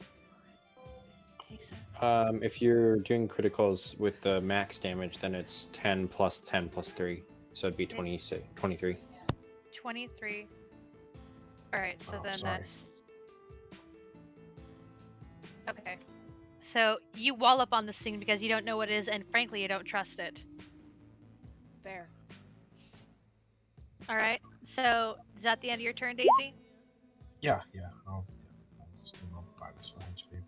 Okay, so If you're doing criticals with the max damage, then it's 10 plus 10 plus 3. So it'd be 26, 23. 23. All right. So Oh, then sorry. that's okay. So you wall up on this thing because you don't know what it is, and frankly, you don't trust it. Fair. All right. So is that the end of your turn, Daisy? Yeah. I'll just do my bonus for HP.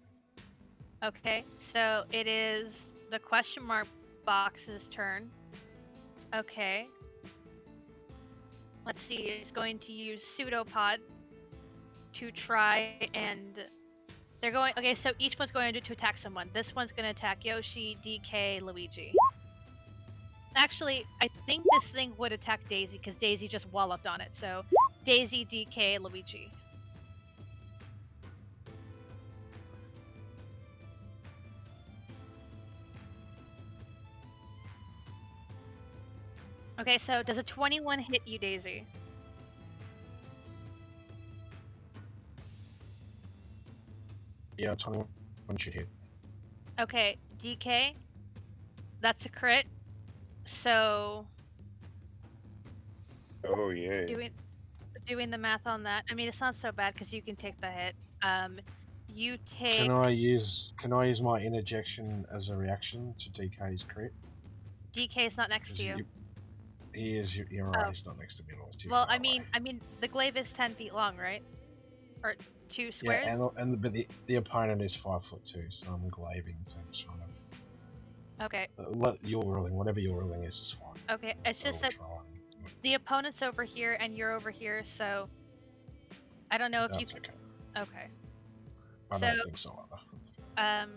Okay. So it is the question mark box's turn. Okay. Let's see. It's going to use pseudopod to try and they're going. Okay. So each one's going to attack someone. This one's going to attack Yoshi, DK, Luigi. Actually, I think this thing would attack Daisy because Daisy just walloped on it. So, Daisy, DK, Luigi. Okay, so does a 21 hit you, Daisy? Yeah, 21 should hit. Okay, DK, that's a crit. So, Oh yeah. doing the math on that. I mean, it's not so bad because you can take the hit. You take. Can I use my interjection as a reaction to DK's crit? DK's not next to you. He is. You're right. He's not next to me at all. He's too Well, far I mean, the glaive is 10 feet long, right? Or 2 squares. Yeah, but the opponent is 5'2", so I'm glaving. So I'm just trying to. Okay. Whatever your ruling is fine. Okay, it's just that the opponent's over here and you're over here, so I don't know if you That's can. okay. Okay. I So, don't think so either.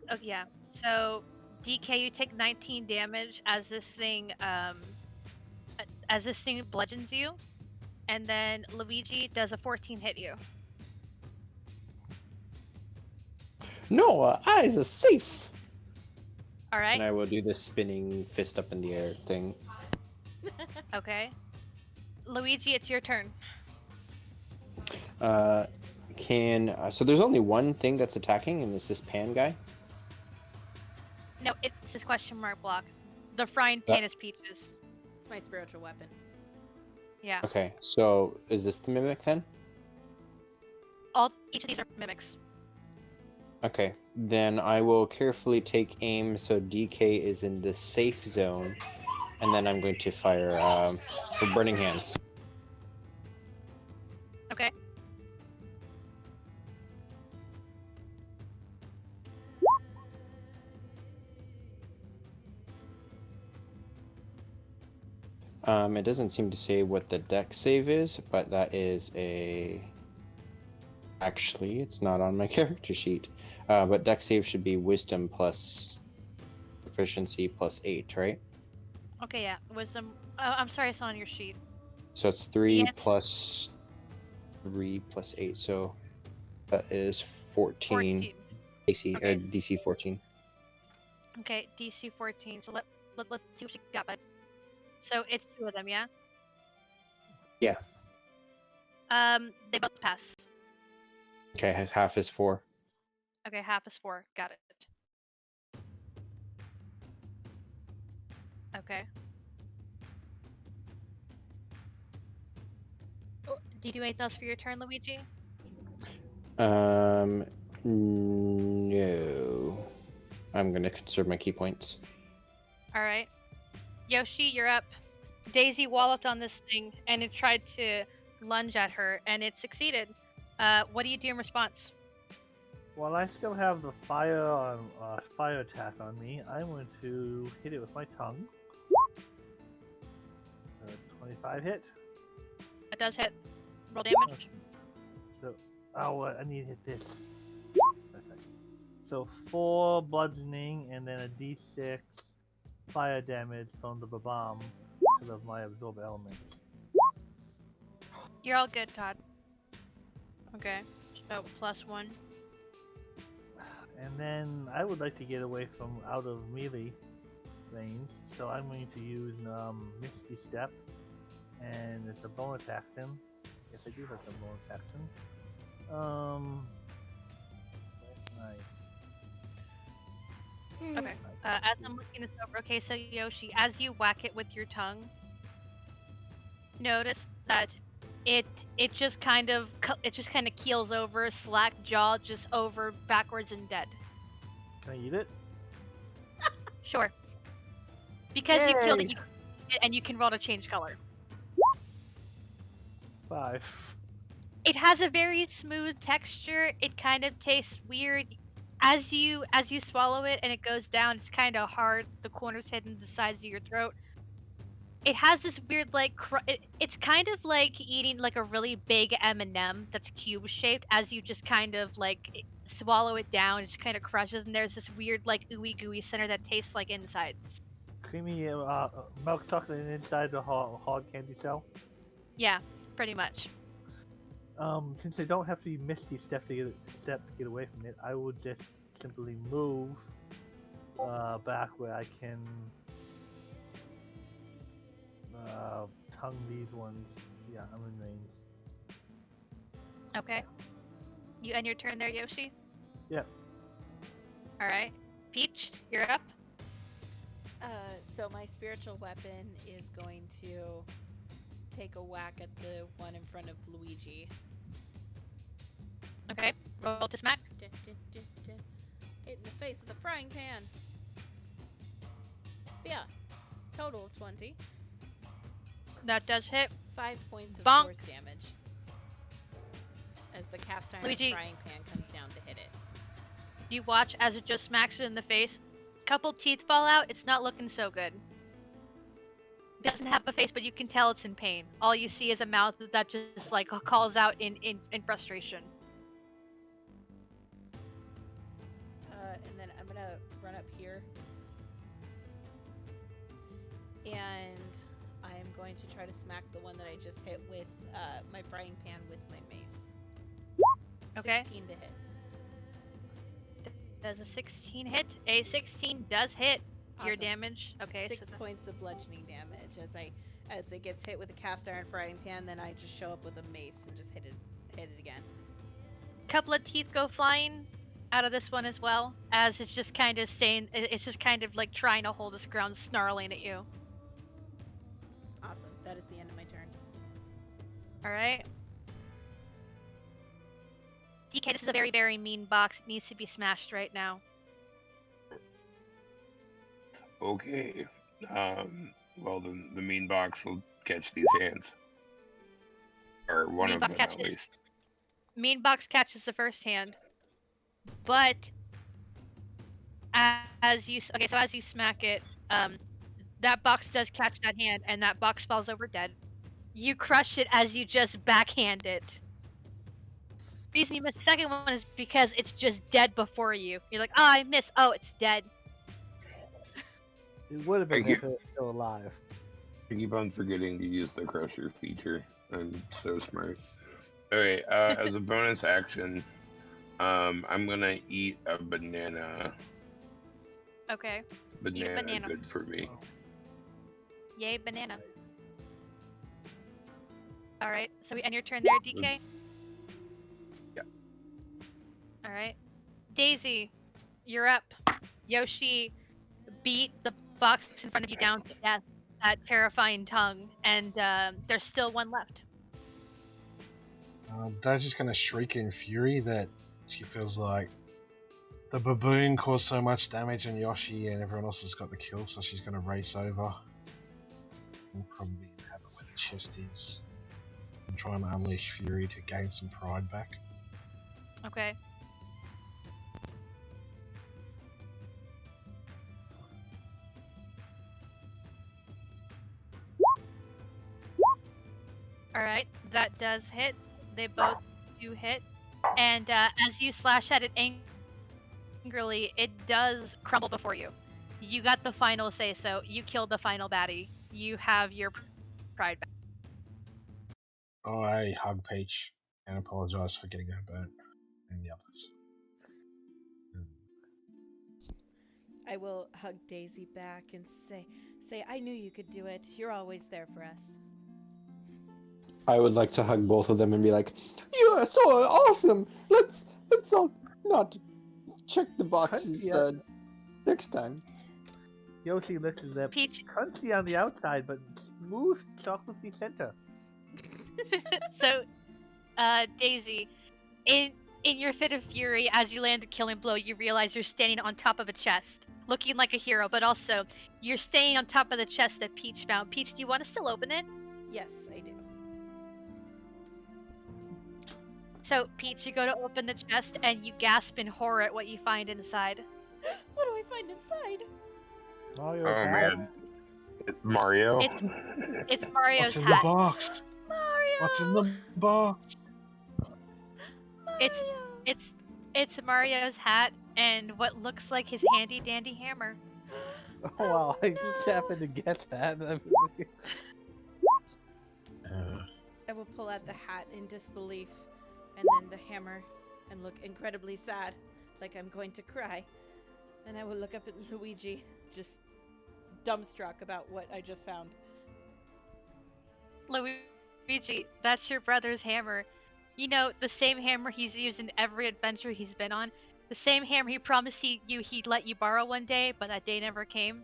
oh, yeah. So, DK, you take 19 damage as this thing bludgeons you. And then Luigi, does a 14 hit you? No, eyes are safe. All right. And I will do the spinning fist up in the air thing. Okay. Luigi, it's your turn. Uh, so there's only one thing that's attacking, and it's this pan guy. No, it's this question mark block. The frying That- pan is Peaches. It's my spiritual weapon. Yeah. Okay, so is this the mimic then? Each of these are mimics. Okay, then I will carefully take aim so DK is in the safe zone, and then I'm going to fire for Burning Hands. Okay. It doesn't seem to say what the dex save is, but that is a... Actually, it's not on my character sheet. But dex save should be Wisdom plus Proficiency plus 8, right? Okay, yeah. Wisdom. I'm sorry, it's not on your sheet. So it's 3 plus 3 plus 8, so that is 14 AC, Okay. DC 14. Okay, DC 14. So let's see what you got, bud. So it's 2 of them, yeah? Yeah. They both pass. Okay, half is 4. Okay, half is 4. Got it. Okay. Oh, do you do anything else for your turn, Luigi? No. I'm gonna conserve my key points. Alright. Yoshi, you're up. Daisy walloped on this thing and it tried to lunge at her and it succeeded. What do you do in response? While I still have the fire attack on me, I'm going to hit it with my tongue. 25 hit. It does hit. Roll damage. So, I need to hit this. So 4 bludgeoning and then a d6 fire damage from the bomb because of my absorb element. You're all good, Todd. Okay. So +1. And then I would like to get away from out of melee range, so I'm going to use Misty Step, and it's a bonus action. Yes, I do have some bonus action. Okay. As I'm looking this over, okay, so Yoshi, as you whack it with your tongue, notice that it just kind of keels over, slack jaw, just over, backwards, and dead. Can I eat it? Sure. Because you killed Yay! it, and you can roll to change color. 5. It has a very smooth texture. It kind of tastes weird. As you swallow it and it goes down, it's kind of hard. The corners hidden the sides of your throat. It has this weird like it's kind of like eating like a really big M&M that's cube shaped. As you just kind of like swallow it down, it just kind of crushes, and there's this weird like ooey gooey center that tastes like insides. Creamy milk chocolate inside the hard candy shell. Yeah, pretty much. Since I don't have to be Misty Step to get away from it, I will just simply move back where I can tongue these ones. Yeah, I'm in range. Okay. You end your turn there, Yoshi? Yep. Alright. Peach, you're up. So my spiritual weapon is going to take a whack at the one in front of Luigi. Okay. Roll to smack. Hit in the face with a frying pan. Yeah. Total 20. That does hit. 5 points of Bonk. force damage. As the cast iron Luigi. frying pan comes down to hit it. You watch as it just smacks it in the face. Couple teeth fall out. It's not looking so good. It doesn't have a face, but you can tell it's in pain. All you see is a mouth that just like calls out in frustration. And then I'm gonna run up here. And I am going to try to smack the one that I just hit with my frying pan with my mace. Okay. 16 to hit. Does a 16 hit? A 16 does hit your Awesome. damage. Okay, 6 so points of bludgeoning damage as it gets hit with a cast iron frying pan. Then I just show up with a mace and just hit it again. a couple of teeth go flying out of this one as well, as it's just kind of saying, it's just kind of like trying to hold its ground, snarling at you. Awesome. That is the end of my turn. All right. DK, this is a very, very mean box. It needs to be smashed right now. Okay. Well, the mean box will catch these hands, or one Mean of box them at catches. least. Mean box catches the first hand, but as you smack it, that box does catch that hand, and that box falls over dead. You crush it as you just backhand it. The reason you missed the second one is because it's just dead before you. You're like, oh, I missed. Oh, it's dead. It would have been Thank you. if it was still alive. I keep on forgetting to use the crusher feature. I'm so smart. Okay, as a bonus action, I'm gonna eat a banana. Okay. Banana, banana. good for me. Yay, banana. All right. So we end your turn there, DK. Yeah. All right. Daisy, you're up. Yoshi beat the box in front of you down to death. That terrifying tongue, and there's still one left. Daisy's going to shriek in fury that she feels like the baboon caused so much damage on Yoshi and everyone else has got the kill, so she's going to race over and probably have it where the chest is and try and unleash fury to gain some pride back. Okay. All right, that does hit. They both do hit, and as you slash at it angrily, it does crumble before you. You got the final say so. You killed the final baddie. You have your pride back. I hug Peach and apologise for getting her burnt and the others. I will hug Daisy back and say, I knew you could do it. You're always there for us. I would like to hug both of them and be like, "You are so awesome. Let's all not check the boxes Crunchy, next time." Yoshi licks his lip. Peach. Crunchy on the outside, but smooth, chocolatey center. So, Daisy, in your fit of fury, as you land the killing blow, you realize you're standing on top of a chest, looking like a hero, but also you're staying on top of the chest that Peach found. Peach, do you want to still open it? Yes, I do. So, Peach, you go to open the chest and you gasp in horror at what you find inside. What do I find inside? Mario Oh hat. man, Mario. It's Mario's What's in hat. the box? Mario! What's in the box? It's Mario! it's Mario's hat and what looks like his handy dandy hammer. Oh wow, I just happened to get that. I will pull out the hat in disbelief, and then the hammer, and look incredibly sad, like I'm going to cry. And I will look up at Luigi, just dumbstruck about what I just found. Luigi, that's your brother's hammer. You know, the same hammer he's used in every adventure he's been on. The same hammer he promised he'd let you borrow one day, but that day never came.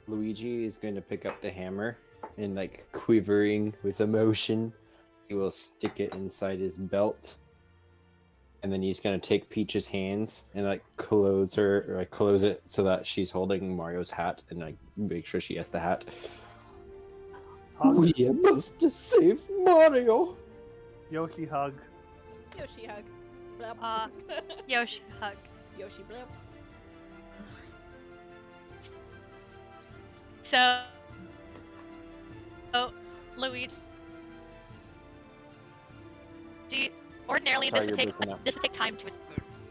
Luigi is going to pick up the hammer and, like, quivering with emotion, he will stick it inside his belt. And then he's going to take Peach's hands and, like, close it so that she's holding Mario's hat and, like, make sure she has the hat. Hug. We must save Mario! Yoshi hug. Yoshi hug. Blub. Yoshi hug. Yoshi blub. So, Luigi, ordinarily Sorry, this you're breaking up. would take time to.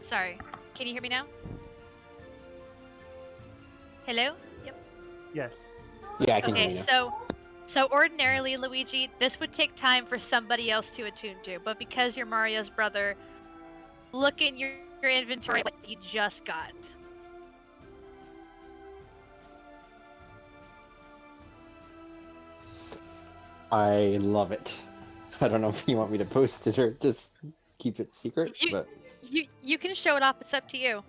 Sorry, can you hear me now? Hello? Yes. Yeah, I can hear Okay, you now. so ordinarily, Luigi, this would take time for somebody else to attune to, but because you're Mario's brother, look in your inventory what you just got. I love it. I don't know if you want me to post it or just keep it secret, You but you can show it off. It's up to you.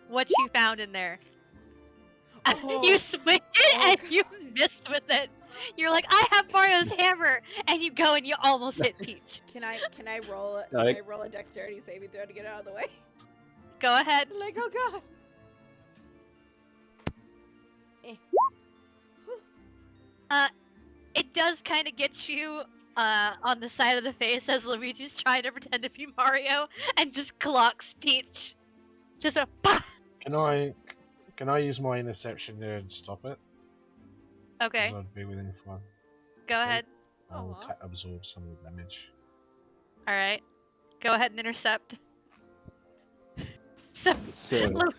What you found in there. Oh, You swing it oh, and you miss with it. You're like, I have Mario's hammer, and you go and you almost hit Peach. can I roll Like- a dexterity saving throw to get it out of the way? Go ahead. Like, oh god. It does kind of get you on the side of the face as Luigi's trying to pretend to be Mario and just clocks Peach. Just a bah! Can I use my interception there and stop it? 'Cause Okay, I'd be within 5. go ahead. I'll Aw. absorb some of the damage. All right, go ahead and intercept. So, so Lu-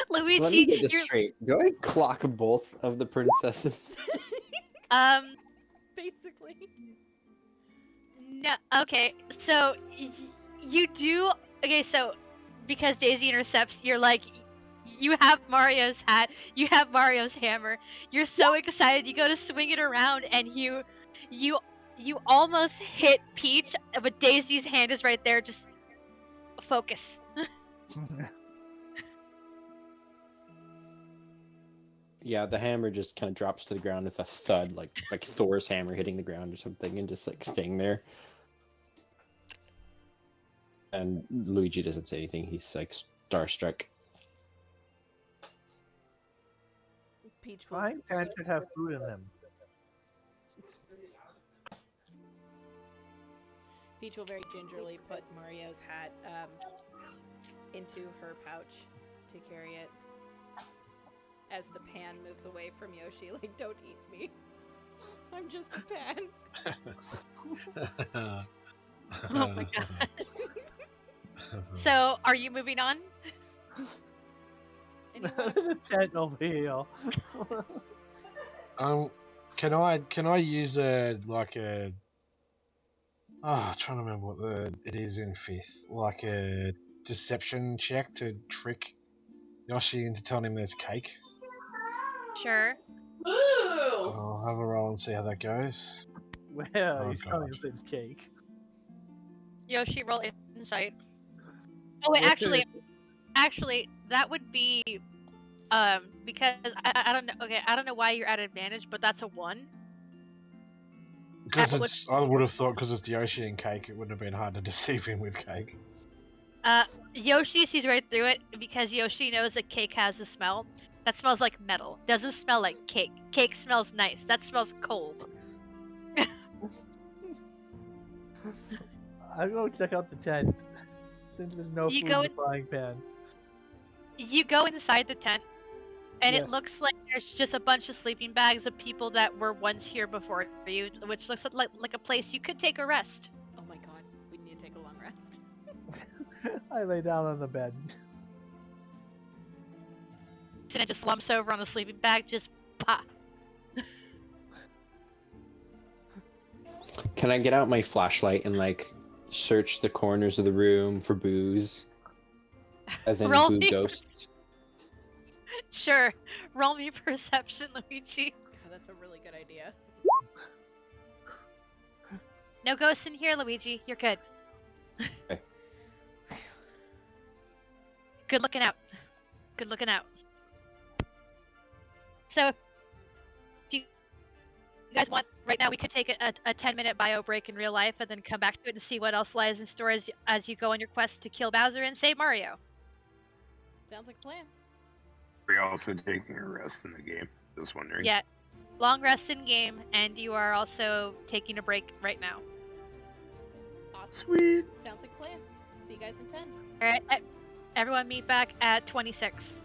let me Luigi, get this you're straight. Do I clock both of the princesses? um Basically. no okay. So you do okay. So because Daisy intercepts, you're like you have Mario's hat, you have Mario's hammer. You're so excited. You go to swing it around, and you you almost hit Peach, but Daisy's hand is right there. Just focus. Yeah, the hammer just kind of drops to the ground with a thud, like Thor's hammer hitting the ground or something, and just like staying there. And Luigi doesn't say anything. He's like starstruck. Peach will, Frying pans should have food in them. Peach will very gingerly put Mario's hat into her pouch to carry it. As the pan moves away from Yoshi, like, don't eat me. I'm just a pan. Oh my god. So are you moving on? Anyone? There's a tent over here. Can I use I'm trying to remember what it is in 5th, like a deception check to trick Yoshi into telling him there's cake? Sure. Ooh! I'll have a roll and see how that goes. Where are Oh, you telling God. us it's cake? Yoshi, roll insight. Oh wait, Where actually, that would be because I don't know. Okay, I don't know why you're at advantage, but that's a 1. Because What- it's, I would have thought because it's Yoshi and cake, it wouldn't have been hard to deceive him with cake. Yoshi sees right through it because Yoshi knows that cake has a smell. That smells like metal. Doesn't smell like cake. Cake smells nice. That smells cold. I'll go check out the tent. Since there's no You food go in the frying pan. You go inside the tent, and it Yes. looks like there's just a bunch of sleeping bags of people that were once here before you, which looks like a place you could take a rest. Oh my god, we need to take a long rest. I lay down on the bed. And it just slumps over on a sleeping bag, just pop. Can I get out my flashlight and like search the corners of the room for booze? As in Roll boo me. ghosts? Sure. Roll me perception, Luigi. God, that's a really good idea. No ghosts in here, Luigi. You're good. Okay. Good looking out. Good looking out. So, if you guys want, right now we could take a 10-minute bio break in real life and then come back to it and see what else lies in store as you go on your quest to kill Bowser and save Mario. Sounds like a plan. We're also taking a rest in the game. Just wondering. Yeah. Long rest in game, and you are also taking a break right now. Awesome. Sweet. Sounds like a plan. See you guys in 10. Alright, everyone meet back at 26.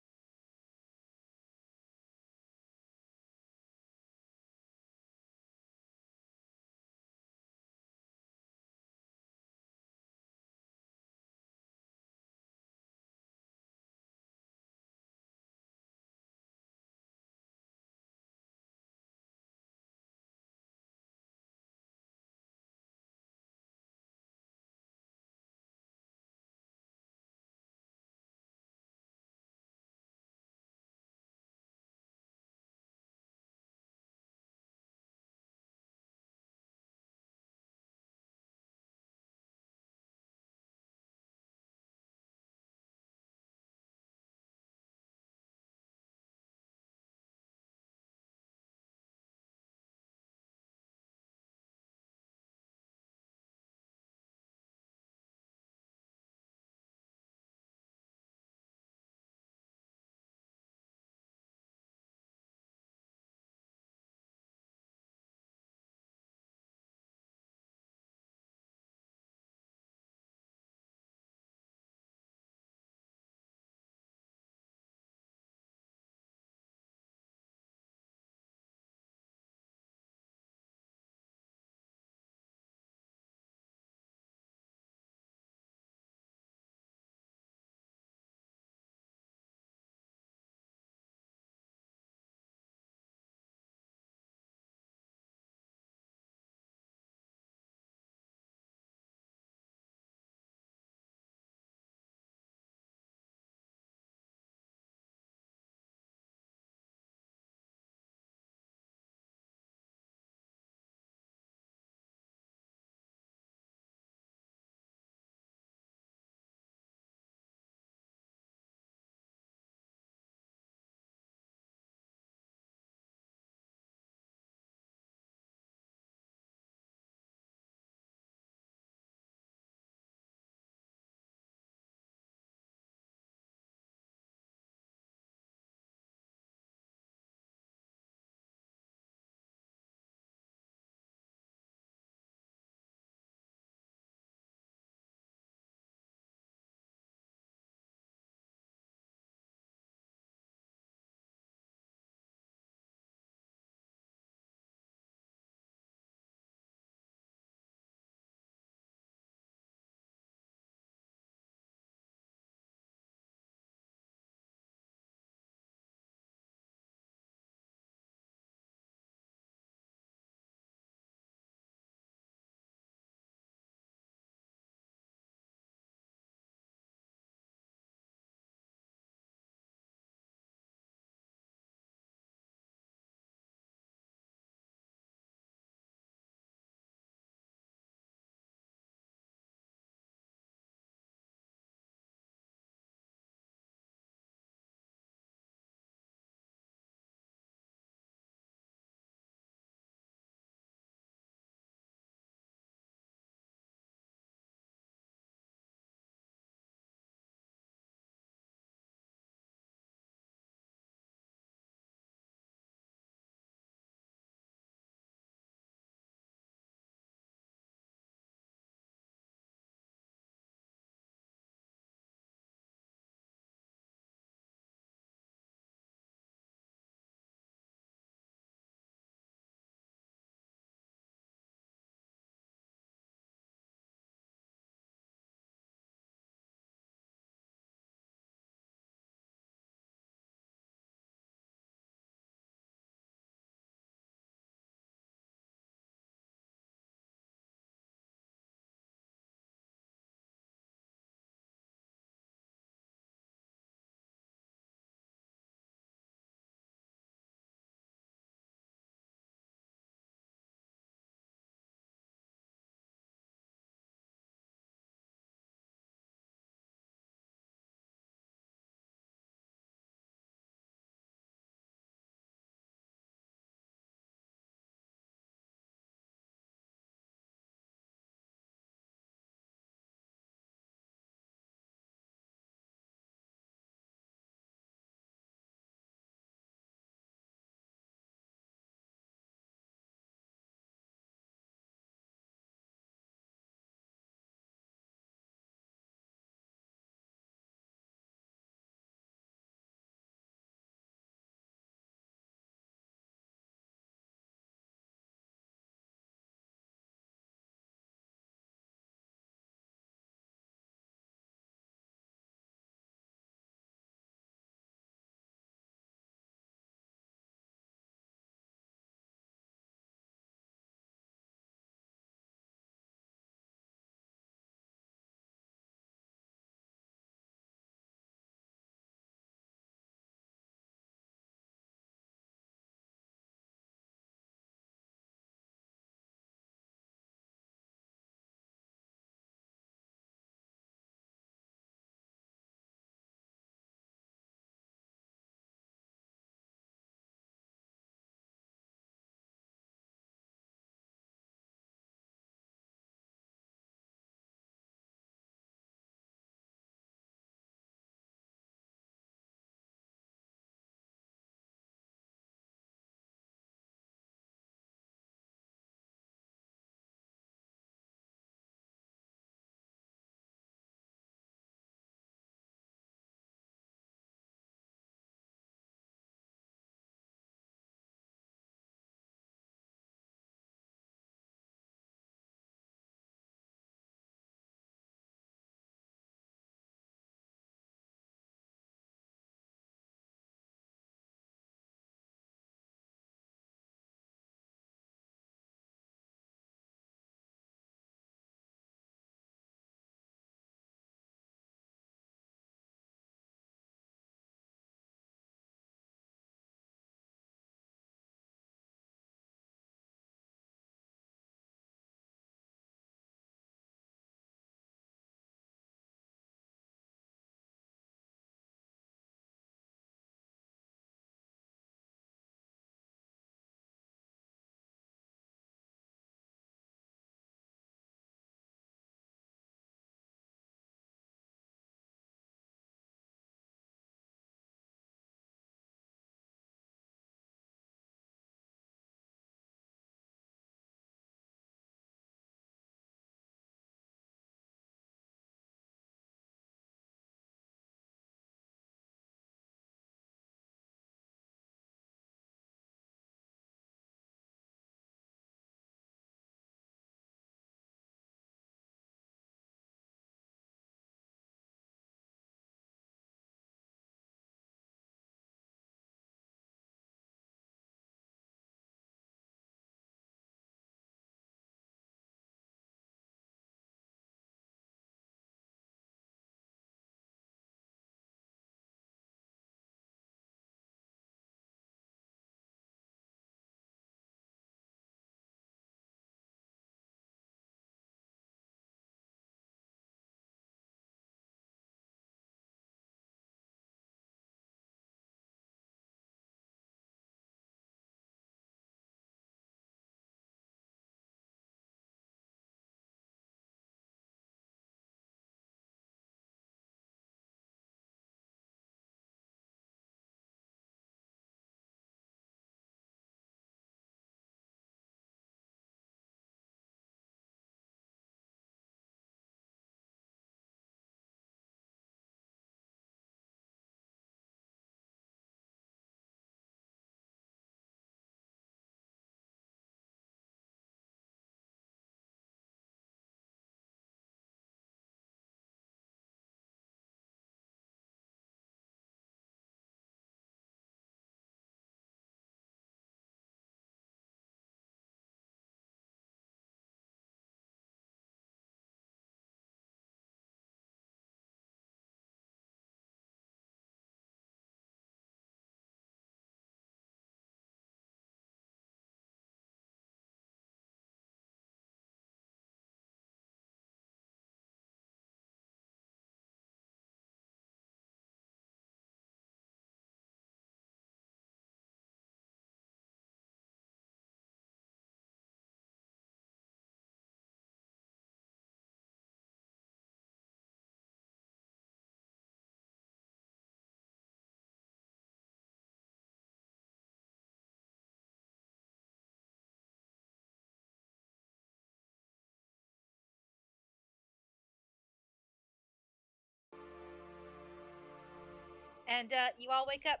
And you all wake up,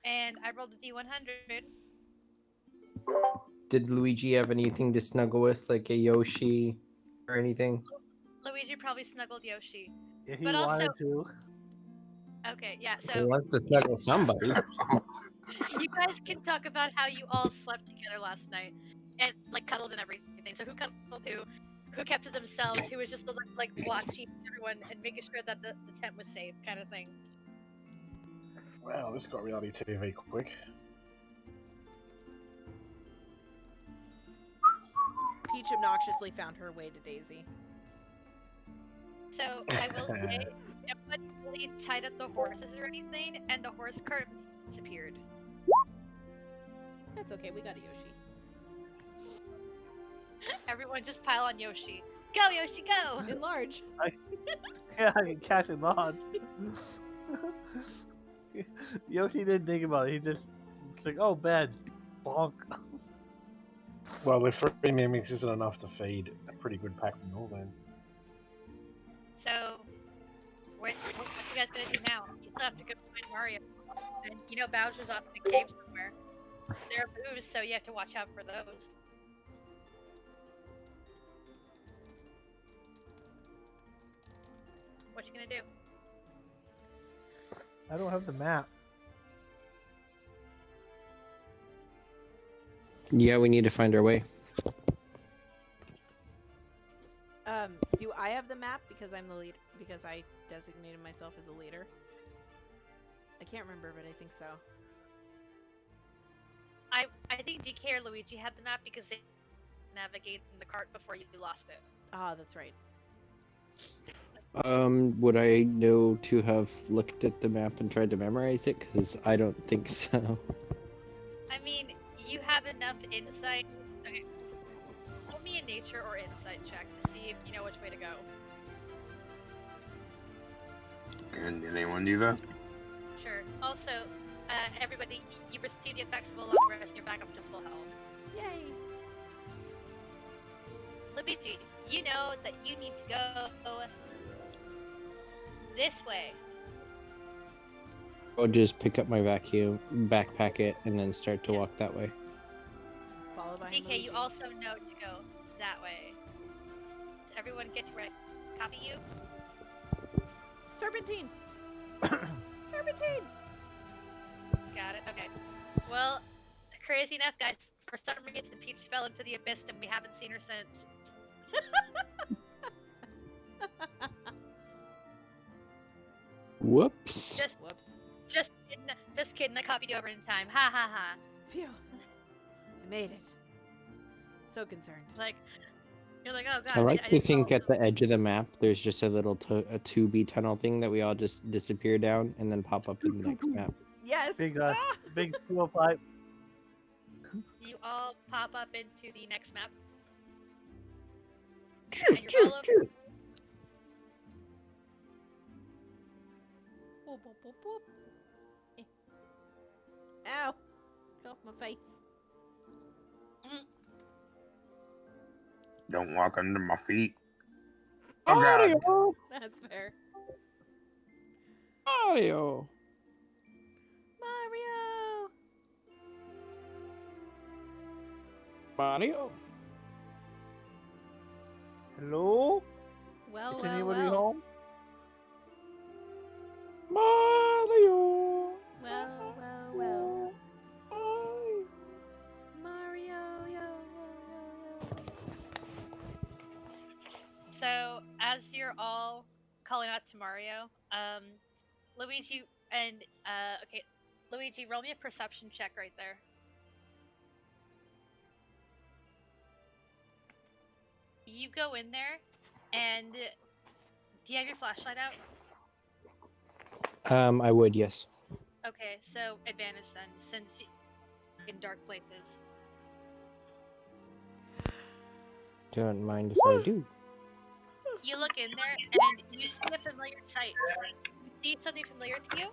and I rolled a D100. Did Luigi have anything to snuggle with, like a Yoshi or anything? Luigi probably snuggled Yoshi. If he But also, wanted to. okay, yeah, He so wants to snuggle somebody. you guys can talk about how you all slept together last night and like cuddled and everything. So who cuddled who kept to themselves, who was just like watching everyone and making sure that the tent was safe, kind of thing. Wow, this got reality TV quick. Peach obnoxiously found her way to Daisy. So I will say nobody really tied up the horses or anything, and the horse cart disappeared. That's okay, we got a Yoshi. Everyone just pile on Yoshi. Go Yoshi, go! Enlarge. Yeah, I can catch him on. Yoshi didn't think about it. He just it's like, oh, bed, bonk. Well, if 3 mimics isn't enough to feed a pretty good pack meal, then So what you guys gonna do now? You still have to go find Mario, and you know Bowser's off in a cave somewhere. There are moves, so you have to watch out for those. What you gonna do? I don't have the map. Yeah, we need to find our way. Do I have the map because I'm the lead? Because I designated myself as a leader. I can't remember, but I think so. I think DK or Luigi had the map because they navigated in the cart before you lost it. Ah, that's right. Would I know to have looked at the map and tried to memorize it? Because I don't think so. I mean, you have enough insight. Okay, roll me a nature or insight check to see if you know which way to go. And did anyone do that? Sure. Also, everybody, you receive the effects of a long rest and you're back up to full health. Yay! Luigi, you know that you need to go this way. I'll just pick up my vacuum, backpack it, and then start to Yeah. walk that way. Follow behind DK, you Luigi. also know to go that way. Does everyone get to where I copy you? Serpentine! Serpentine! Got it. Okay. Well, crazy enough, guys. For some reason, Peach fell into the abyss, and we haven't seen her since. Whoops. Whoops. Just kidding. I copied you over in time. Ha ha ha. Phew. I made it. So concerned. Like, you're like, oh god. I like to didn't think follow at the edge of the map, there's just a little a 2B tunnel thing that we all just disappear down and then pop up in the next map. Yes! Big, Ah! big fuel pipe. You all pop up into the next map. Choo, And you're choo, all over. choo. Boop, boop, boop, boop. Eh. Ow! Get off my face. Don't walk under my feet. Oh god. Mario! That's fair. Mario! Mario! Mario! Hello? Well, Is well, anybody well. home? Mario! Well, well, well. Mario, yo, yo, yo, yo. So, as you're all calling out to Mario, Luigi and okay, Luigi, roll me a perception check right there. You go in there, and do you have your flashlight out? I would, yes. Okay, so advantage then, since you're in dark places. Don't mind if I do. You look in there, and you see a familiar sight. You see something familiar to you?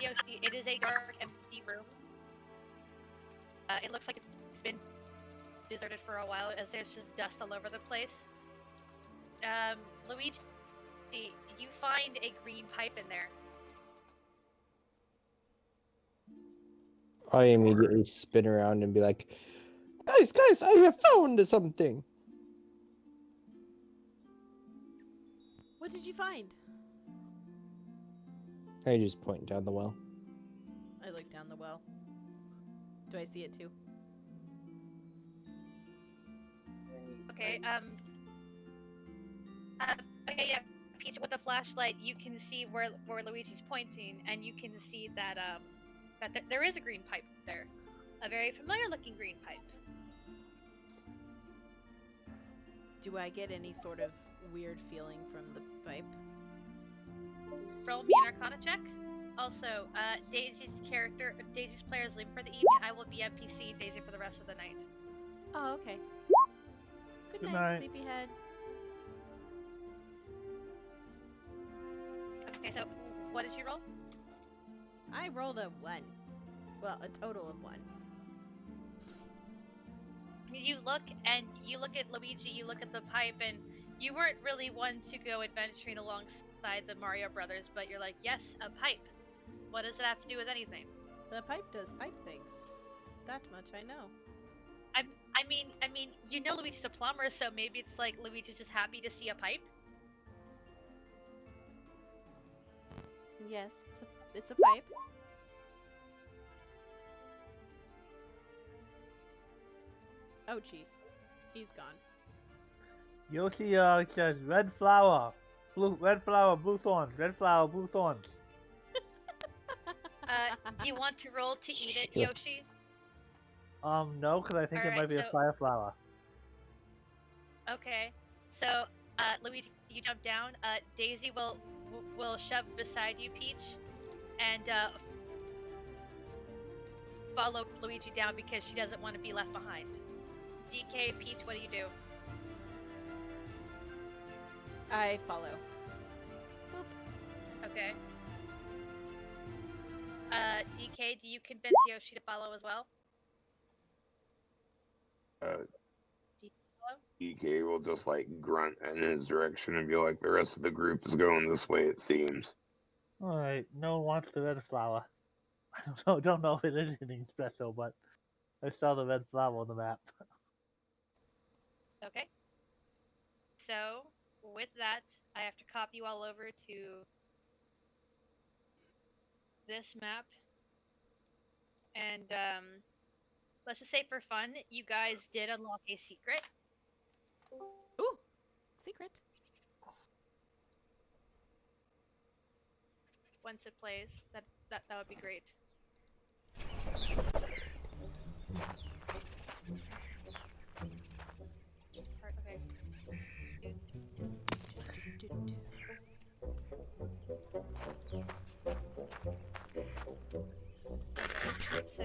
Yoshi, it is a dark, empty room. It looks like it's been deserted for a while, as there's just dust all over the place. Luigi, you find a green pipe in there. I immediately spin around and be like, guys, I have found something. What did you find? I just point down the well. I look down the well. Do I see it too? Okay, okay, yeah, Peach, with the flashlight, you can see where Luigi's pointing, and you can see that there is a green pipe there, a very familiar-looking green pipe. Do I get any sort of weird feeling from the pipe? Roll me an Arcana check. Also, Daisy's player is leaving for the evening. I will be NPC Daisy for the rest of the night. Oh, okay. Good Good night, night. sleepyhead. Okay, so what did you roll? I rolled a 1. Well, a total of 1. You look at Luigi, you look at the pipe, and you weren't really one to go adventuring alongside the Mario Brothers, but you're like, yes, a pipe. What does it have to do with anything? The pipe does pipe things. That much I know. I mean, you know Luigi's a plumber, so maybe it's like Luigi's just happy to see a pipe. Yes, it's a pipe. Oh, jeez. He's gone. Yoshi says red flower, red flower, blue thorns, red flower, blue thorns. Do you want to roll to eat it, Sure. Yoshi? No, because I think it Alright, might be a so- fire flower. Okay. So, Luigi, you jump down. Daisy will shove beside you, Peach, and follow Luigi down because she doesn't want to be left behind. DK, Peach, what do you do? I follow. Okay. DK, do you convince Yoshi to follow as well? Uh, Do you follow? EK will just like grunt in his direction and be like, the rest of the group is going this way, it seems. Alright, no one wants the red flower. I don't know if it is anything special, but I saw the red flower on the map. Okay. So, with that, I have to copy you all over to this map. And, let's just say for fun, you guys did unlock a secret. Ooh! Secret. Once it plays, that would be great. Okay. So,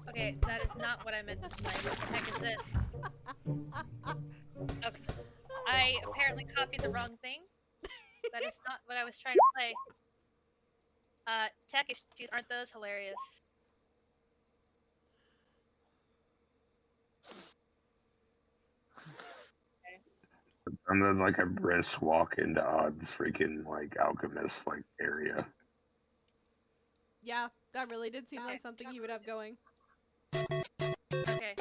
okay, that is not what I meant to play. What the heck is this? Okay, I apparently copied the wrong thing. That is not what I was trying to play. Tech issues, aren't those hilarious? And then like a brisk walk into Odd's freaking like alchemist like area. Yeah, that really did seem like something he would have going. Okay.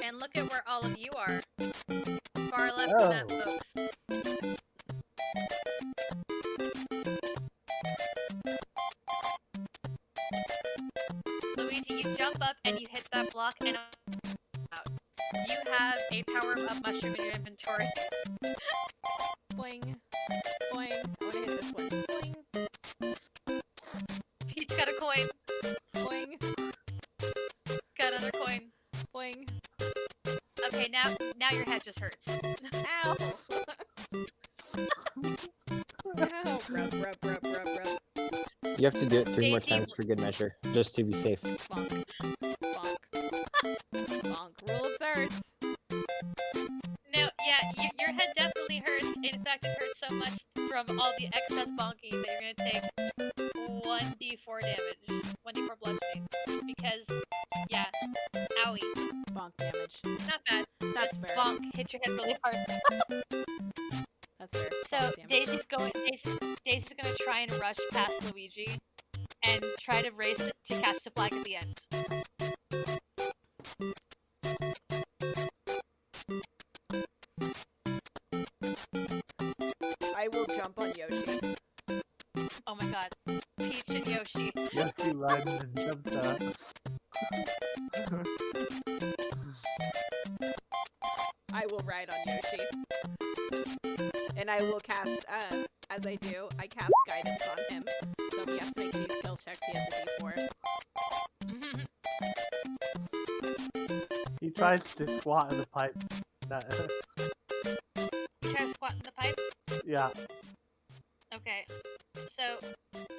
And look at where all of you are. Far left of that, folks. Luigi, you jump up and you hit that block and out. You have a power-up mushroom in your inventory. Boing. Boing. I wanna hit this one. Boing. Peach got a coin. Boing. Got another coin. Boing. Okay, now your head just hurts. Ow! Ow! Rub, rub, rub, rub, rub. You have to do it 3 more Daisy- times for good measure, just to be safe. Bonk. Bonk. Bonk. Rule of thirds. No, yeah, your head definitely hurts. In fact, it hurts so much from all the excess bonking that you're gonna take 1d4 damage. 1d4 bludgeoning. Because, yeah, owie. Bonk damage. Not bad. Luigi and try to race it to catch the flag at the end. I will jump on Yoshi. Oh my god. Peach and Yoshi. Yoshi runs and jumps up. I will ride on Yoshi. And I will cast, as I do, I cast guidance on him. So if he has to make any skill checks, he has a D4. He tries to squat in the pipe. You try to squat in the pipe? Yeah. Okay. So,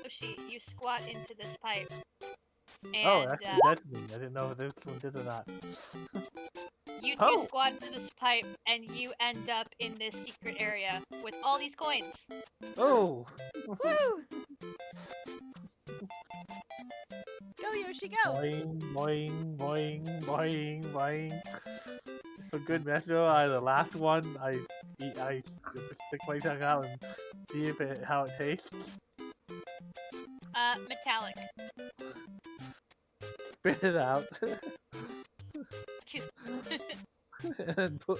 Yoshi, you squat into this pipe. Oh, And actually, that's me. I didn't know if this one did or not. you two Oh. squat into this pipe, and you end up in this secret area with all these coins. Oh! Woo! Go, Yoshi, go! Boing, boing, boing, boing, boing. For good measure, the last one, I stick my tongue out and see how it tastes. Metallic. Spit it out. And put...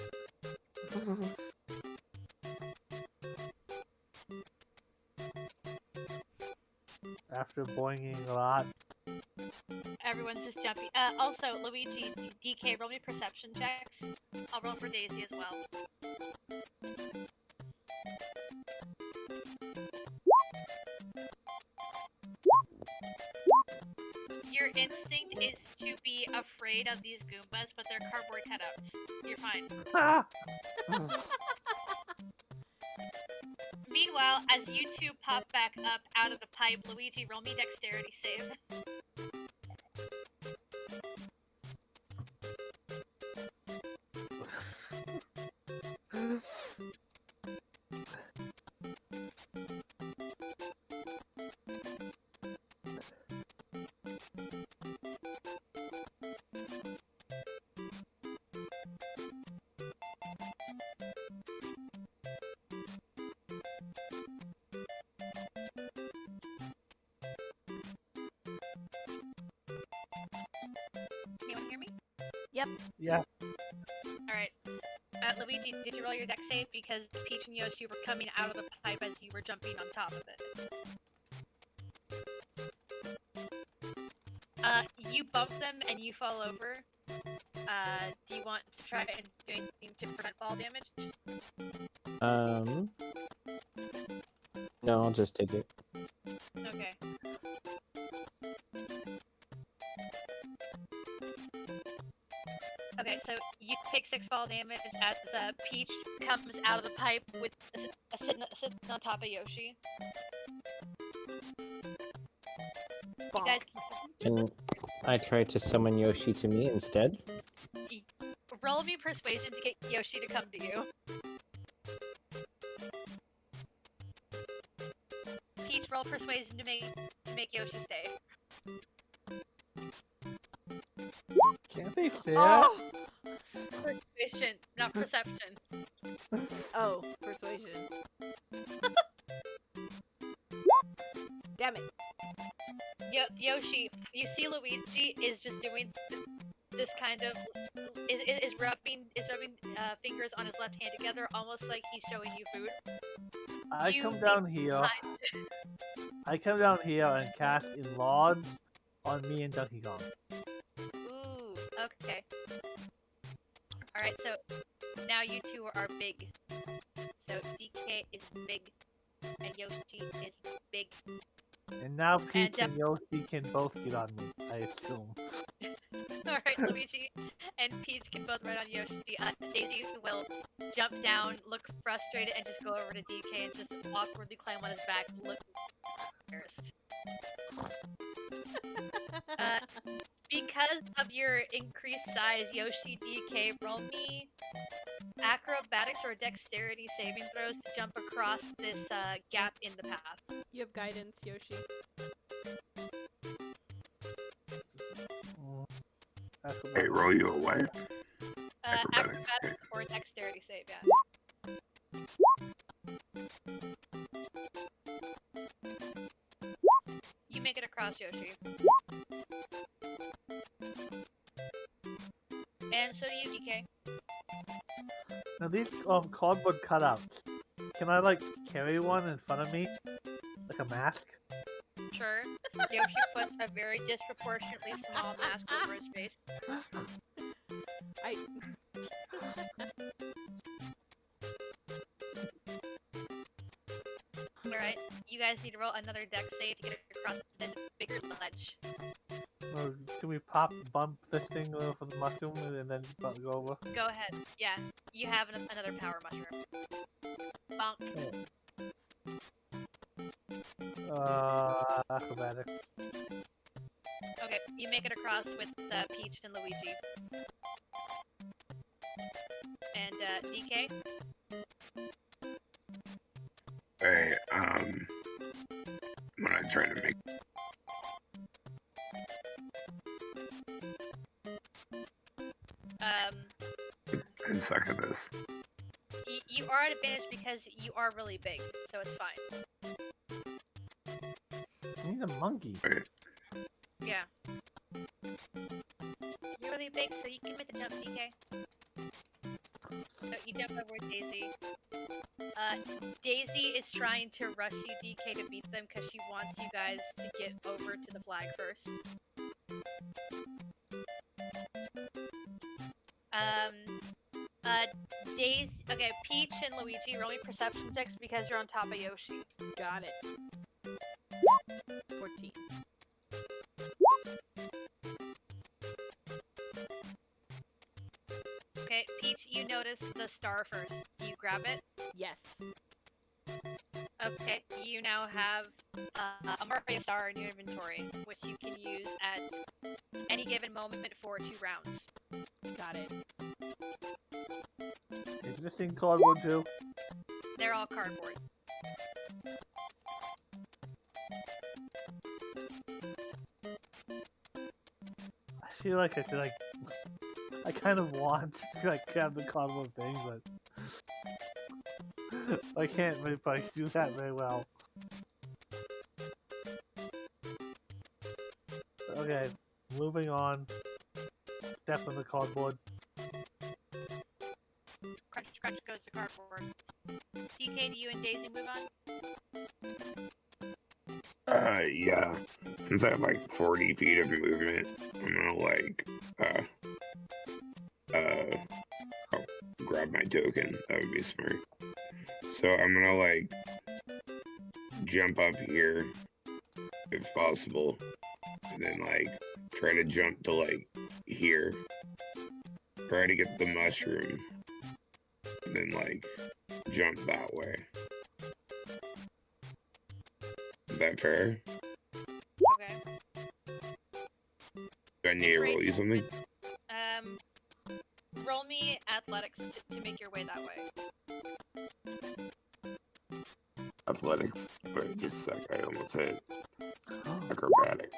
After boinging a lot. Everyone's just jumping. Also, Luigi, DK, roll me perception checks. I'll roll for Daisy as well. Your instinct is to be afraid of these Goombas, but they're cardboard cutouts. You're fine. Meanwhile, as you two pop back up out of the pipe, Luigi, roll me dexterity save. Anyone hear me? Yep. Yeah. Alright. Luigi, did you roll your dex save? Because Peach and Yoshi were coming out of the pipe as you were jumping on top of it. You bump them and you fall over. Do you want to try and do anything to prevent fall damage? No, I'll just take it. Okay. Okay, so you take 6 fall damage as Peach comes out of the pipe with sitting on top of Yoshi. You guys Can I try to summon Yoshi to me instead? roll me persuasion to get Yoshi to come to you. Peach, roll persuasion to make Yoshi stay. Can't they say Oh! Persuasion, not perception. Oh, persuasion. Damn it. Yoshi, you see Luigi is just doing this kind of is rubbing fingers on his left hand together, almost like he's showing you food. I You come down make here. time. I come down here and cast Enlarge on me and Donkey Kong. Ooh, okay. Alright, so now you two are big. So DK is big, and Yoshi is big. And now Peach And, and Yoshi can both get on me, I assume. Alright, Luigi and Peach can both ride on Yoshi. Daisy will jump down, look frustrated, and just go over to DK and just awkwardly climb on his back, look embarrassed. Because of your increased size, Yoshi, DK, roll me acrobatics or dexterity saving throws to jump across this gap in the path. You have guidance, Yoshi. Hey, roll you away. Acrobatics okay. or dexterity save, yeah. make it across, Yoshi. And so do you, DK. Now these cardboard cutouts. Can I like carry one in front of me, like a mask? Sure. Yoshi puts a very disproportionately small mask over his face. I Alright, you guys need to roll another deck save to get across this bigger ledge. Or can we bump this thing for the mushroom and then go over? Go ahead. Yeah, you have another power mushroom. Bonk. Acrobatics. Okay, you make it across with Peach and Luigi. And DK? Hey, when I'm trying to make I suck at this. You are at advantage because you are really big, so it's fine. He's a monkey. Wait, Yeah. You're really big, so you can make the jump, DK. So you jump over with Daisy. Daisy is trying to rush you, DK, to beat them because she wants you guys to get over to the flag first. Daisy. Okay, Peach and Luigi, roll me perception checks because you're on top of Yoshi. got it. 14. Okay, Peach, you notice the star first. Do you grab it? Yes. Okay, you now have a Mario star in your inventory, which you can use at any given moment for 2 rounds. Got it. Is this thing cardboard too? They're all cardboard. I feel like I should like. I kind of want to like grab the cardboard thing, but I can't really probably do that very well. Okay, moving on. Step on the cardboard. Crunch, crunch goes the cardboard. DK, do you and Daisy move on? Yeah. Since I have like 40 feet of movement, I'm gonna like, I'll grab my token. That would be smart. So I'm gonna like jump up here if possible, and then like try to jump to like here. Try to get the mushroom, and then like jump that way. Is that fair? Okay. Do I need to roll you something? Roll me athletics to make your way that way. Athletics. Wait, just a sec. I almost hit acrobatics.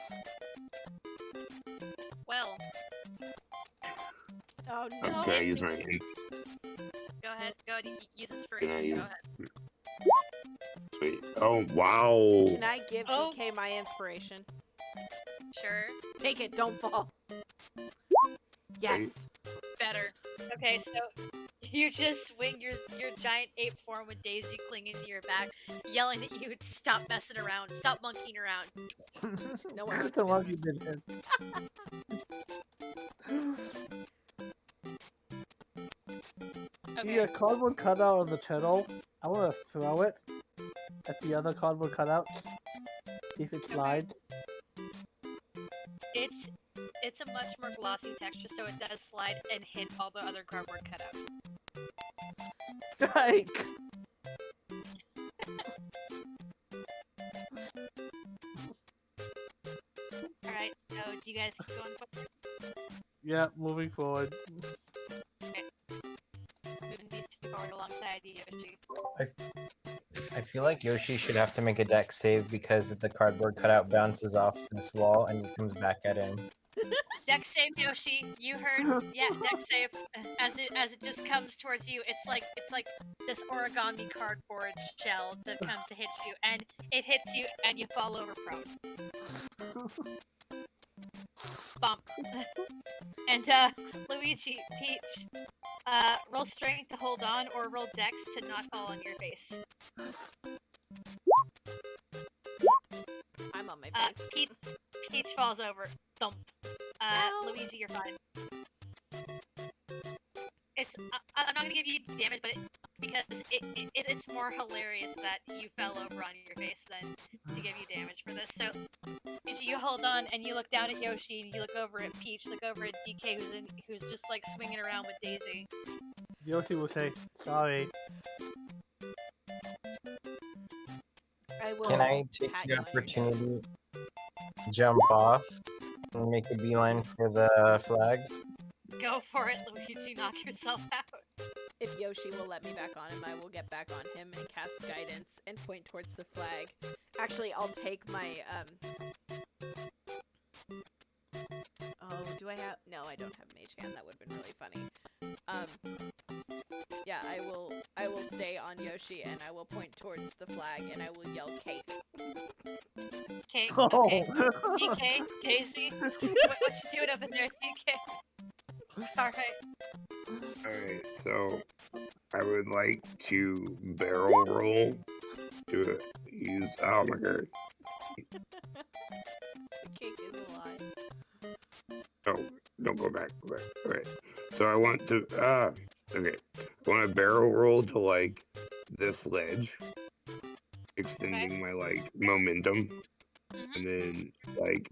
Well, Oh no. Can I use my go ahead, use Can I inspiration, use- go ahead. Sweet. Oh wow. Can I give Oh. DK my inspiration? Sure. Take it, don't fall. Yes. Wait. Better. Okay, so you just swing your giant ape form with Daisy clinging to your back, yelling at you to stop messing around, stop monkeying around. No one That's the wants monkey business. business. Okay. The cardboard cutout on the turtle. I want to throw it at the other cardboard cutout. See if it slides. It's a much more glossy texture, so it does slide and hit all the other cardboard cutouts. Strike! Alright, so do you guys keep going forward? Yeah, moving forward. Moving these two forward alongside you, Yoshi. I feel like Yoshi should have to make a dex save because the cardboard cutout bounces off this wall and comes back at him. Dex save, Yoshi. You heard, yeah, Dex save. As it just comes towards you, it's like this origami cardboard shell that comes to hit you, and it hits you, and you fall over prone. Bump. And Luigi, Peach, roll strength to hold on, or roll Dex to not fall on your face. I'm on my face. Peach falls over. Thump. Ow. Luigi, you're fine. I'm not gonna give you damage, but it's more hilarious that you fell over on your face than to give you damage for this. So, Luigi, you hold on and you look down at Yoshi and you look over at Peach, look over at DK who's just like swinging around with Daisy. Yoshi will say, sorry. I will Can I take pat the you on your head. opportunity to jump off and make a beeline for the flag? Go for it, Luigi. Knock yourself out. If Yoshi will let me back on him, I will get back on him and cast guidance and point towards the flag. Actually, I'll take my Oh, do I have? No, I don't have Mage Hand. That would have been really funny. Yeah, I will stay on Yoshi and I will point towards the flag and I will yell cake. Cake. Oh. Okay. DK, Daisy, what you doing up in there, DK? All right. Alright, so I would like to barrel roll to use. Oh my god. The cake is alive. Oh, don't go back. Go back. Alright. So I want to. Okay. I want to barrel roll to like this ledge, extending my like momentum, and then like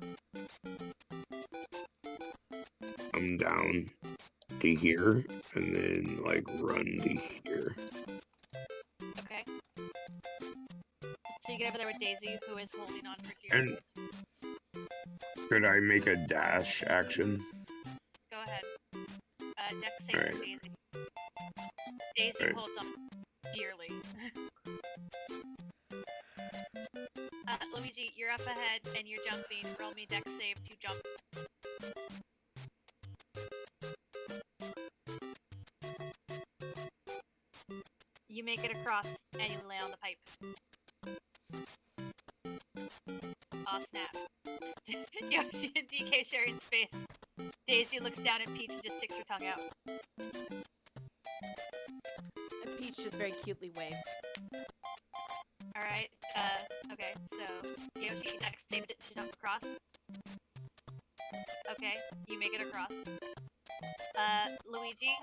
come down to here, and then like run to here. Okay. So you get over there with Daisy, who is holding on for dear. And could I make a dash action? Go ahead. Dex save for Alright. Daisy. Daisy Alright. holds on dearly. Luigi, you're up ahead and you're jumping. Roll me Dex save to jump. You make it across and you lay on the pipe. Aw, snap. Yoshi and DK sharing space. Daisy looks down at Peach and just sticks her tongue out. And Peach just very cutely waves. Alright, okay, so Yoshi Dex saved it to jump across. Okay, you make it across. Luigi,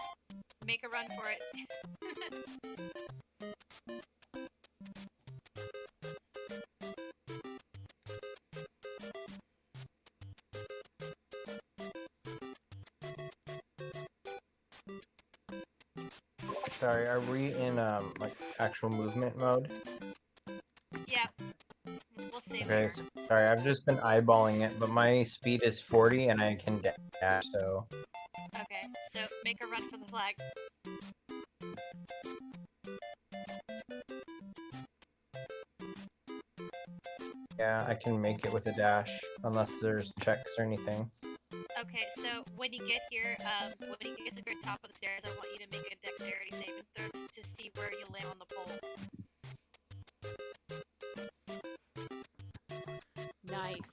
make a run for it. Sorry, are we in like actual movement mode? Yeah, we'll save Okay, her. sorry, I've just been eyeballing it, but my speed is 40 and I can dash, so Okay, so make a run for the flag. yeah, I can make it with a dash unless there's checks or anything. Okay, so when you get here, when you get to the very top of the stairs, I want you to make a dexterity saving throw to see where you land on the pole. Nice.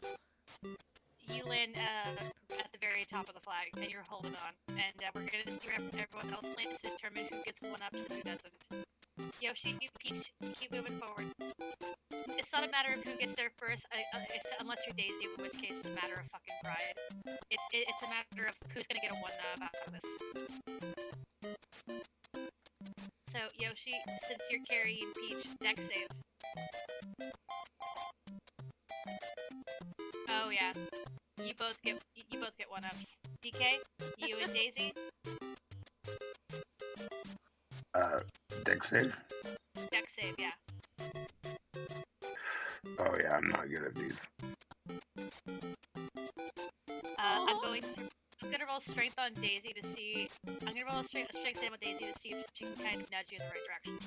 You land at the very top of the flag, and you're holding on. And we're gonna see where everyone else lands to determine who gets one-ups and who doesn't. Yoshi, Peach, keep moving forward. It's not a matter of who gets there first, unless you're Daisy, in which case it's a matter of fucking pride. It's a matter of who's gonna get a one-up out of this. So Yoshi, since you're carrying Peach, Dex save. Oh yeah, you both get one-ups. DK, you and Daisy, Dex save? Dex save, yeah. Oh yeah, I'm not good at these. I'm gonna roll strength on Daisy to see. I'm gonna roll a strength save on Daisy to see if she can kind of nudge you in the right direction.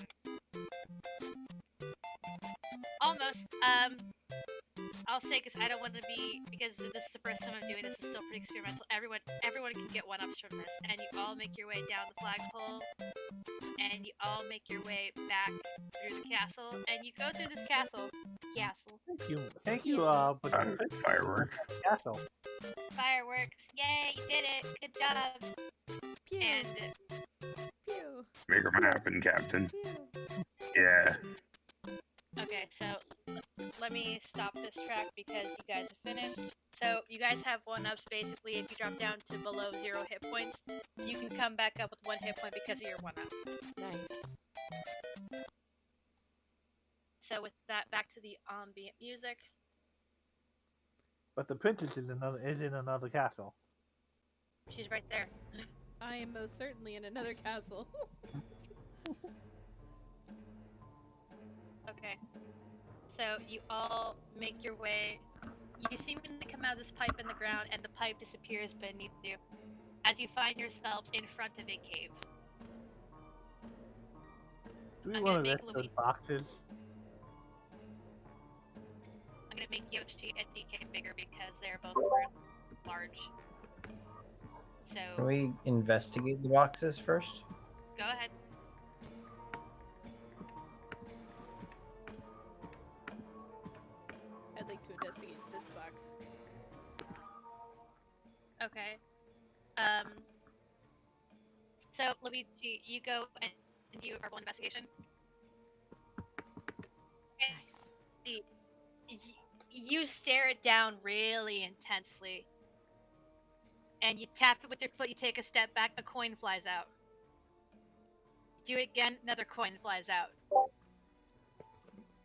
Almost. I'll say because I don't want to be because this is the first time I'm doing this. It's still pretty experimental. Everyone can get one ups from this, and you all make your way down the flagpole, and you all make your way back through the castle, and you go through this castle. Thank you, but Fireworks. castle. Fireworks! Yay! You did it! Good job! Pew. And Pew. Make them happen, Captain. Pew. Yeah. okay, so let me stop this track because you guys have finished. So you guys have one ups basically. If you drop down to below 0 hit points, you can come back up with 1 hit point because of your one up. Nice. So with that, back to the ambient music. But the princess is in another castle. She's right there. I am most certainly in another castle. Okay. So you all make your way. You seemingly come out of this pipe in the ground, and the pipe disappears beneath you as you find yourselves in front of a cave. Do we I'm want gonna to make lift those Louis. boxes? I'm gonna make Yoshi and DK bigger because they're both really large. Can So we investigate the boxes first? go ahead. I'd like to investigate this box. Okay. So Luigi, you go and do a verbal investigation. Nice. You stare it down really intensely, and you tap it with your foot. You take a step back. A coin flies out. Do it again. Another coin flies out.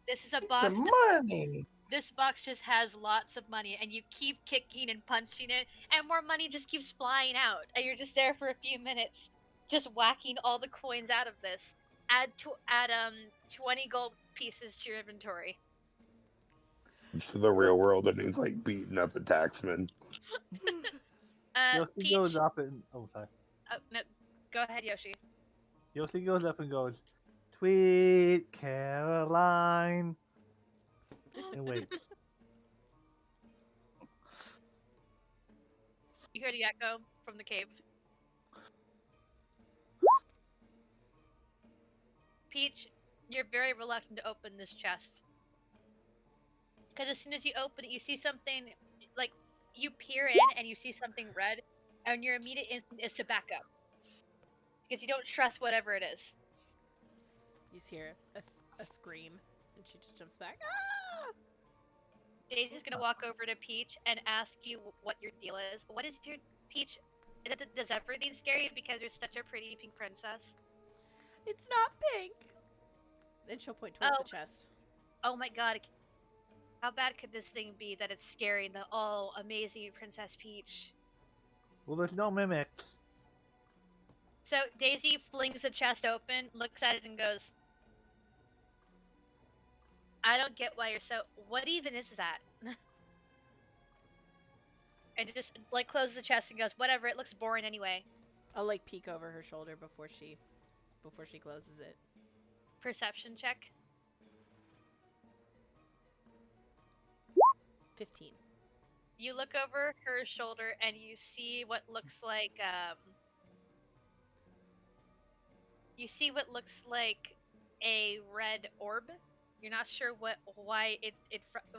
This is a box. Some money. This box just has lots of money, and you keep kicking and punching it, and more money just keeps flying out. And you're just there for a few minutes, just whacking all the coins out of this. Add 20 gold pieces to your inventory. To the real world, and he's like beating up a taxman. Yoshi Peach. goes up and sorry. Oh, no, go ahead, Yoshi. Yoshi goes up and goes, "Sweet Caroline," and waits. You hear the echo from the cave. Peach, you're very reluctant to open this chest. Because as soon as you open it, you see something, like, you peer in and you see something red, and your immediate instinct is to back up. Because you don't trust whatever it is. You just hear a scream, and she just jumps back. Ah! Daisy's gonna walk over to Peach and ask you what your deal is. What is your... Peach, does everything scare you because you're such a pretty pink princess? It's not pink! And she'll point towards the chest. Oh my god. How bad could this thing be that it's scaring the all amazing Princess Peach? Well, there's no mimics. So Daisy flings the chest open, looks at it, and goes, I don't get why you're so... What even is that? And just, like, closes the chest and goes, whatever, it looks boring anyway. I'll, like, peek over her shoulder before she closes it. Perception check. 15. You look over her shoulder and you see what looks like, you see what looks like a red orb. You're not sure why it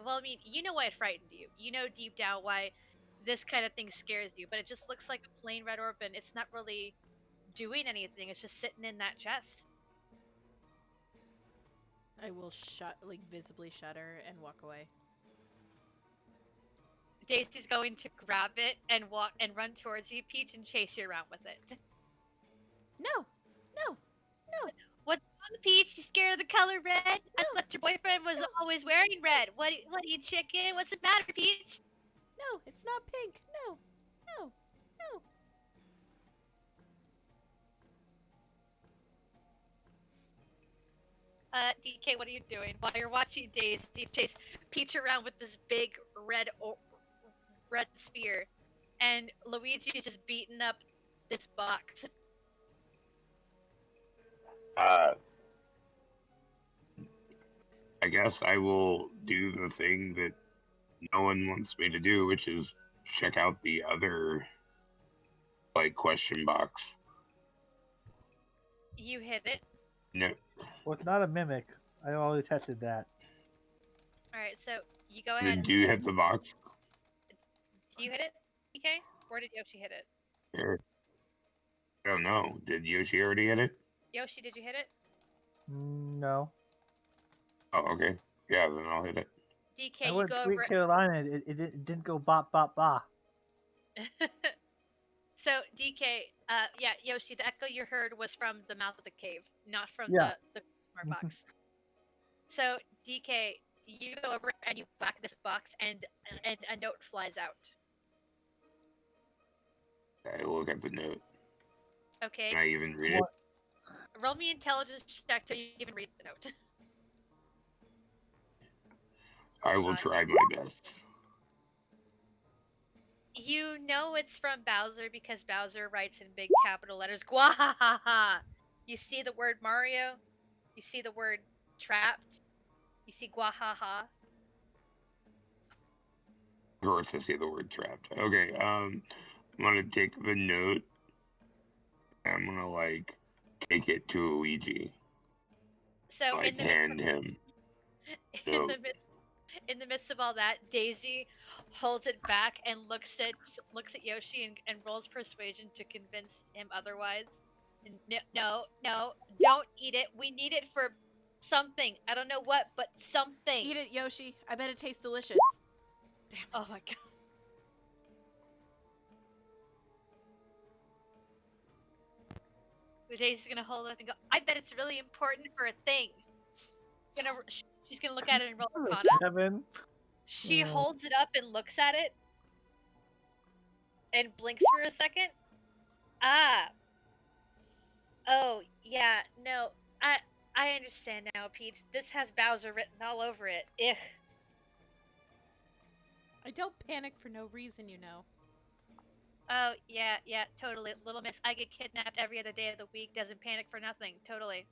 well, I mean, you know why it frightened you. You know deep down why this kind of thing scares you, but it just looks like a plain red orb, and it's not really doing anything. It's just sitting in that chest. I will visibly shudder and walk away. Daisy's going to grab it and walk and run towards you, Peach, and chase you around with it. No! No! No! What's wrong, Peach? You scared of the color red? I thought your boyfriend was always wearing red. What are you, chicken? What's the matter, Peach? No, it's not pink. No. No. No. DK, what are you doing? While you're watching Daisy chase Peach around with this big red spear, and Luigi is just beating up this box. I guess I will do the thing that no one wants me to do, which is check out the other question box. You hit it. No, Well, it's not a mimic. I already tested that. All right, so you go ahead then and do you hit the box? do you hit it, DK? Or did Yoshi hit it? There. I don't know. Did Yoshi already hit it? Yoshi, did you hit it? No. Oh, okay. Yeah, then I'll hit it. DK, I you went go Sweet over. Carolina. It didn't go bop bop ba. So DK, yeah, Yoshi, the echo you heard was from the mouth of the cave, not from Yeah. the smart box. So DK, you go over and you whack this box, and a note flies out. I look at the note. Okay, Can I even read it? What? roll me intelligence check till you even read the note. I will try my best. You know it's from Bowser because Bowser writes in big capital letters, Gwahahaha. You see the word Mario, you see the word trapped, you see Gwahaha. Of course, I see the word trapped. Okay, I'm gonna take the note. I'm gonna take it to Luigi. So in the midst Hand him. in Note. in the midst of all that, Daisy holds it back and looks at Yoshi and rolls persuasion to convince him otherwise. No, don't eat it. We need it for something. I don't know what, but something. Eat it, Yoshi. I bet it tastes delicious. Damn it. Oh my god. Daisy's gonna hold it up and go, I bet it's really important for a thing. She's gonna look at it and roll Arcana. 7. She Oh. holds it up and looks at it and blinks for a second. Ah. Oh, yeah, no. I understand now, Peach. This has Bowser written all over it. Ugh. I don't panic for no reason, you know. Oh, yeah, totally. Little Miss, I get kidnapped every other day of the week. Doesn't panic for nothing. Totally.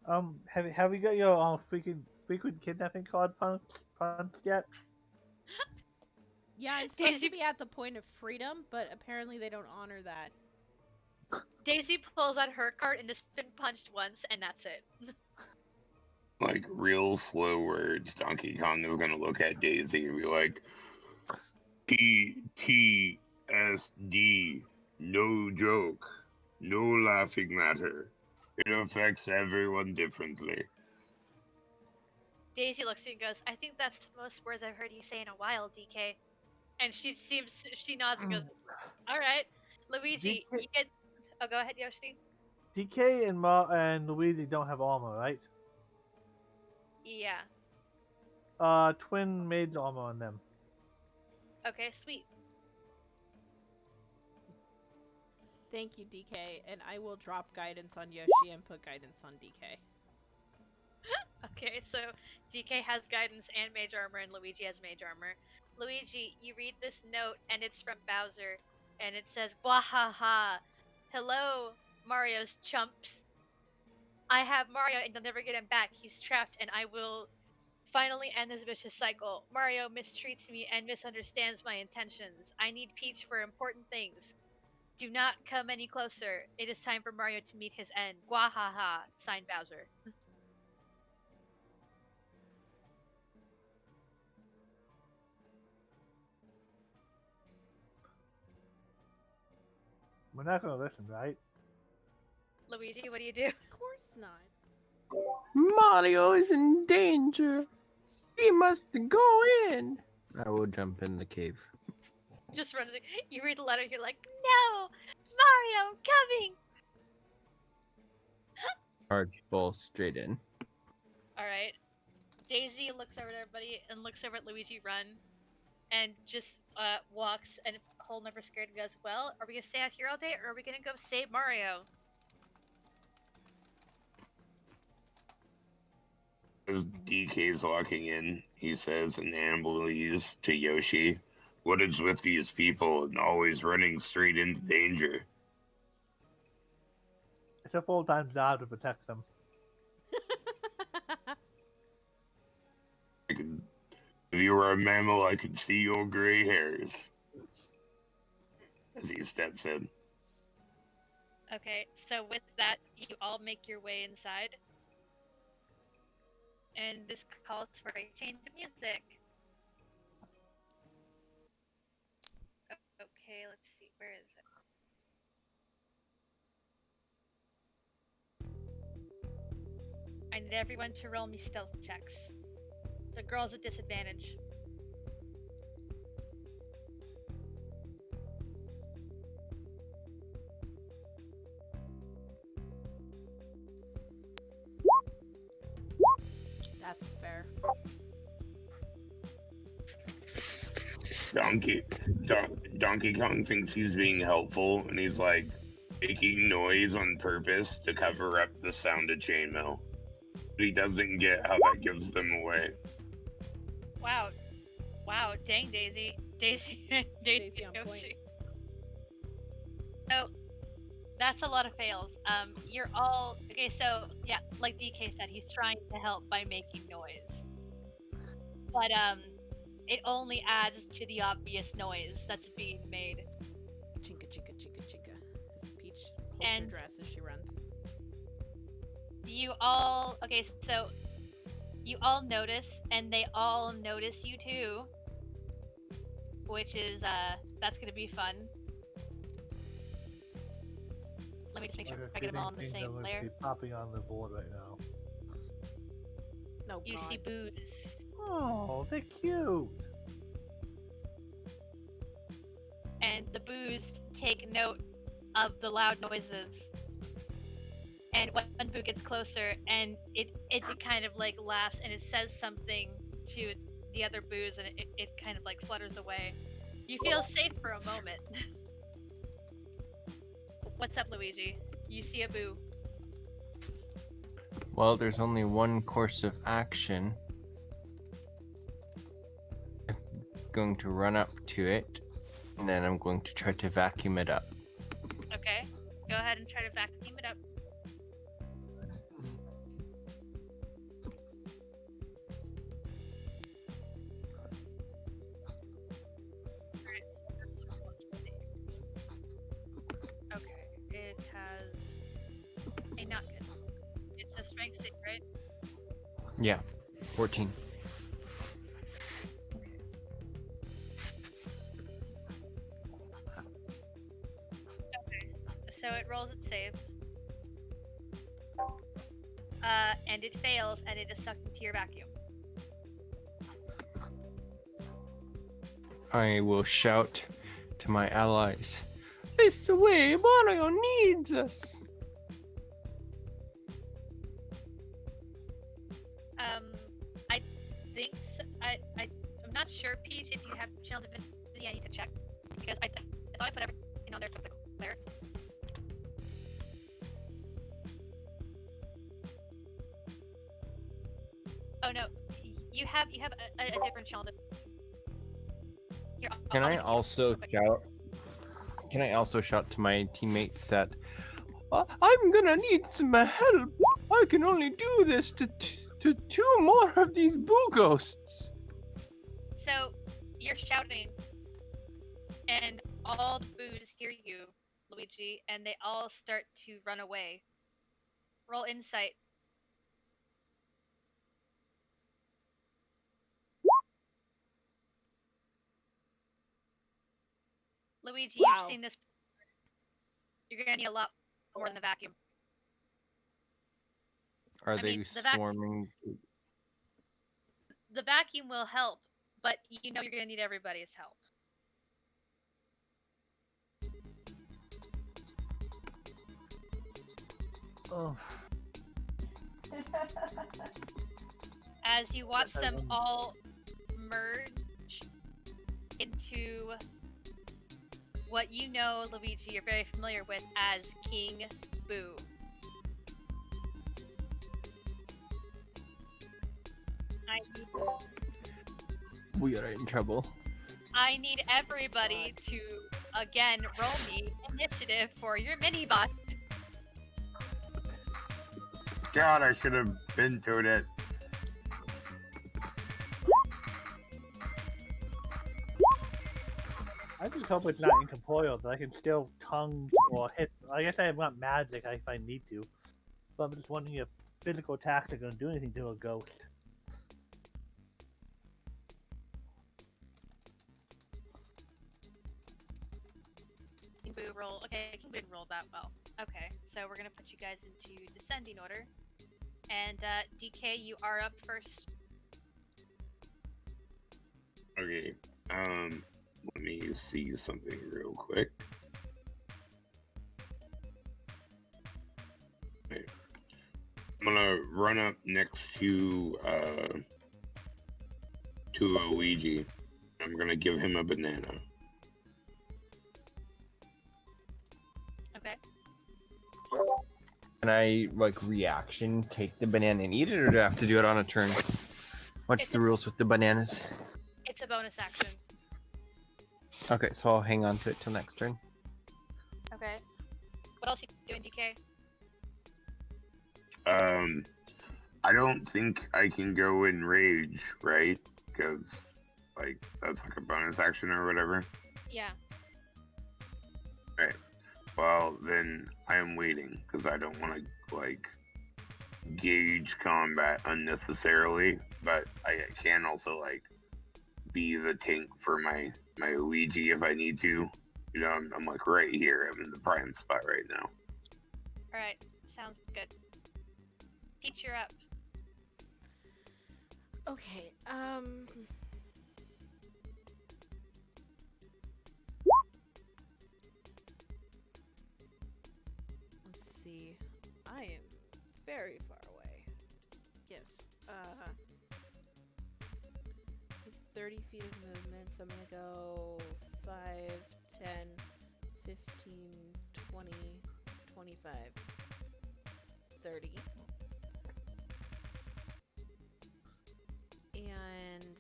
Have you got your frequent kidnapping card punched yet? Yeah, I'm supposed Daisy to be at the point of freedom, but apparently they don't honor that. Daisy pulls out her card and it's been punched once, and that's it. Real slow words. Donkey Kong is gonna look at Daisy and be like, PTSD. No joke. No laughing matter. It affects everyone differently. Daisy looks at you and goes, I think that's the most words I've heard you say in a while, DK. And she nods and goes, alright. Luigi, DK you get. Oh, go ahead, Yoshi. DK and Luigi don't have armor, right? Yeah. Twin maids armor on them. Okay, sweet. Thank you, DK, and I will drop guidance on Yoshi and put guidance on DK. Okay, so DK has guidance and mage armor, and Luigi has mage armor. Luigi, you read this note, and it's from Bowser, and it says, Wahaha! Hello, Mario's chumps. I have Mario, and you'll never get him back. He's trapped, and I will finally end this vicious cycle. Mario mistreats me and misunderstands my intentions. I need Peach for important things. Do not come any closer. It is time for Mario to meet his end. Gwahaha! Signed Bowser. We're not gonna listen, right? Luigi, what do you do? Of course not. Mario is in danger. He must go in. I will jump in the cave. Just run. You read the letter. You're like, no, Mario, I'm coming. Charge ball straight in. All right. Daisy looks over at everybody and looks over at Luigi Run, and just walks and whole never scared and goes, well, are we gonna stay out here all day or are we gonna go save Mario? As DK's walking in, he says in Ambulese to Yoshi, what is with these people and always running straight into danger? It's a full-time job to protect them. I could If you were a mammal, I could see your gray hairs. As he steps in. Okay, so with that, you all make your way inside. And this calls for a change of music. Okay, let's see, where is it? I need everyone to roll me stealth checks. The girl's at disadvantage. That's fair. Donkey Kong thinks he's being helpful, and he's like making noise on purpose to cover up the sound of chainmail. But he doesn't get how that gives them away. Wow. Wow, dang Daisy. Daisy Daisy on point. Yoshi. So that's a lot of fails. You're all okay, so yeah, like DK said, he's trying to help by making noise. But it only adds to the obvious noise that's being made. Chinka chinka chinka chinka. As Peach holds And her dress as she runs. you all okay, so you all notice, and they all notice you too. Which is that's gonna be fun. Let me just make sure I get them all on the same layer. Be popping on the board right now. No, You God. see booze. Oh, they're cute. And the boos take note of the loud noises. And when Boo gets closer, and it kind of like laughs and it says something to the other boos, and it kind of like flutters away. You feel safe for a moment. What's up, Luigi? You see a boo. Well, there's only one course of action. I'm going to run up to it, and then I'm going to try to vacuum it up. Okay, go ahead and try to vacuum it up. Okay, it has a not good. It's a strength save, right? Yeah, 14. So it rolls its save. And it fails, and it is sucked into your vacuum. I will shout to my allies, "This way, Mario needs us!" I think so. I'm not sure, Peach, if you have channel divinity. I need to check because I thought I put everything on there to clear. Oh no, you have a different channel. Here, Can I'll I just keep it also real quick. shout? Can I also shout to my teammates that I'm gonna need some help? I can only do this to two more of these boo ghosts. So you're shouting, and all the boos hear you, Luigi, and they all start to run away. Roll insight. Luigi, Wow. you've seen this. You're gonna need a lot more than the vacuum. Are I they mean, the vacuum. swarming? The vacuum will help, but you know you're gonna need everybody's help. Oh, As you watch them all merge into what you know, Luigi, you're very familiar with as King Boo. We are in trouble. I need everybody to, again, roll me initiative for your mini-bot. God, I should have been to it. I just hope it's not incorporeal, that I can still tongue or hit. I guess I have not magic if I need to. But I'm just wondering if physical attacks are going to do anything to a ghost. King Boo roll. Okay, King Boo didn't roll that well. Okay, so we're gonna put you guys into descending order. And DK, you are up first. Okay. Let me see something real quick. Okay. I'm gonna run up next to Luigi. I'm gonna give him a banana. Okay. Can I, like, reaction take the banana and eat it, or do I have to do it on a turn? What's It's the a- rules with the bananas? It's a bonus action. Okay, so I'll hang on to it till next turn. Okay. What else are you doing, DK? I don't think I can go in rage, right? Because, like, that's like a bonus action or whatever. Yeah. Right. Well, then I am waiting because I don't want to, like, gauge combat unnecessarily, but I can also, like, be the tank for my Luigi if I need to. You know, I'm like right here. I'm in the prime spot right now. Alright, sounds good. Peach, you're up. Okay, let's see. I am very far away. Yes. 30 feet of movement, so I'm gonna go 5, 10, 15, 20, 25, 30. And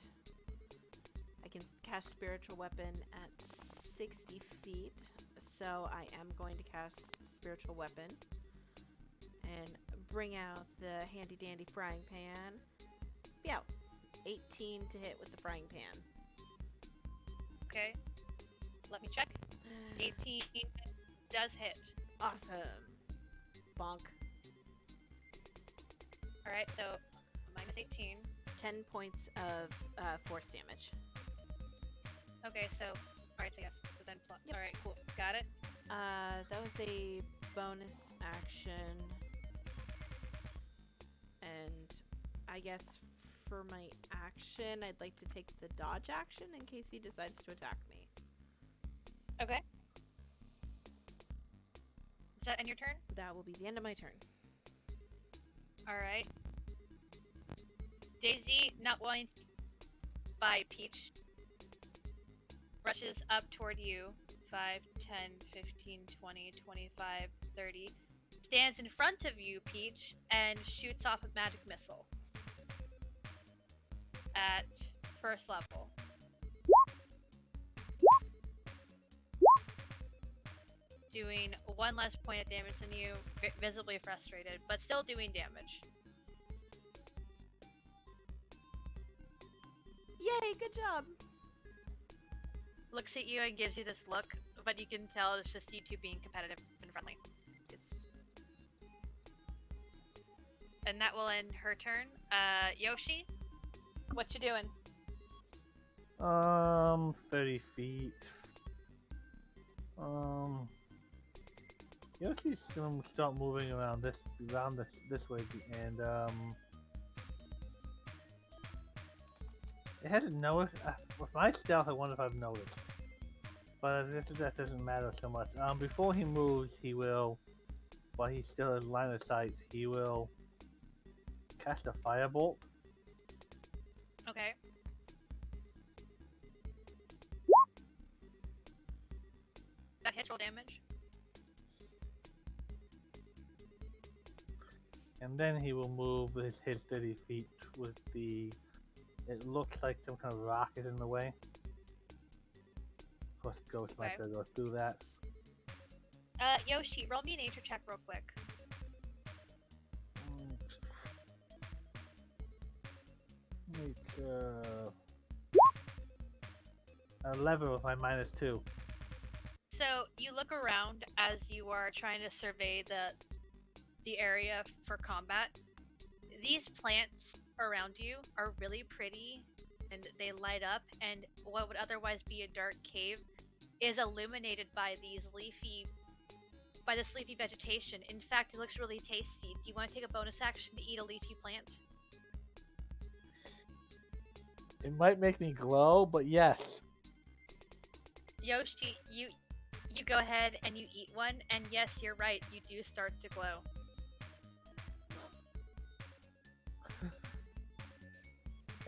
I can cast Spiritual Weapon at 60 feet, so I am going to cast Spiritual Weapon and bring out the handy dandy frying pan. Yeah, 18 to hit with the frying pan. Okay. Let me check. 18 does hit. Awesome. Bonk. Alright, so minus 18. 10 points of force damage. Okay, so alright, so yes. So then plus. Yep. Alright, cool. Got it. That was a bonus action. And I guess for my action, I'd like to take the dodge action in case he decides to attack me. Okay. Does that end your turn? That will be the end of my turn. Alright. Daisy, not wanting by Peach, rushes up toward you. 5, 10, 15, 20, 25, 30. Stands in front of you, Peach, and shoots off a magic missile. At first level. Doing 1 less point of damage than you, visibly frustrated, but still doing damage. Yay, good job! Looks at you and gives you this look, but you can tell it's just you two being competitive and friendly. Yes. And that will end her turn. Yoshi, what you doing? 30 feet. Yoshi's gonna start moving around this way, and it hasn't noticed. With my stealth, I wonder if I've noticed. But I guess that doesn't matter so much. Before he moves, he will, while he's still in line of sight, he will cast a firebolt. Okay. That hits, roll damage. And then he will move his 30 feet with the... It looks like some kind of rock is in the way. Of course, Ghost might Okay. go through that. Yoshi, roll me a nature check real quick. Nature... 11 with my -2. So you look around as you are trying to survey the area for combat. These plants around you are really pretty and they light up, and what would otherwise be a dark cave is illuminated by this leafy vegetation. In fact, it looks really tasty. Do you want to take a bonus action to eat a leafy plant? It might make me glow, but yes. Yoshi, you go ahead and you eat one, and yes, you're right, you do start to glow.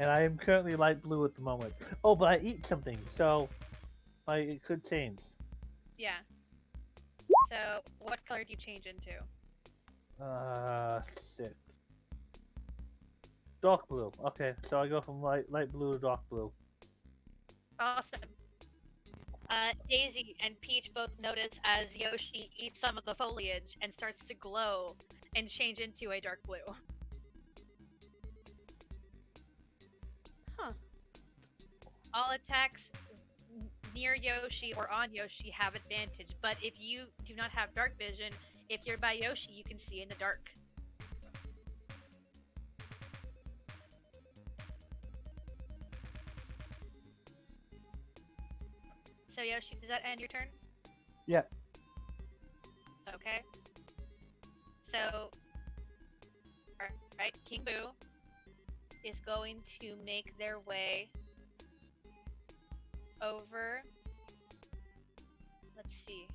And I am currently light blue at the moment. Oh, but I eat something, so it could change. Yeah. So, what color do you change into? 6. Dark blue. Okay, so I go from light blue to dark blue. Awesome. Daisy and Peach both notice as Yoshi eats some of the foliage and starts to glow and change into a dark blue. Huh. All attacks near Yoshi or on Yoshi have advantage, but if you do not have dark vision, if you're by Yoshi, you can see in the dark. So Yoshi, does that end your turn? Yeah. Okay. So, alright, King Boo is going to make their way over. Let's see.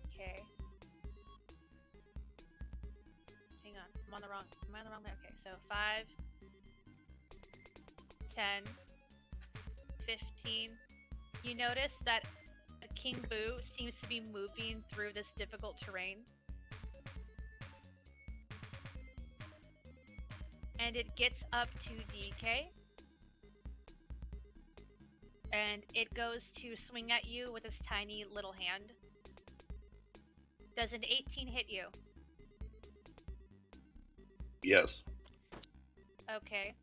Okay. Hang on. Am I on the wrong there? Okay, so 5, 10, 15. You notice that King Boo seems to be moving through this difficult terrain. And it gets up to DK. And it goes to swing at you with its tiny little hand. Does an 18 hit you? Yes. Okay.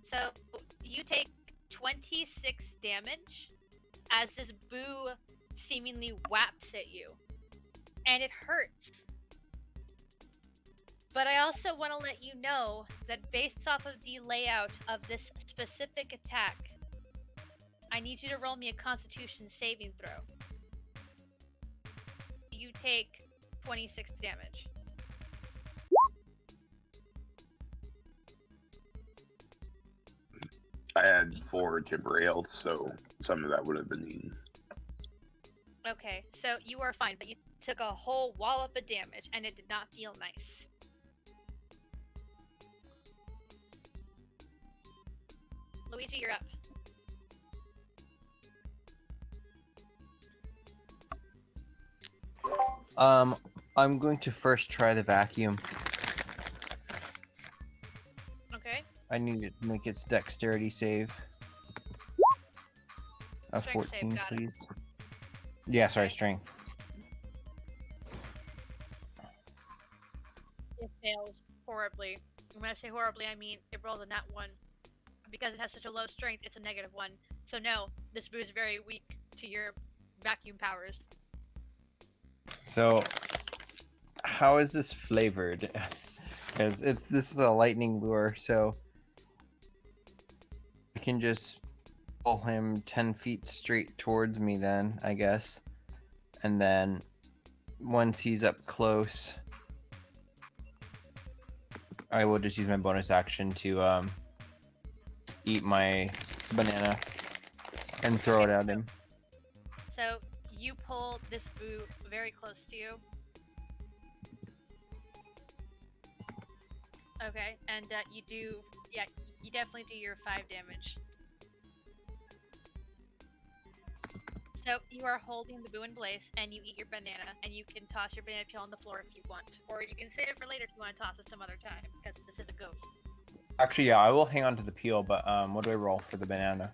So you take 26 damage as this boo seemingly whaps at you. And it hurts. But I also want to let you know that based off of the layout of this specific attack, I need you to roll me a Constitution saving throw. You take 26 damage. I had 4 temporary health, so some of that would have been eaten. Okay, so you are fine, but you took a whole wallop of damage, and it did not feel nice. Luigi, you're up. I'm going to first try the vacuum. Okay. I need it to make its dexterity save. A Strength save, 14, got it. please. Yeah, sorry, Okay. strength. It fails horribly. When I say horribly, I mean it rolled a nat 1. Because it has such a low strength, it's a -1. So no, this boo is very weak to your vacuum powers. So, how is this flavored? Because this is a lightning lure, so I can just pull him 10 feet straight towards me then, I guess. And then once he's up close, I will just use my bonus action to eat my banana and throw it at him. So you pull this boo very close to you. Okay, and you definitely do your 5 damage. So you are holding the boo in place, and you eat your banana, and you can toss your banana peel on the floor if you want, or you can save it for later if you want to toss it some other time, because this is a ghost. Actually, yeah, I will hang on to the peel, but what do I roll for the banana?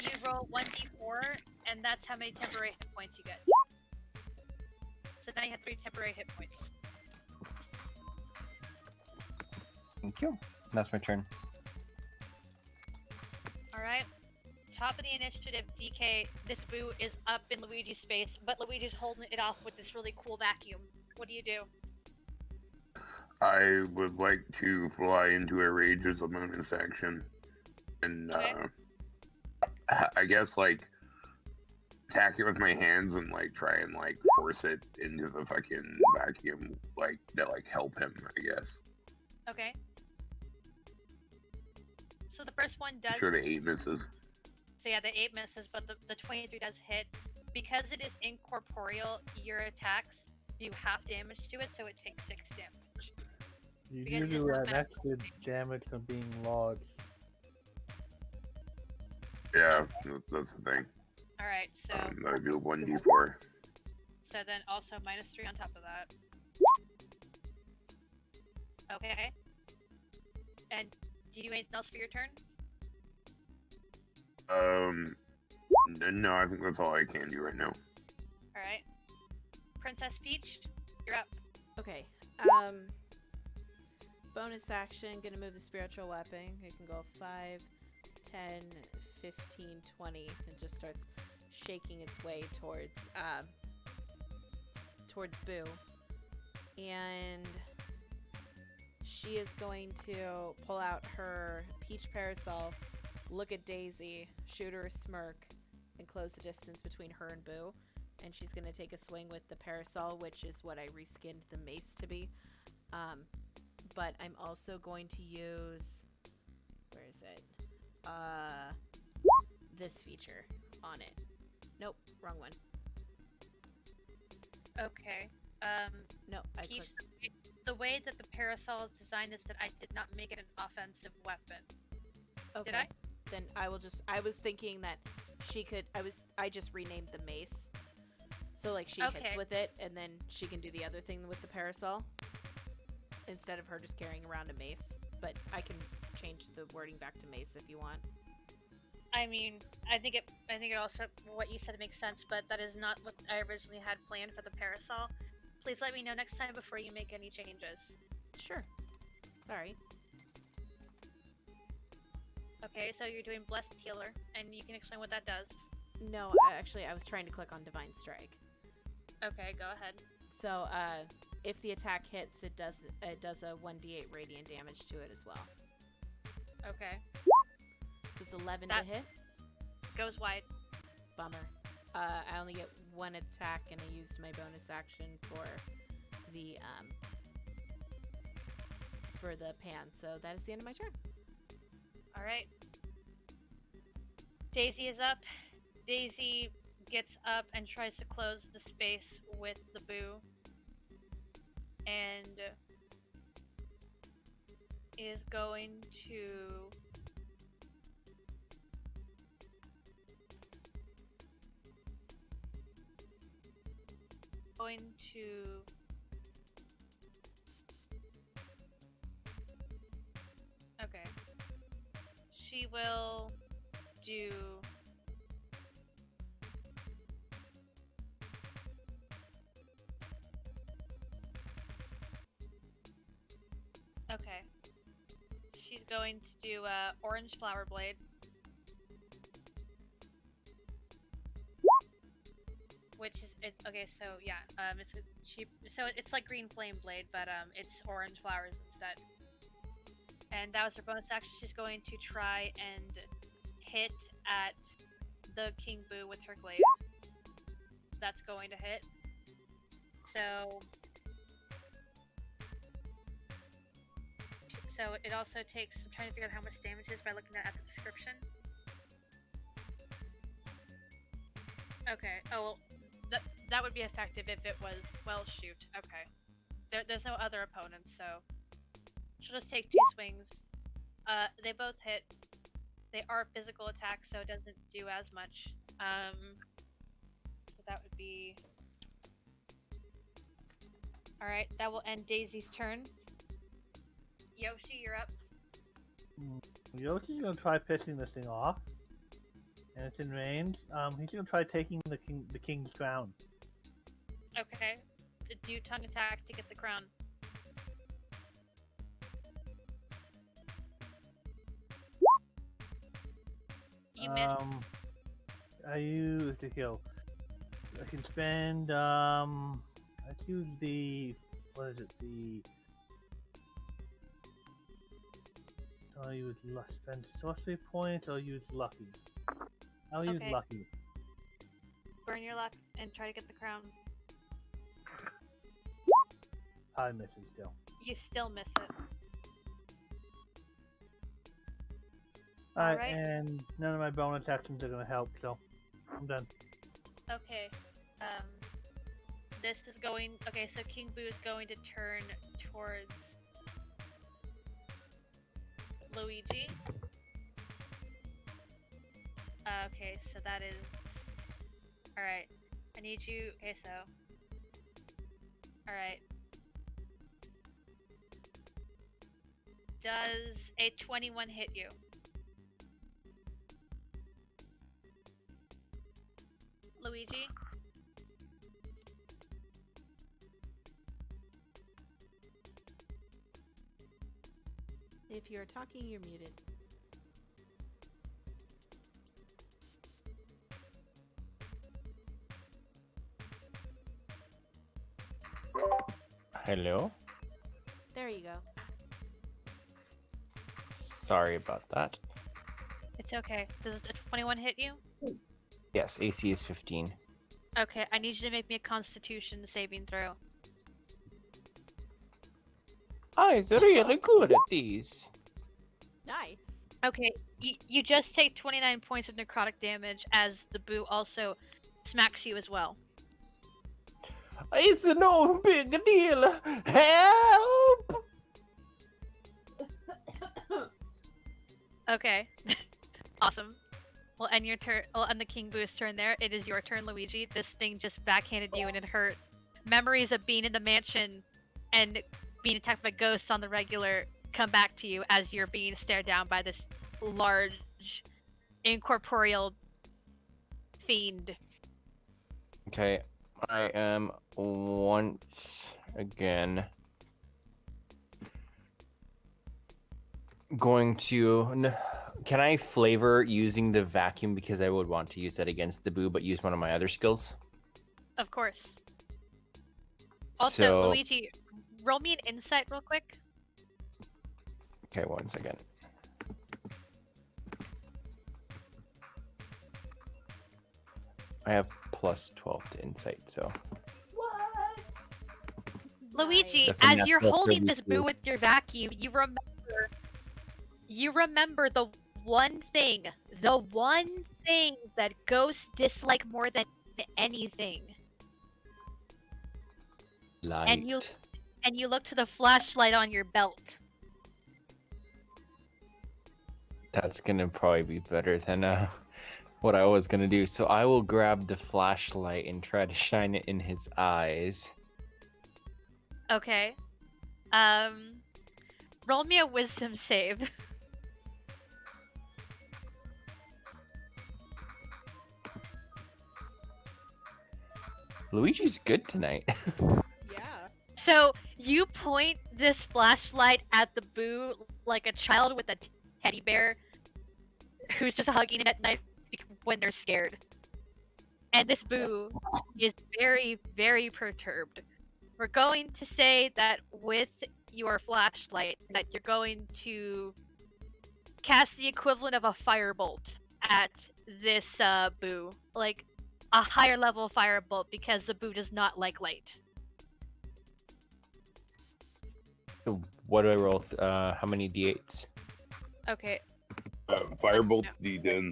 You roll 1d4, and that's how many temporary hit points you get. So now you have 3 temporary hit points. Thank you. That's my turn. top of the initiative, DK, this boo is up in Luigi's space, but Luigi's holding it off with this really cool vacuum. What do you do? I would like to fly into a rage as a bonus action, and Okay. I guess like attack it with my hands and like try and like force it into the fucking vacuum, like to like help him, I guess. Okay. So the first one does. Sure, the 8 misses. So yeah, the 8 misses, but the 23 does hit. Because it is incorporeal, your attacks do half damage to it, so it takes 6 damage. You Because do it's do not an extra damage from being large. Yeah, that's the thing. Alright, so That would be a 1d4. so then also -3 on top of that. Okay. And do you do anything else for your turn? No, I think that's all I can do right now. Alright. Princess Peach, you're up. Okay. Bonus action, gonna move the spiritual weapon. It can go 5, 10, 15, 20, and just starts shaking its way towards Boo. And she is going to pull out her peach parasol, look at Daisy, shoot her a smirk, and close the distance between her and Boo. And she's going to take a swing with the parasol, which is what I reskinned the mace to be. But I'm also going to use... Where is it? This feature on it. Nope, wrong one. Okay. No, I Peach, clicked. the way that the parasol is designed is that I did not make it an offensive weapon. Okay. Did I? Then I will just... I was thinking that she could... I just renamed the mace. So, like, she hits with it, and then she can do the other thing with the parasol. Instead of her just carrying around a mace. But I can change the wording back to mace if you want. I mean, I think it also, what you said makes sense, but that is not what I originally had planned for the parasol. Please let me know next time before you make any changes. Sure. Sorry. Okay, so you're doing Blessed Healer, and you can explain what that does. No, actually, I was trying to click on Divine Strike. Okay, go ahead. So, if the attack hits, it does a 1d8 radiant damage to it as well. Okay. So it's 11 That to hit. goes wide. Bummer. I only get 1 attack, and I used my bonus action for the pan. So that is the end of my turn. All right. Daisy is up. Daisy gets up and tries to close the space with the boo. And is going to okay. She will do okay. She's going to do orange flower blade. Which is okay, so yeah, it's like green flame blade, but it's orange flowers instead. And that was her bonus action. She's going to try and hit at the King Boo with her glaive. That's going to hit. So it also takes, I'm trying to figure out how much damage it is by looking at the description. Okay, oh well, that would be effective if it was, well, shoot, okay. There's no other opponents, so she'll just take 2 swings. They both hit. They are physical attacks, so it doesn't do as much. So that would be... Alright, that will end Daisy's turn. Yoshi, you're up. Yoshi's gonna try pissing this thing off, and it's in range. He's gonna try taking the king's crown. Okay. Do tongue attack to get the crown. You missed. I use the heal. I can spend let's use the what is it? I'll use spend sorcery points or use lucky. I'll use Okay. lucky. Burn your luck and try to get the crown. I'm missing still. You still miss it. Alright, Alright. and none of my bonus actions are gonna help, so I'm done. Okay. This is going. Okay, so King Boo is going to turn towards Luigi. Okay, so that is. Alright. I need you. Okay, so. Alright. Does a 21 hit you? Luigi? If you're talking, you're muted. Hello? There you go. Sorry about that. It's okay. Does a 21 hit you? Yes, AC is 15. Okay, I need you to make me a Constitution saving throw. I'm really good at these. Nice. Okay, you just take 29 points of necrotic damage as the Boo also smacks you as well. It's no big deal. Help! Okay. Awesome. We'll end your turn. We'll end the King Boo's turn there. It is your turn, Luigi. This thing just backhanded you and it hurt. Memories of being in the mansion and being attacked by ghosts on the regular come back to you as you're being stared down by this large, incorporeal fiend. Okay, I am once again going to. Can I flavor using the vacuum because I would want to use that against the Boo, but use one of my other skills? Of course. Also, So- Luigi, roll me an insight real quick. Okay, 1 second. I have plus 12 to insight, so. Luigi, That's a as you're natural holding this 32. Boo with your vacuum, you remember the one thing that ghosts dislike more than anything. Light. And you look to the flashlight on your belt. That's gonna probably be better than what I was gonna do. So I will grab the flashlight and try to shine it in his eyes. Okay. Roll me a wisdom save. Luigi's good tonight. Yeah. So you point this flashlight at the Boo like a child with a teddy bear who's just hugging it at night when they're scared. And this Boo is very, very perturbed. We're going to say that with your flashlight, that you're going to cast the equivalent of a firebolt at this Boo. Like, a higher level firebolt because the Boo does not like light. What do I roll? How many d8s? Okay. Firebolt's D10.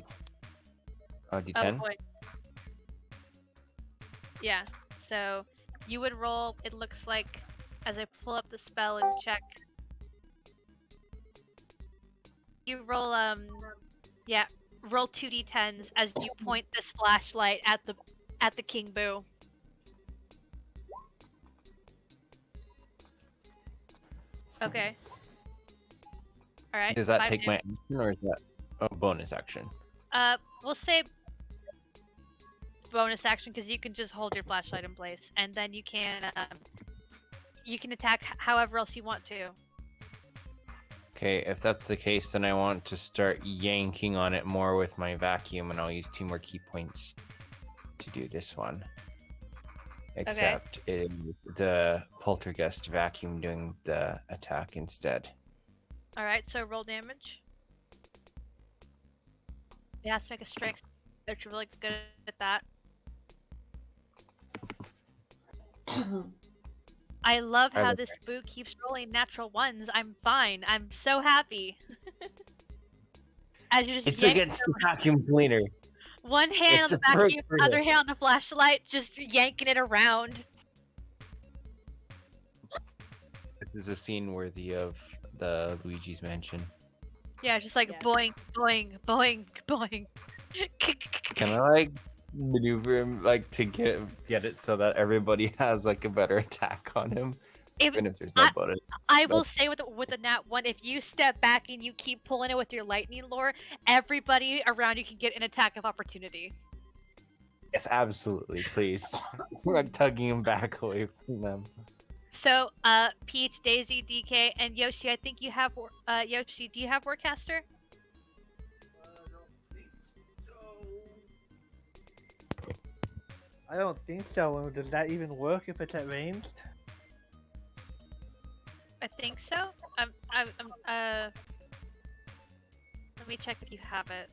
Oh, Oh d10? boy. Yeah. So you would roll. It looks like as I pull up the spell and check. You roll yeah, roll 2d10s as you point this flashlight at the King Boo. Okay. All right. Does that 5 take my damage. action or is that a bonus action? We'll say bonus action because you can just hold your flashlight in place, and then you can attack however else you want to. Okay, if that's the case, then I want to start yanking on it more with my vacuum, and I'll use 2 more key points to do this one. Except it is the poltergeist vacuum doing the attack instead. Alright, so roll damage. It has to make a strength. They're really good at that. I love how this boo keeps rolling natural ones. I'm fine. I'm so happy. As you just It's yank against the vacuum cleaner. one hand It's on the a vacuum, perk. other hand on the flashlight, just yanking it around. This is a scene worthy of the Luigi's Mansion. Yeah, just like Yeah. boing, boing, boing, boing. Can I like maneuver him like to get it so that everybody has like a better attack on him, even if there's no bonus? I will say with the nat 1, if you step back and you keep pulling it with your lightning lure, everybody around you can get an attack of opportunity. Yes, absolutely. Please, I'm tugging him back away from them. So, Peach, Daisy, DK, and Yoshi, I think you have, Yoshi, do you have Warcaster? I don't think so. Does that even work if it's at ranged? I think so. Let me check if you have it.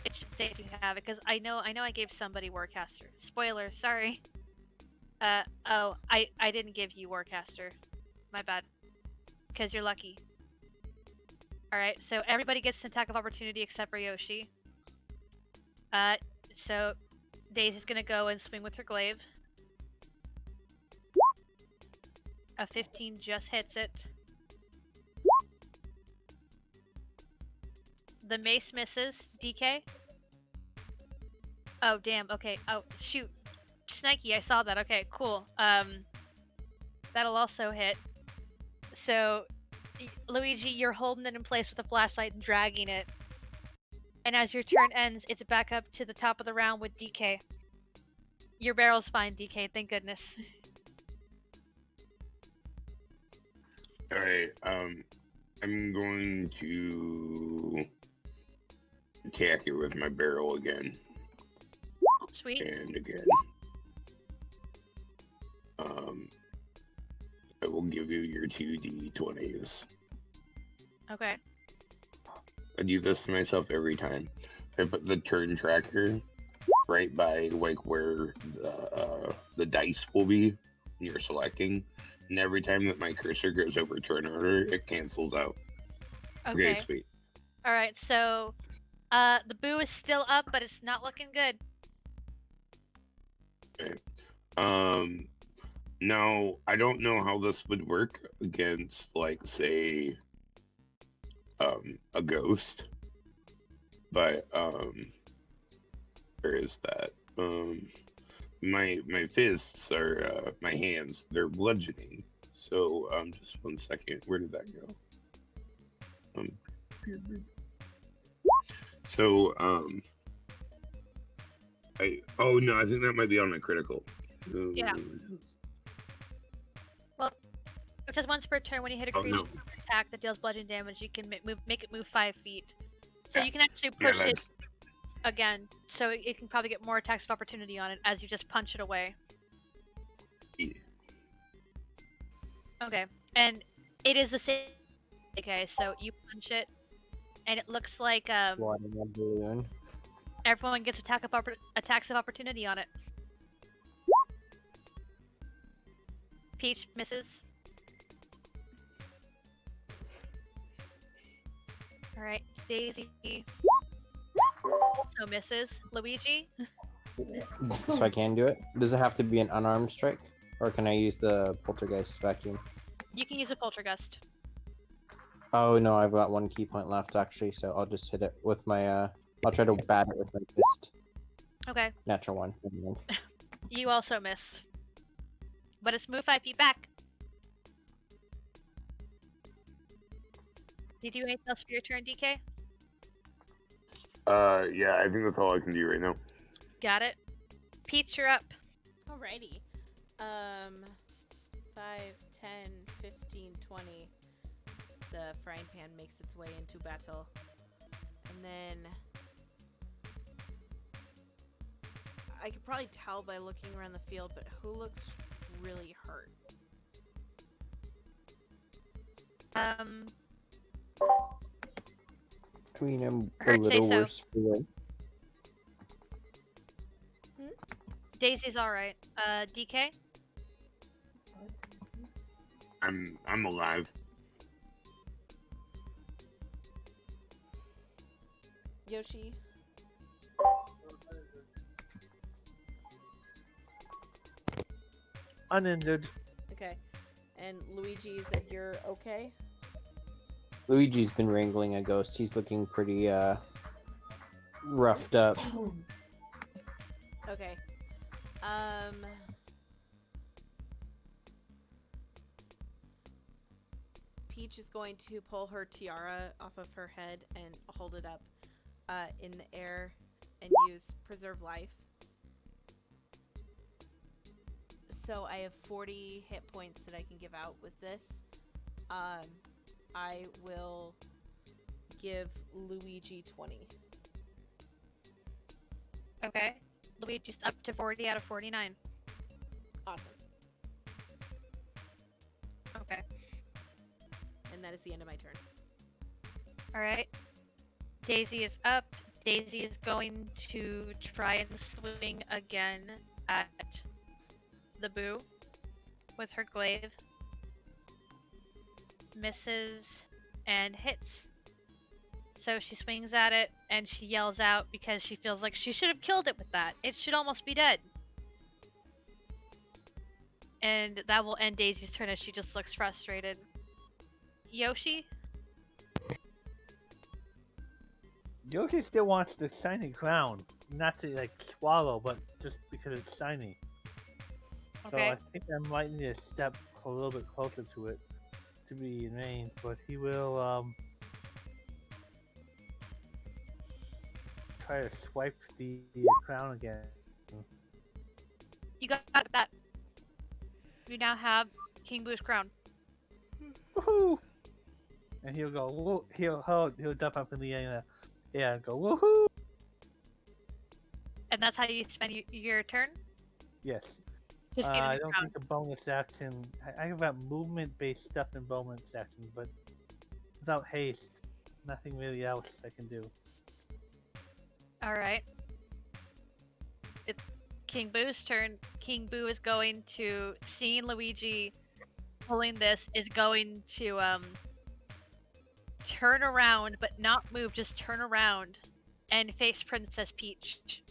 It should say if you have it, because I know I gave somebody Warcaster. Spoiler, sorry. Oh, I didn't give you Warcaster. My bad. Because you're lucky. Alright, so everybody gets an attack of opportunity except for Yoshi. So Daisy's gonna go and swing with her glaive. A 15 just hits it. The mace misses. DK? Oh, damn. Okay. Oh, shoot. Snikey, I saw that. Okay, cool. That'll also hit. So, Luigi, you're holding it in place with a flashlight and dragging it. And as your turn ends, it's back up to the top of the round with DK. Your barrel's fine, DK. Thank goodness. Alright, I'm going to attack it with my barrel again. Sweet. And again. I will give you your 2d20s. Okay. I do this to myself every time. I put the turn tracker right by like where the dice will be when you're selecting. And every time that my cursor goes over turn order, it cancels out. Okay. Okay, sweet. Alright, so the boo is still up, but it's not looking good. Okay. Now, I don't know how this would work against, like, say, a ghost. But, where is that? My fists are, my hands, they're bludgeoning. So, just 1 second. Where did that go? So, oh no, I think that might be on my critical. Yeah. Well, it says once per turn when you hit a creature with an attack that deals bludgeoning damage, you can make it move 5 feet. So you can actually push it again, so it can probably get more attacks of opportunity on it as you just punch it away. Yeah. Okay, and it is the same. Okay, so you punch it, and it looks like everyone gets attacks of opportunity on it. Peach misses. Alright, Daisy also misses. Luigi? So I can do it? Does it have to be an unarmed strike? Or can I use the poltergeist vacuum? You can use a poltergeist. Oh no, I've got 1 key point left actually, so I'll just hit it with my I'll try to bat it with my fist. Okay. Natural 1. You also miss. But it's moved 5 feet back. Do you do anything else for your turn, DK? Yeah, I think that's all I can do right now. Got it. Peach, you're up. Alrighty. 5, 10, 15, 20. the frying pan makes its way into battle. And then I could probably tell by looking around the field, but who looks really hurt? I mean, I'm a Heard say little so. worse for wear. Daisy's all right. DK. I'm alive. Yoshi? Uninjured. Okay. And Luigi, you said you're okay? Luigi's been wrangling a ghost. He's looking pretty roughed up. Okay. Peach is going to pull her tiara off of her head and hold it up in the air and use Preserve Life. So I have 40 hit points that I can give out with this. I will give Luigi 20. Okay. Luigi's up to 40 out of 49. Awesome. Okay. And that is the end of my turn. All right. Daisy is up. Daisy is going to try and swing again at the Boo with her glaive. Misses and hits. So she swings at it and she yells out because she feels like she should have killed it with that. It should almost be dead. And that will end Daisy's turn as she just looks frustrated. Yoshi? Yoshi still wants the shiny crown, not to like swallow, but just because it's shiny. So Okay. I think I might need to step a little bit closer to it to be in range, but he will try to swipe the crown again. You got that. You now have King Boo's crown. Woohoo! And he'll go. He'll jump up in the air. Yeah, and go woohoo! And that's how you spend your turn? Yes. Just give him I the don't crown. think a bonus action. I have got movement-based stuff in bonus actions, but without haste, nothing really else I can do. Alright. It's King Boo's turn. King Boo is going to, seeing Luigi pulling this, is going to turn around, but not move, just turn around and face Princess Peach.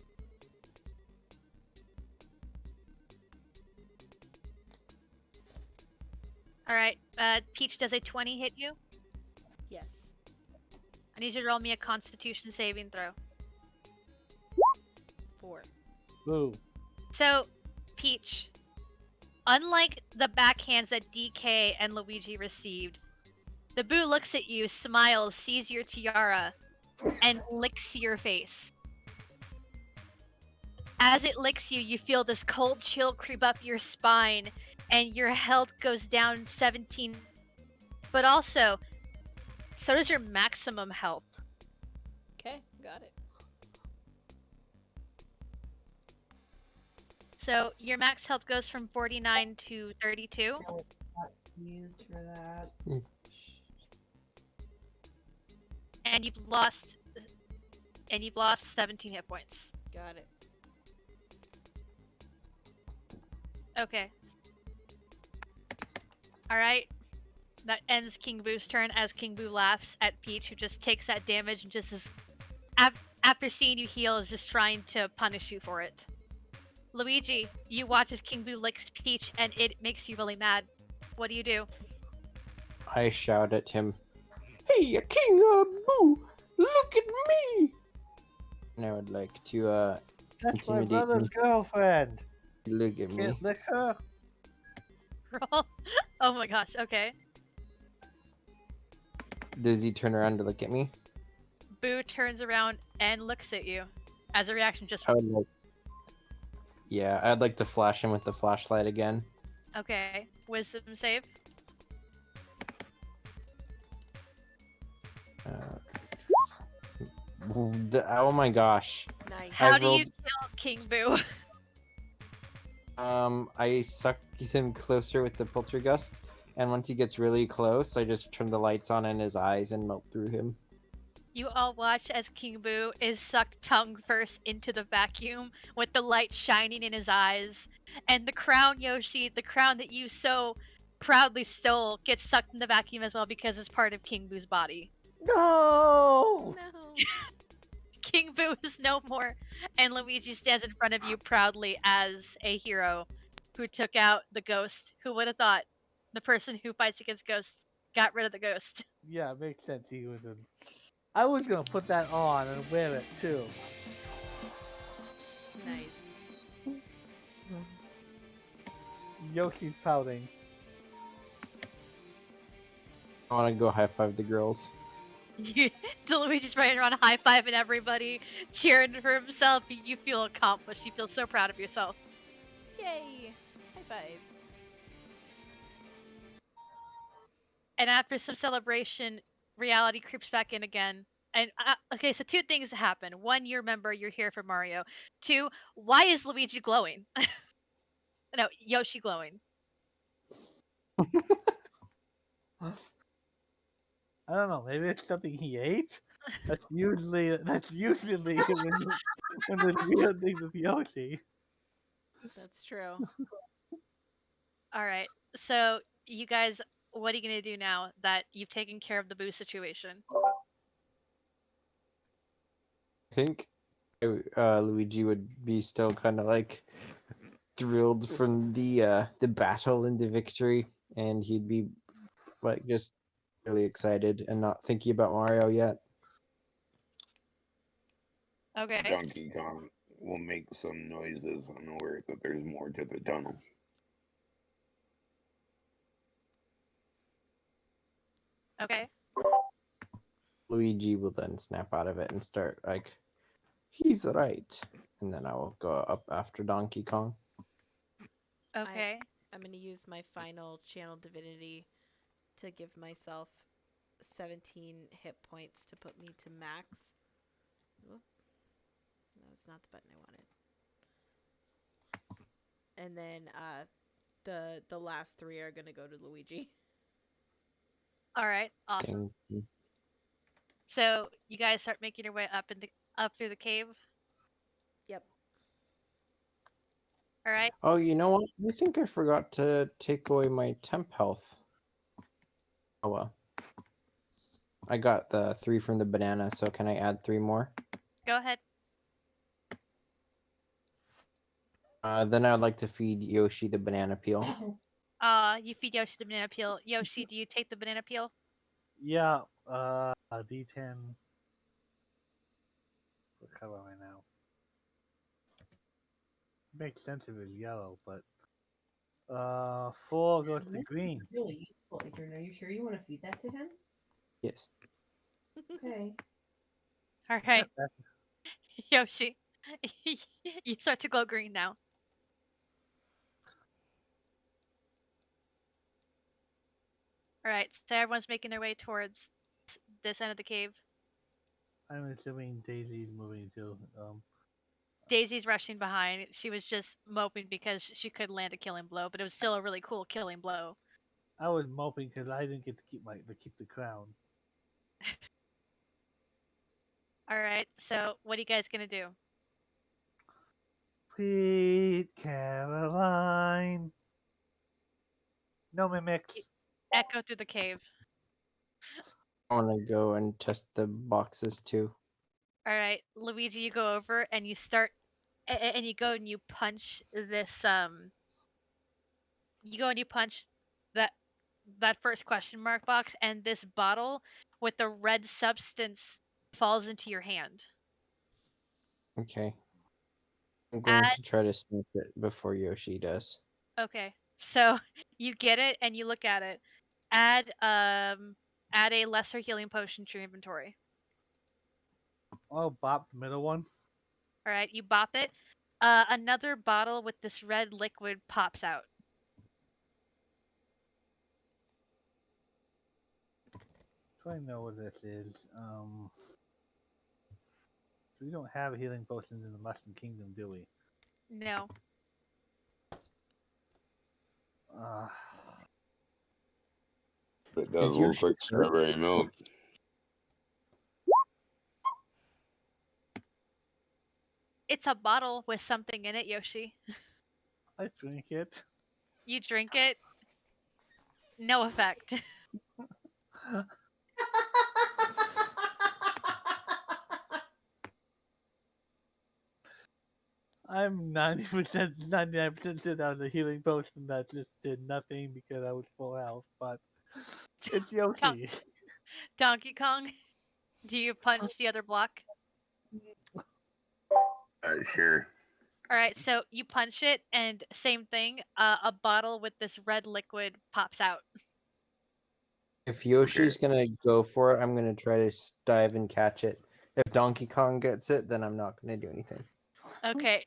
Alright, Peach, does a 20 hit you? Yes. I need you to roll me a Constitution saving throw. 4. Boo. So, Peach, unlike the backhands that DK and Luigi received, the Boo looks at you, smiles, sees your tiara, and licks your face. As it licks you, you feel this cold chill creep up your spine, and your health goes down 17. But also, so does your maximum health. Okay, got it. So your max health goes from 49 to 32. Used for that. And you've lost 17 hit points. Got it. Okay. Alright. That ends King Boo's turn as King Boo laughs at Peach, who just takes that damage and just is, after seeing you heal, is just trying to punish you for it. Luigi, you watch as King Boo licks Peach and it makes you really mad. What do you do? I shout at him, "Hey, King Boo, look at me!" And I would like to That's my intimidate brother's him. girlfriend. Look at me. Can't lick her. Roll. Oh my gosh, okay. Does he turn around to look at me? Boo turns around and looks at you. As a reaction, just I would like. Yeah, I'd like to flash him with the flashlight again. okay. Wisdom save. Oh my gosh. Nice. How I've do you rolled. kill King Boo? I suck him closer with the poltergust, and once he gets really close, I just turn the lights on in his eyes and melt through him. You all watch as King Boo is sucked tongue first into the vacuum with the light shining in his eyes. And the crown, Yoshi, the crown that you so proudly stole, gets sucked in the vacuum as well because it's part of King Boo's body. No! No. King Boo is no more, and Luigi stands in front of you proudly as a hero who took out the ghost. Who would have thought the person who fights against ghosts got rid of the ghost? Yeah, it makes sense. He was a. I was gonna put that on and wear it too. Nice. Yoshi's pouting. I want to go high five the girls. Luigi's running around high fiving everybody, cheering for himself. You feel accomplished. You feel so proud of yourself. Yay! High fives. And after some celebration, reality creeps back in again. And okay, so two things happen. One, you remember you're here for Mario. Two, why is Luigi glowing? No, Yoshi glowing. I don't know. Maybe it's something he ate. That's usually when there's weird things with Yoshi. That's true. All right. So you guys, what are you gonna do now that you've taken care of the boo situation? I think Luigi would be still kind of like thrilled from the battle and the victory, and he'd be like just really excited and not thinking about Mario yet. Okay. Donkey Kong will make some noises unaware that there's more to the tunnel. Okay. Luigi will then snap out of it and start like, he's right, and then I will go up after Donkey Kong. Okay. I'm gonna use my final channel divinity to give myself 17 hit points to put me to max. Whoop. That was not the button I wanted. And then the last three are gonna go to Luigi. All right. Awesome. Ding. So you guys start making your way up through the cave. Yep. All right. Oh, you know what? I think I forgot to take away my temp health. Oh well. I got the 3 from the banana, so can I add 3 more? Go ahead. Then I'd like to feed Yoshi the banana peel. You feed Yoshi the banana peel. Yoshi, do you take the banana peel? Yeah, a D10. What color am I now? Makes sense if it's yellow, but 4 goes to This is green. really useful, Adrian. Are you sure you want to feed that to him? Yes. Okay. All right. Yoshi, you start to glow green now. All right. So everyone's making their way towards this end of the cave. I'm assuming Daisy's moving too. Daisy's rushing behind. She was just moping because she could land a killing blow, but it was still a really cool killing blow. I was moping because I didn't get to keep the crown. All right. So what are you guys gonna do? Sweet Caroline. No mimics. Echo through the cave. I want to go and test the boxes too. All right, Luigi, you go over and you start, and you go and you punch this. You go and you punch that first question mark box, and this bottle with the red substance falls into your hand. Okay. I'm going Add to try to sniff it before Yoshi does. Okay, so you get it and you look at it. Add add a lesser healing potion to your inventory. Oh, bop the middle one. All right, you bop it. Another bottle with this red liquid pops out. Do I know what this is? We don't have healing potions in the Mushroom Kingdom, do we? No. Uh, It does Is look Yoshi like hurt? strawberry milk. It's a bottle with something in it, Yoshi. I drink it. You drink it, no effect. I'm 90%, 99% sure that was a healing potion that just did nothing because I was full health, but it's Don- Yoshi. Donkey Kong, do you punch the other block? Sure. All right, so you punch it, and same thing. A bottle with this red liquid pops out. If Yoshi's gonna go for it, I'm gonna try to dive and catch it. If Donkey Kong gets it, then I'm not gonna do anything. Okay,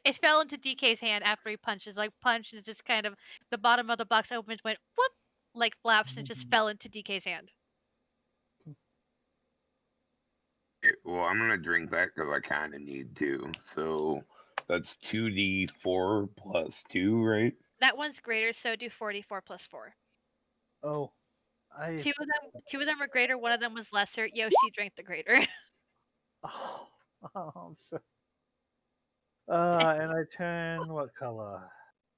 it fell into DK's hand after he punches. Like punch, and it just kind of the bottom of the box opened, went whoop, like flaps, and it just fell into DK's hand. Well, I'm gonna drink that because I kind of need to. So that's 2d4 plus 2, right? That one's greater, so do 44 plus 4. Oh, I. Two of them were greater. One of them was lesser. Yoshi drank the greater. Oh, I'm so. And I turn what color?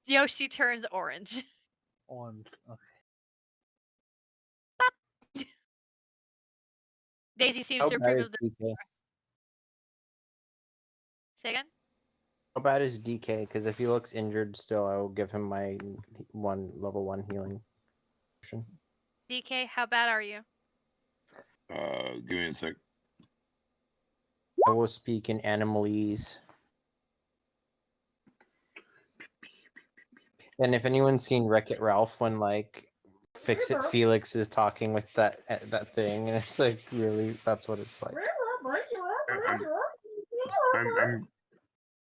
Yoshi turns orange. Orange. Okay. Daisy seems How to bad approve is of the. DK? Say again. How bad is DK? Because if he looks injured still, I will give him my level 1 healing potion. DK, how bad are you? Give me a sec. I will speak in animalese. And if anyone's seen Wreck-It Ralph when like Fix It Felix is talking with that thing, and it's like really that's what it's like.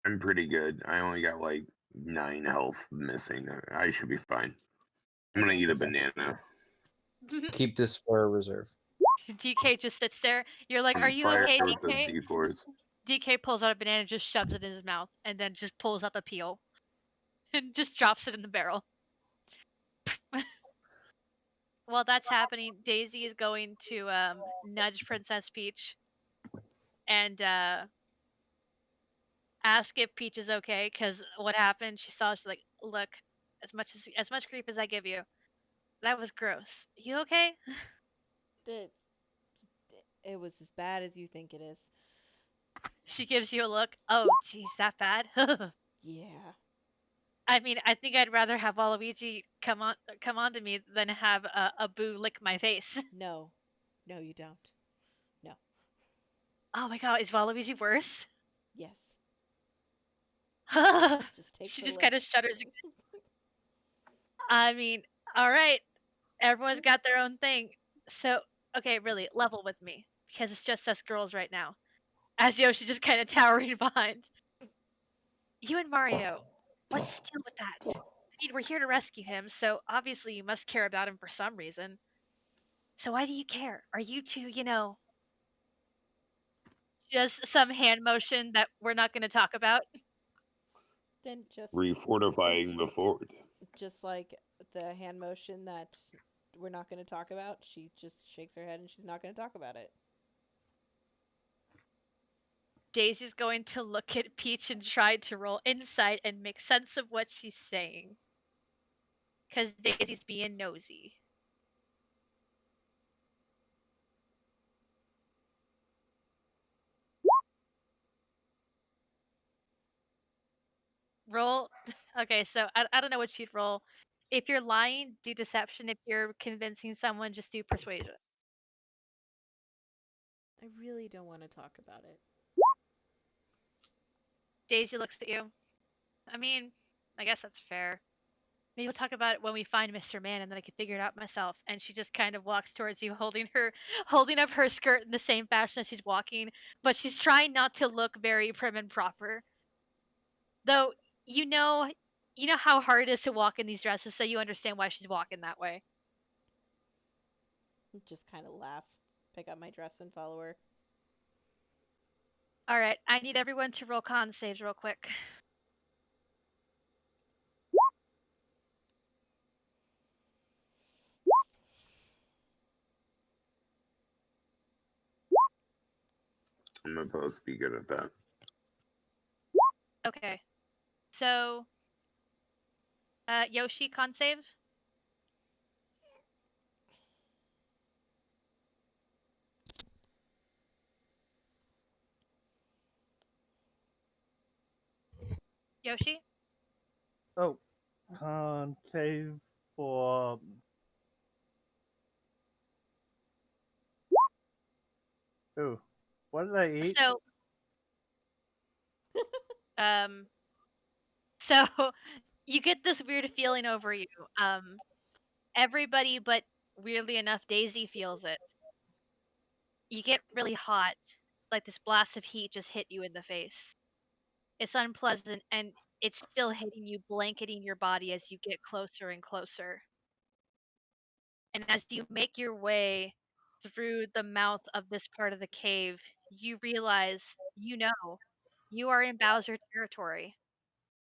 I'm pretty good. I only got like 9 health missing. I should be fine. I'm gonna eat a banana. Keep this for a reserve. DK just sits there. You're like, I'm "Are you fire okay, with those DK?" D4s. DK pulls out a banana, and just shoves it in his mouth, and then just pulls out the peel, and just drops it in the barrel. While that's happening, Daisy is going to nudge Princess Peach and ask if Peach is okay. Because what happened? She saw. She's like, "Look, as much grief as I give you, that was gross. You okay?" It's, it was as bad as you think it is. She gives you a look. Oh, geez, that bad? Yeah. I mean, I think I'd rather have Waluigi come on to me than have a boo lick my face. No. No, you don't. No. Oh my god, is Waluigi worse? Yes. Just take She the just lick. kind of shudders. I mean, all right, everyone's got their own thing. So, okay, really, level with me because it's just us girls right now. As Yoshi just kind of towering behind you and Mario. What's the deal with that? I mean, we're here to rescue him, so obviously you must care about him for some reason. So why do you care? Are you two, just some hand motion that we're not going to talk about? Then Refortifying the fort. just like the hand motion that we're not going to talk about, she just shakes her head and she's not going to talk about it. Daisy's going to look at Peach and try to roll insight and make sense of what she's saying. Because Daisy's being nosy. Roll. Okay, so I don't know what she'd roll. If you're lying, do deception. If you're convincing someone, just do persuasion. I really don't want to talk about it. Daisy looks at you. I mean, I guess that's fair. Maybe we'll talk about it when we find Mr. Man, and then I can figure it out myself. And she just kind of walks towards you, holding up her skirt in the same fashion as she's walking, but she's trying not to look very prim and proper. Though you know, you know how hard it is to walk in these dresses, so you understand why she's walking that way. Just kind of laugh, pick up my dress and follow her. All right, I need everyone to roll con saves real quick. I'm supposed to be good at that. Okay. So, Yoshi, con save. Yoshi? Oh, con save for. Ooh, what did I eat? So, um, so you get this weird feeling over you. Everybody, but weirdly enough, Daisy feels it. You get really hot, like this blast of heat just hit you in the face. It's unpleasant, and it's still hitting you, blanketing your body as you get closer and closer. And as you make your way through the mouth of this part of the cave, you realize, you are in Bowser territory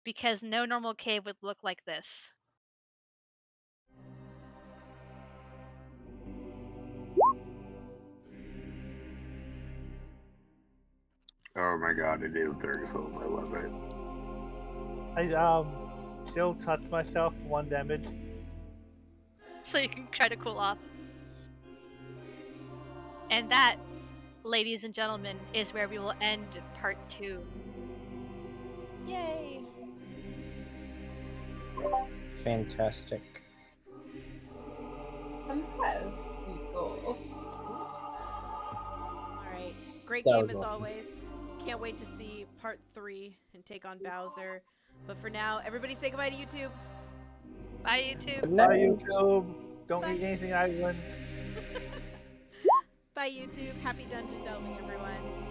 because no normal cave would look like this. Oh my god, it is Dark Souls. I love it. I still touch myself for 1 damage. So you can try to cool off. And that, ladies and gentlemen, is where we will end part 2. Yay! Fantastic. Impressed, people. Alright. Great That game was as awesome. always. Can't wait to see part 3 and take on Bowser. But for now, everybody say goodbye to YouTube. Bye, YouTube. Good Bye, night. YouTube. Don't Bye. eat anything I wouldn't. Bye, YouTube. Happy dungeon delving, everyone.